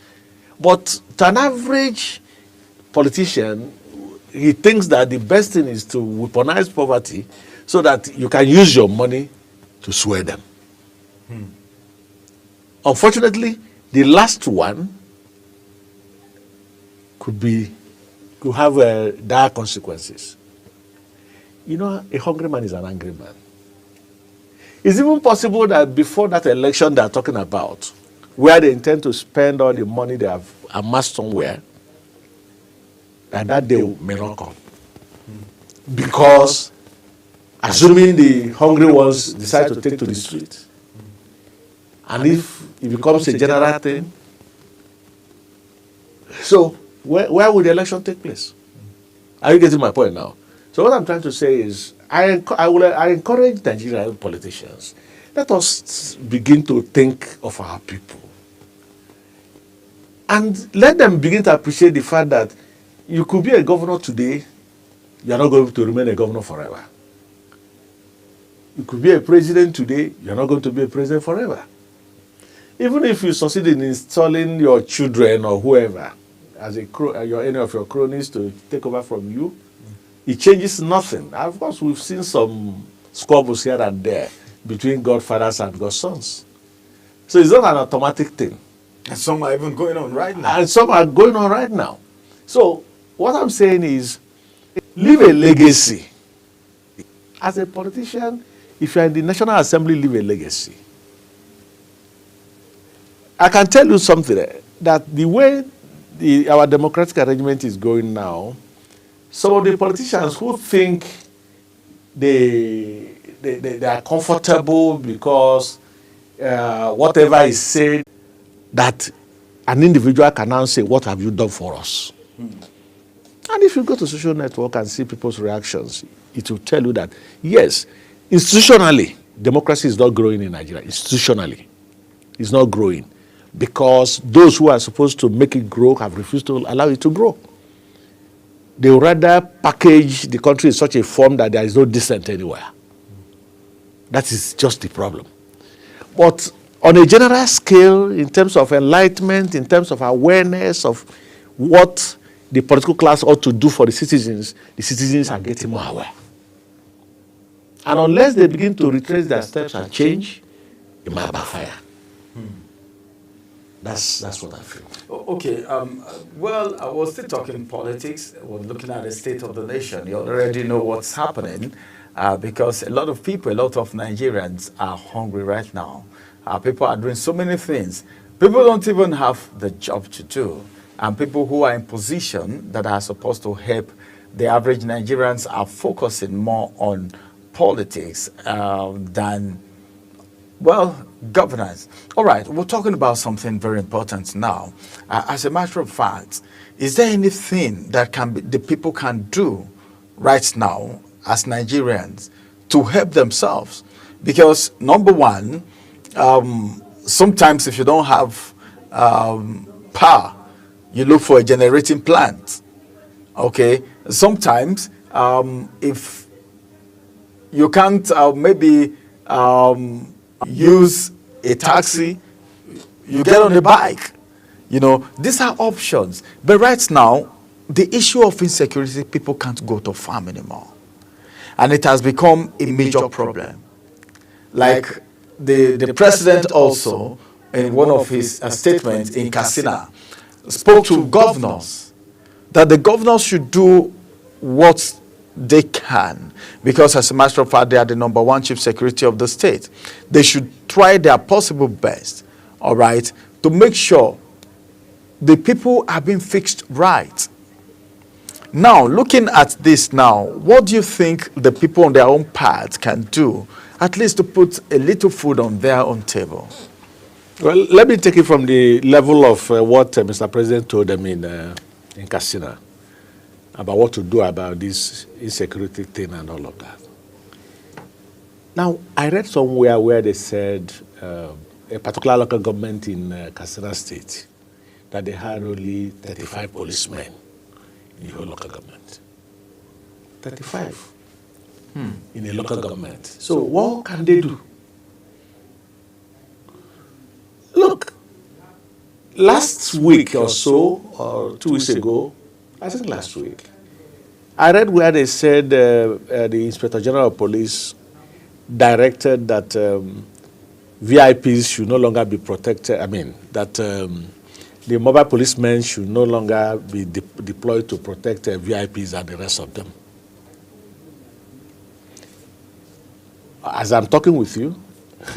But to an average politician, he thinks that the best thing is to weaponize poverty so that you can use your money to sway them. Unfortunately, the last one could have dire consequences. You know, a hungry man is an angry man. It's even possible that before that election they are talking about, where they intend to spend all the money they have amassed somewhere, and that day may not come. Because, assuming the hungry ones decide to take to the street, and if it becomes a general thing, so where would the election take place? Are you getting my point now? So what I'm trying to say is, I encourage Nigerian politicians, let us begin to think of our people. And let them begin to appreciate the fact that you could be a governor today, you're not going to remain a governor forever. You could be a president today, you're not going to be a president forever. Even if you succeed in installing your children or whoever as any of your cronies to take over from you, it changes nothing. Of course, we've seen some squabbles here and there between godfathers and godsons. So it's not an automatic thing. And some are even going on right now. And some are going on right now. So what I'm saying is, leave a legacy. As a politician, if you're in the National Assembly, leave a legacy. I can tell you something, that the way our democratic arrangement is going now, some of the politicians who think they are comfortable because whatever is said, that an individual can now say, what have you done for us? And if you go to social network and see people's reactions, it will tell you that, yes, institutionally, democracy is not growing in Nigeria. Institutionally, it's not growing because those who are supposed to make it grow have refused to allow it to grow. They would rather package the country in such a form that there is no dissent anywhere. That is just the problem. But on a general scale, in terms of enlightenment, in terms of awareness of what the political class ought to do for the citizens are getting more aware. And unless they begin to retrace their steps and change, it might backfire. That's what I feel. Okay, well, I was still talking politics. We're looking at the state of the nation. You already know what's happening because a lot of people, a lot of Nigerians are hungry right now. People are doing so many things. People don't even have the job to do. And people who are in position that are supposed to help the average Nigerians are focusing more on politics than, well, governance. All right, we're talking about something very important now. As a matter of fact, is there anything that the people can do right now as Nigerians to help themselves? Because number one, sometimes if you don't have power, you look for a generating plant. Okay, sometimes if you can't maybe use a taxi, you get on a bike. You know, these are options. But right now, the issue of insecurity, people can't go to farm anymore. And it has become a major problem. Like the president also, in one of his statements in Katsina, spoke to governors that the governors should do what they can, because as a matter of fact, they are the #1 chief security of the state. They should try their possible best, all right, to make sure the people are being fixed right. Now, looking at this now, what do you think the people on their own part can do, at least to put a little food on their own table? Well, let me take it from the level of what Mr. President told them in Katsina about what to do about this insecurity thing and all of that. Now, I read somewhere where they said a particular local government in Katsina State, that they had only 35 policemen in the whole local government. 35 in a local government. So what can they do? Look, last week or so, or 2 weeks ago, I think last week, I read where they said the Inspector General of Police directed that VIPs should no longer be protected. I mean, that the mobile policemen should no longer be deployed to protect VIPs and the rest of them. As I'm talking with you,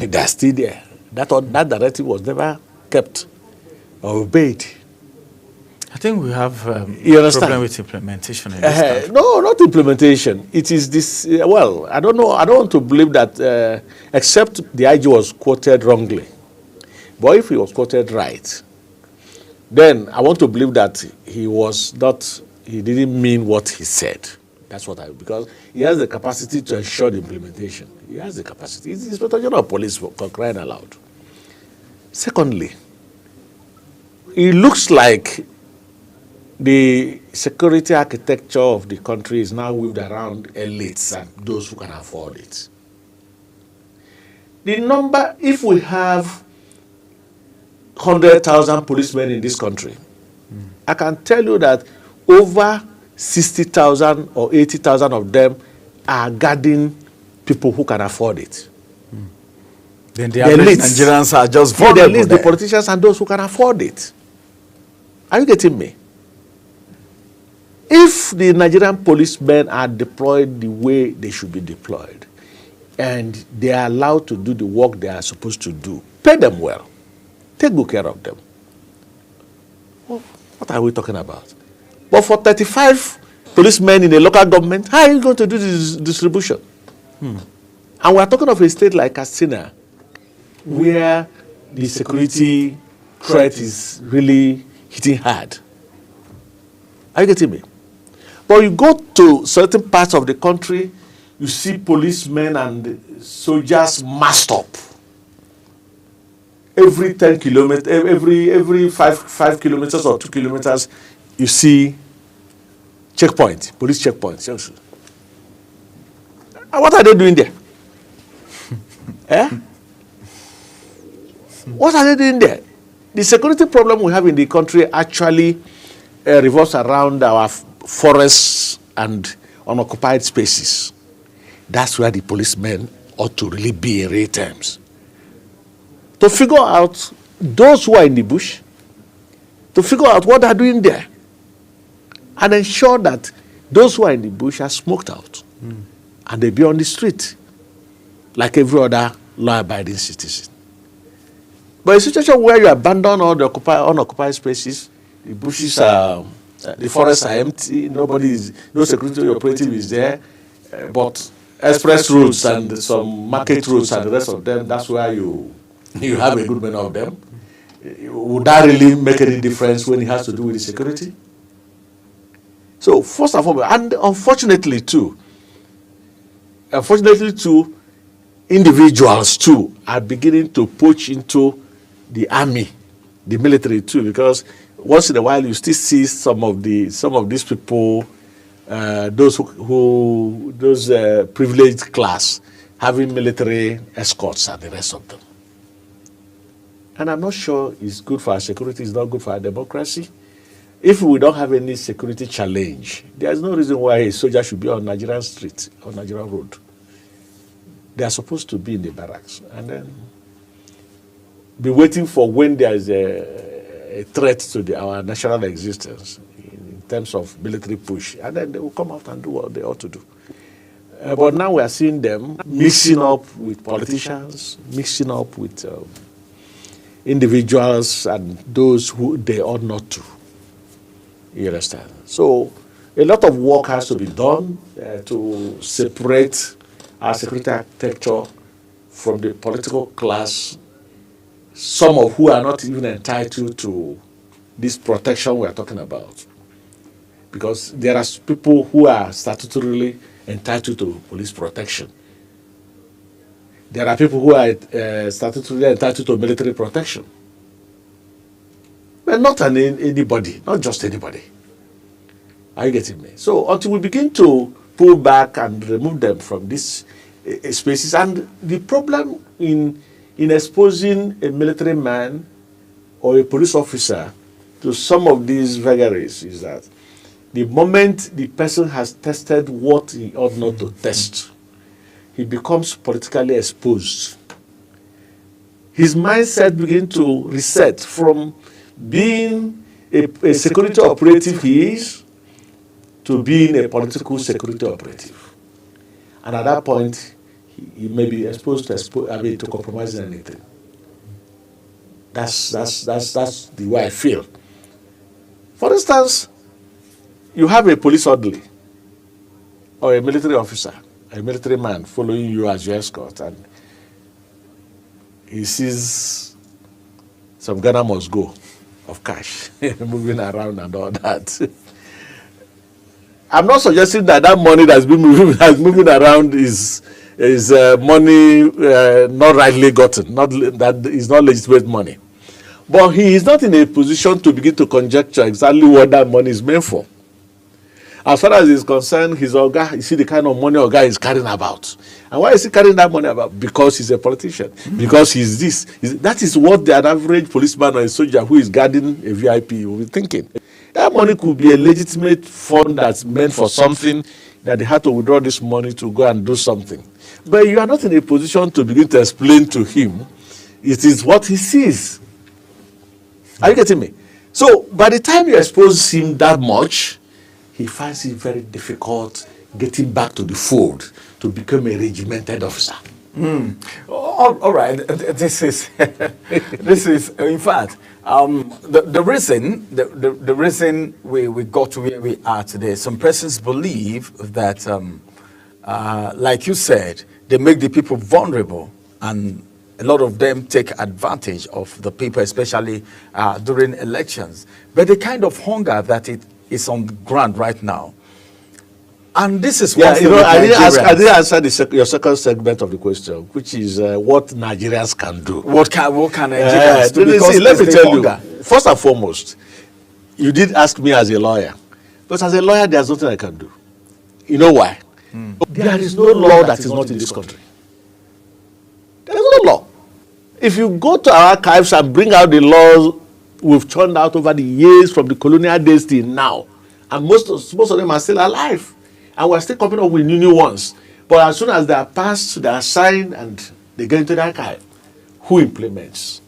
they're still there. That directive was never kept or obeyed. I think we have you a problem with implementation in this country. No, not implementation. It is this, well, I don't know. I don't want to believe that, except the IG was quoted wrongly. But if he was quoted right, then I want to believe that he didn't mean what he said. That's what because he has the capacity to ensure the implementation. He has the capacity. He's the Inspector General of Police, for crying aloud. Secondly, it looks like the security architecture of the country is now whipped around elites and those who can afford it. The number, if we have 100,000 policemen in this country, I can tell you that over 60,000 or 80,000 of them are guarding people who can afford it. Then the average Nigerians are just vulnerable. The elites, the politicians, and those who can afford it. Are you getting me? If the Nigerian policemen are deployed the way they should be deployed, and they are allowed to do the work they are supposed to do, pay them well, take good care of them. Well, what are we talking about? But for 35 policemen in a local government, how are you going to do this distribution? And we are talking of a state like Katsina, where the security threat is really hitting hard. Are you getting me? But you go to certain parts of the country, you see policemen and soldiers massed up. Every 10 kilometers, every 5 kilometers or 2 kilometers, you see checkpoint, police checkpoints. What are they doing there? What are they doing there? The security problem we have in the country actually revolves around our forests and unoccupied spaces. That's where the policemen ought to really be in real terms. To figure out those who are in the bush, to figure out what they're doing there, and ensure that those who are in the bush are smoked out, and they be on the street, like every other law-abiding citizen. But a situation where you abandon all the unoccupied spaces, the bushes are, the forests are empty, no security operative is there, but express roads and some market roads and the rest of them, that's where you have a good many of them. Would that really make any difference when it has to do with the security? So first and foremost, and unfortunately too, individuals too are beginning to poach into the army, the military too, because once in a while you still see some of these people, those privileged class having military escorts and the rest of them. And I'm not sure it's good for our security, it's not good for our democracy. If we don't have any security challenge, there's no reason why a soldier should be on Nigerian street or Nigerian road. They are supposed to be in the barracks and then be waiting for when there is a threat to our national existence in terms of military push, and then they will come out and do what they ought to do. But now we are seeing them mixing up with politicians, mixing up with individuals and those who they ought not to. You understand? So a lot of work has to be done to separate our security architecture from the political class, some of who are not even entitled to this protection we are talking about. Because there are people who are statutorily entitled to police protection. There are people who are statutorily entitled to military protection. But not anybody, not just anybody. Are you getting me? So until we begin to pull back and remove them from these spaces, and the problem in exposing a military man or a police officer to some of these vagaries is that the moment the person has tested what he ought not to test, he becomes politically exposed. His mindset begins to reset from being a security operative he is to being a political security operative. And at that point, he may be exposed to compromising anything. That's the way I feel. For instance, you have a police orderly or a military officer, a military man following you as your escort, and he sees some Ghana must go of cash moving around and all that. I'm not suggesting that money that's been moving around is money not rightly gotten, that is not legitimate money. But he is not in a position to begin to conjecture exactly what that money is meant for. As far as he's concerned, his Oga, you see the kind of money Oga is carrying about. And why is he carrying that money about? Because he's a politician. Because he's this. That is what an average policeman or a soldier who is guarding a VIP will be thinking. That money could be a legitimate fund that's meant for something that they had to withdraw this money to go and do something. But you are not in a position to begin to explain to him. It is what he sees. Are you getting me? So by the time you expose him that much, he finds it very difficult getting back to the fold to become a regimented officer. All right. This is in fact the reason we got to where we are today. Some persons believe that like you said, they make the people vulnerable, and a lot of them take advantage of the people, especially during elections. But the kind of hunger that it is on the ground right now, and this is I didn't answer your second segment of the question, which is what Nigerians can do. What can Nigerians do? See, let me tell you, first and foremost, you did ask me as a lawyer, but as a lawyer, there's nothing I can do. You know why? There is no law that is not in this country. There is no law. If you go to our archives and bring out the laws we've churned out over the years from the colonial days till now, and most of them are still alive, and we're still coming up with new ones. But as soon as they are passed, they are signed, and they get into the archive, who implements?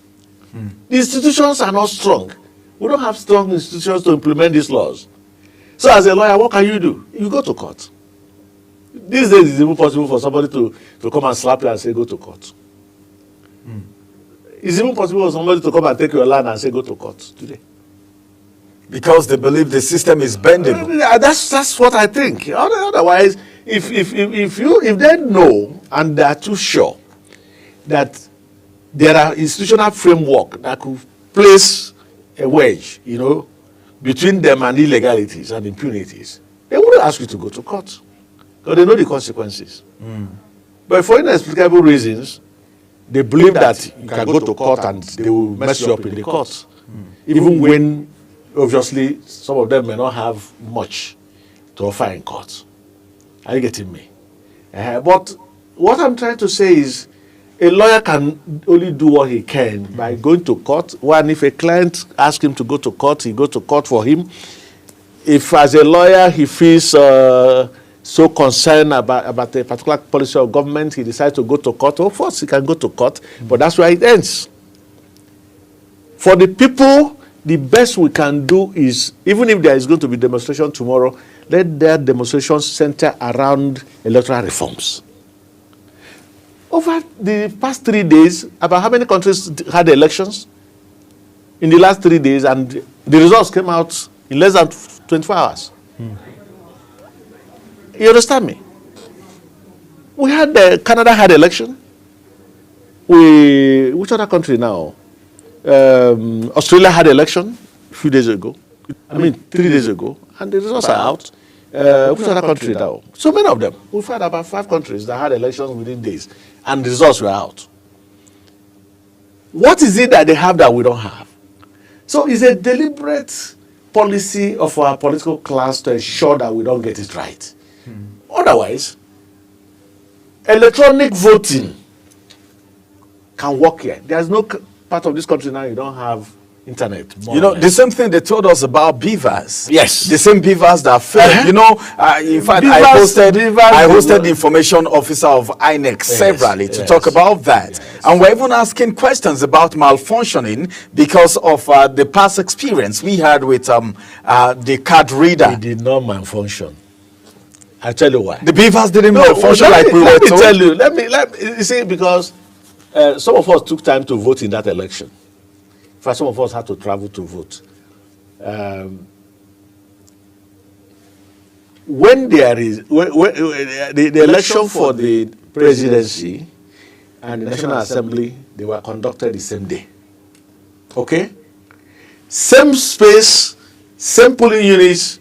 The institutions are not strong. We don't have strong institutions to implement these laws. So as a lawyer, what can you do? You go to court. These days, it's even possible for somebody to come and slap you and say, go to court. It's even possible for somebody to come and take your land and say, go to court today. Because they believe the system is bendable. That's what I think. Otherwise, if they know and they are too sure that there are institutional framework that could place a wedge, between them and illegalities and impunities, they wouldn't ask you to go to court because they know the consequences. But for inexplicable reasons, they believe that you can go to court and they will mess you up in the court, even when obviously some of them may not have much to offer in court. Are you getting me? But what I'm trying to say is a lawyer can only do what he can by going to court. One, if a client asks him to go to court, he goes to court for him. If as a lawyer he feels so concerned about a particular policy of government, he decides to go to court. Of course, he can go to court, but that's where it ends. For the people, the best we can do is, even if there is going to be demonstration tomorrow, let their demonstrations center around electoral reforms. Over the past 3 days, about how many countries had elections in the last 3 days, and the results came out in less than 24 hours. You understand me? We had Canada had election. Which other country now? Australia had election a few days ago. 3 days ago, and the results are out. Which other country now? So many of them. We found about 5 countries that had elections within days, and the results were out. What is it that they have that we don't have? So it's a deliberate policy of our political class to ensure that we don't get it right. Otherwise, electronic voting can work here. There's no part of this country now you don't have internet. You know, the same thing they told us about beavers. Yes. The same beavers that failed. You know, in fact, I hosted the information officer of INEC severally to talk about that. And we're even asking questions about malfunctioning because of the past experience we had with the card reader. It did not malfunction. I tell you why. The beavers didn't malfunction like we were told. Let me tell you. Let me you see, because some of us took time to vote in that election. In fact, some of us had to travel to vote. When there is the election for the presidency and the National Assembly, they were conducted the same day. Okay? Same space, same polling units,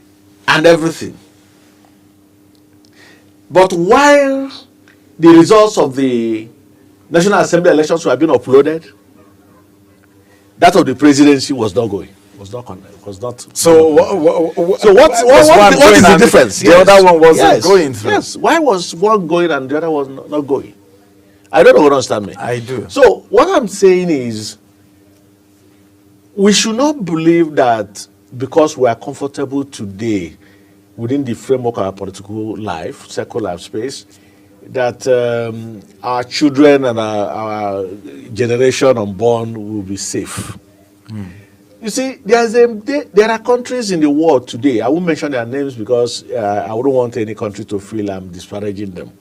and everything. But while the results of the National Assembly elections were being uploaded, that of the presidency was not going. So what is the difference? The other one wasn't going through. Yes. Why was one going and the other was not going? I don't know what understand me. I do. So what I'm saying is, we should not believe that because we are comfortable today within the framework of our political life, secular life space, that our children and our generation unborn will be safe. You see, there are countries in the world today, I won't mention their names because I wouldn't want any country to feel I'm disparaging them.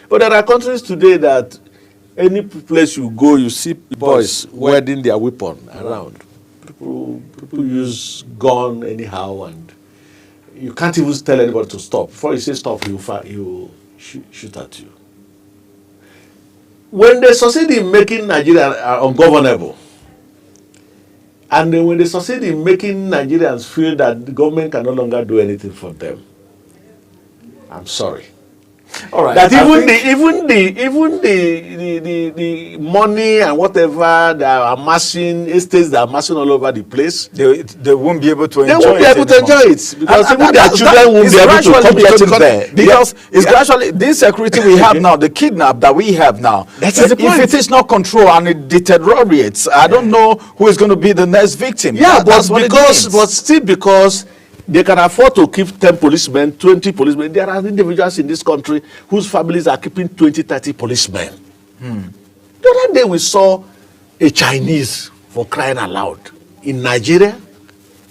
But there are countries today that any place you go, you see boys wielding their weapon around. People use gun anyhow, and you can't even tell anybody to stop. Before you say stop, he will shoot at you. When they succeed in making Nigeria ungovernable, and then when they succeed in making Nigerians feel that the government can no longer do anything for them, I'm sorry. All right. That the money and whatever they are amassing, estates that are amassing all over the place, they won't be able to enjoy it. They won't be able to enjoy it because even their children won't be able to come to the there. Because it's gradually this security we have now, the kidnap that we have now. That is the point. If it is not controlled and it deteriorates, I don't know who is going to be the next victim. Yeah, but still because they can afford to keep 10 policemen, 20 policemen. There are individuals in this country whose families are keeping 20, 30 policemen. The other day we saw a Chinese, for crying aloud, in Nigeria,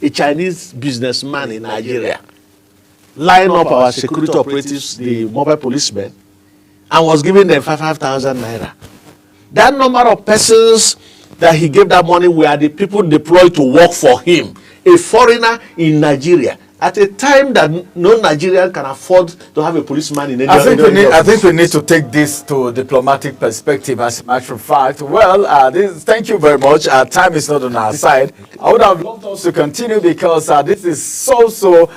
a Chinese businessman in Nigeria, line up our security operatives, the mobile policemen, and was giving them 5,000 naira. That number of persons that he gave that money were the people deployed to work for him. A foreigner in Nigeria at a time that no Nigerian can afford to have a policeman in any I think we need to take this to a diplomatic perspective, as a matter of fact. Well, thank you very much. Time is not on our side. I would have loved us to continue because this is so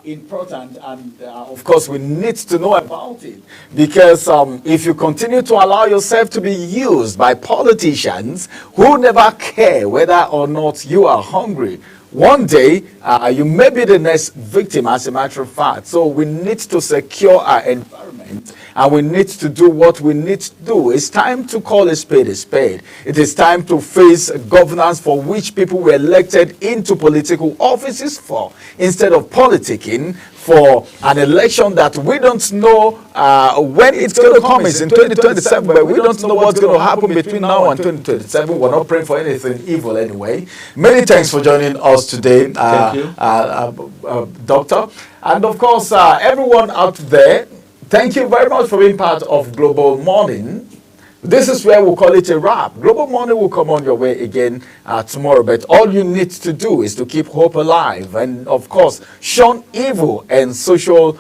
important, and of course we need to know about it, because if you continue to allow yourself to be used by politicians who never care whether or not you are hungry, one day you may be the next victim, as a matter of fact. So we need to secure our environment, and we need to do what we need to do. It's time to call a spade a spade. It is time to face governance for which people were elected into political offices for, instead of politicking for an election that we don't know when it's going to come. It's in 2027, but we don't know what's going to happen between now and 2027. We're not praying for anything evil anyway. Many thanks for joining us today, Doctor. And of course, everyone out there, thank you very much for being part of Global Morning. This is where we'll call it a wrap. Global Morning will come on your way again tomorrow, but all you need to do is to keep hope alive and, of course, shun evil and social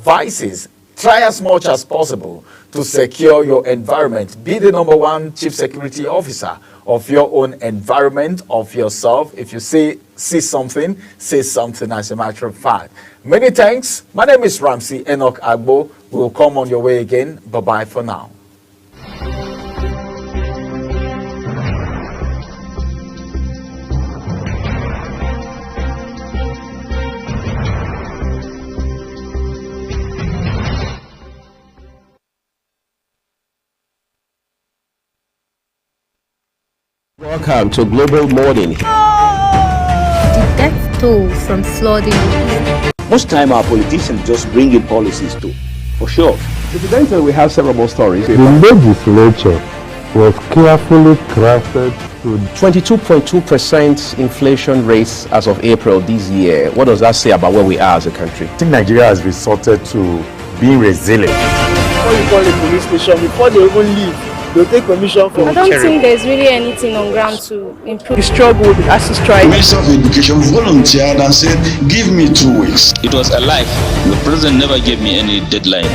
vices. Try as much as possible to secure your environment. Be the #1 chief security officer of your own environment, of yourself. If you say see something, say something as a matter of fact. Many thanks. My name is Ramsey Enoch Agbo. We'll come on your way again. Bye-bye for now. Welcome to Global Morning. The death toll from flooding. Most time our politicians just bring in policies too, for sure. Incidentally, we have several more stories. The legislature was carefully crafted to 22.2% inflation rates as of April this year. What does that say about where we are as a country? I think Nigeria has resorted to being resilient. Before you call the police station, before they even leave, they'll take permission from I don't think there's really anything on ground to improve. The struggle with ASU strike. The Minister of Education volunteered and said, give me 2 weeks. It was a lie. The president never gave me any deadline.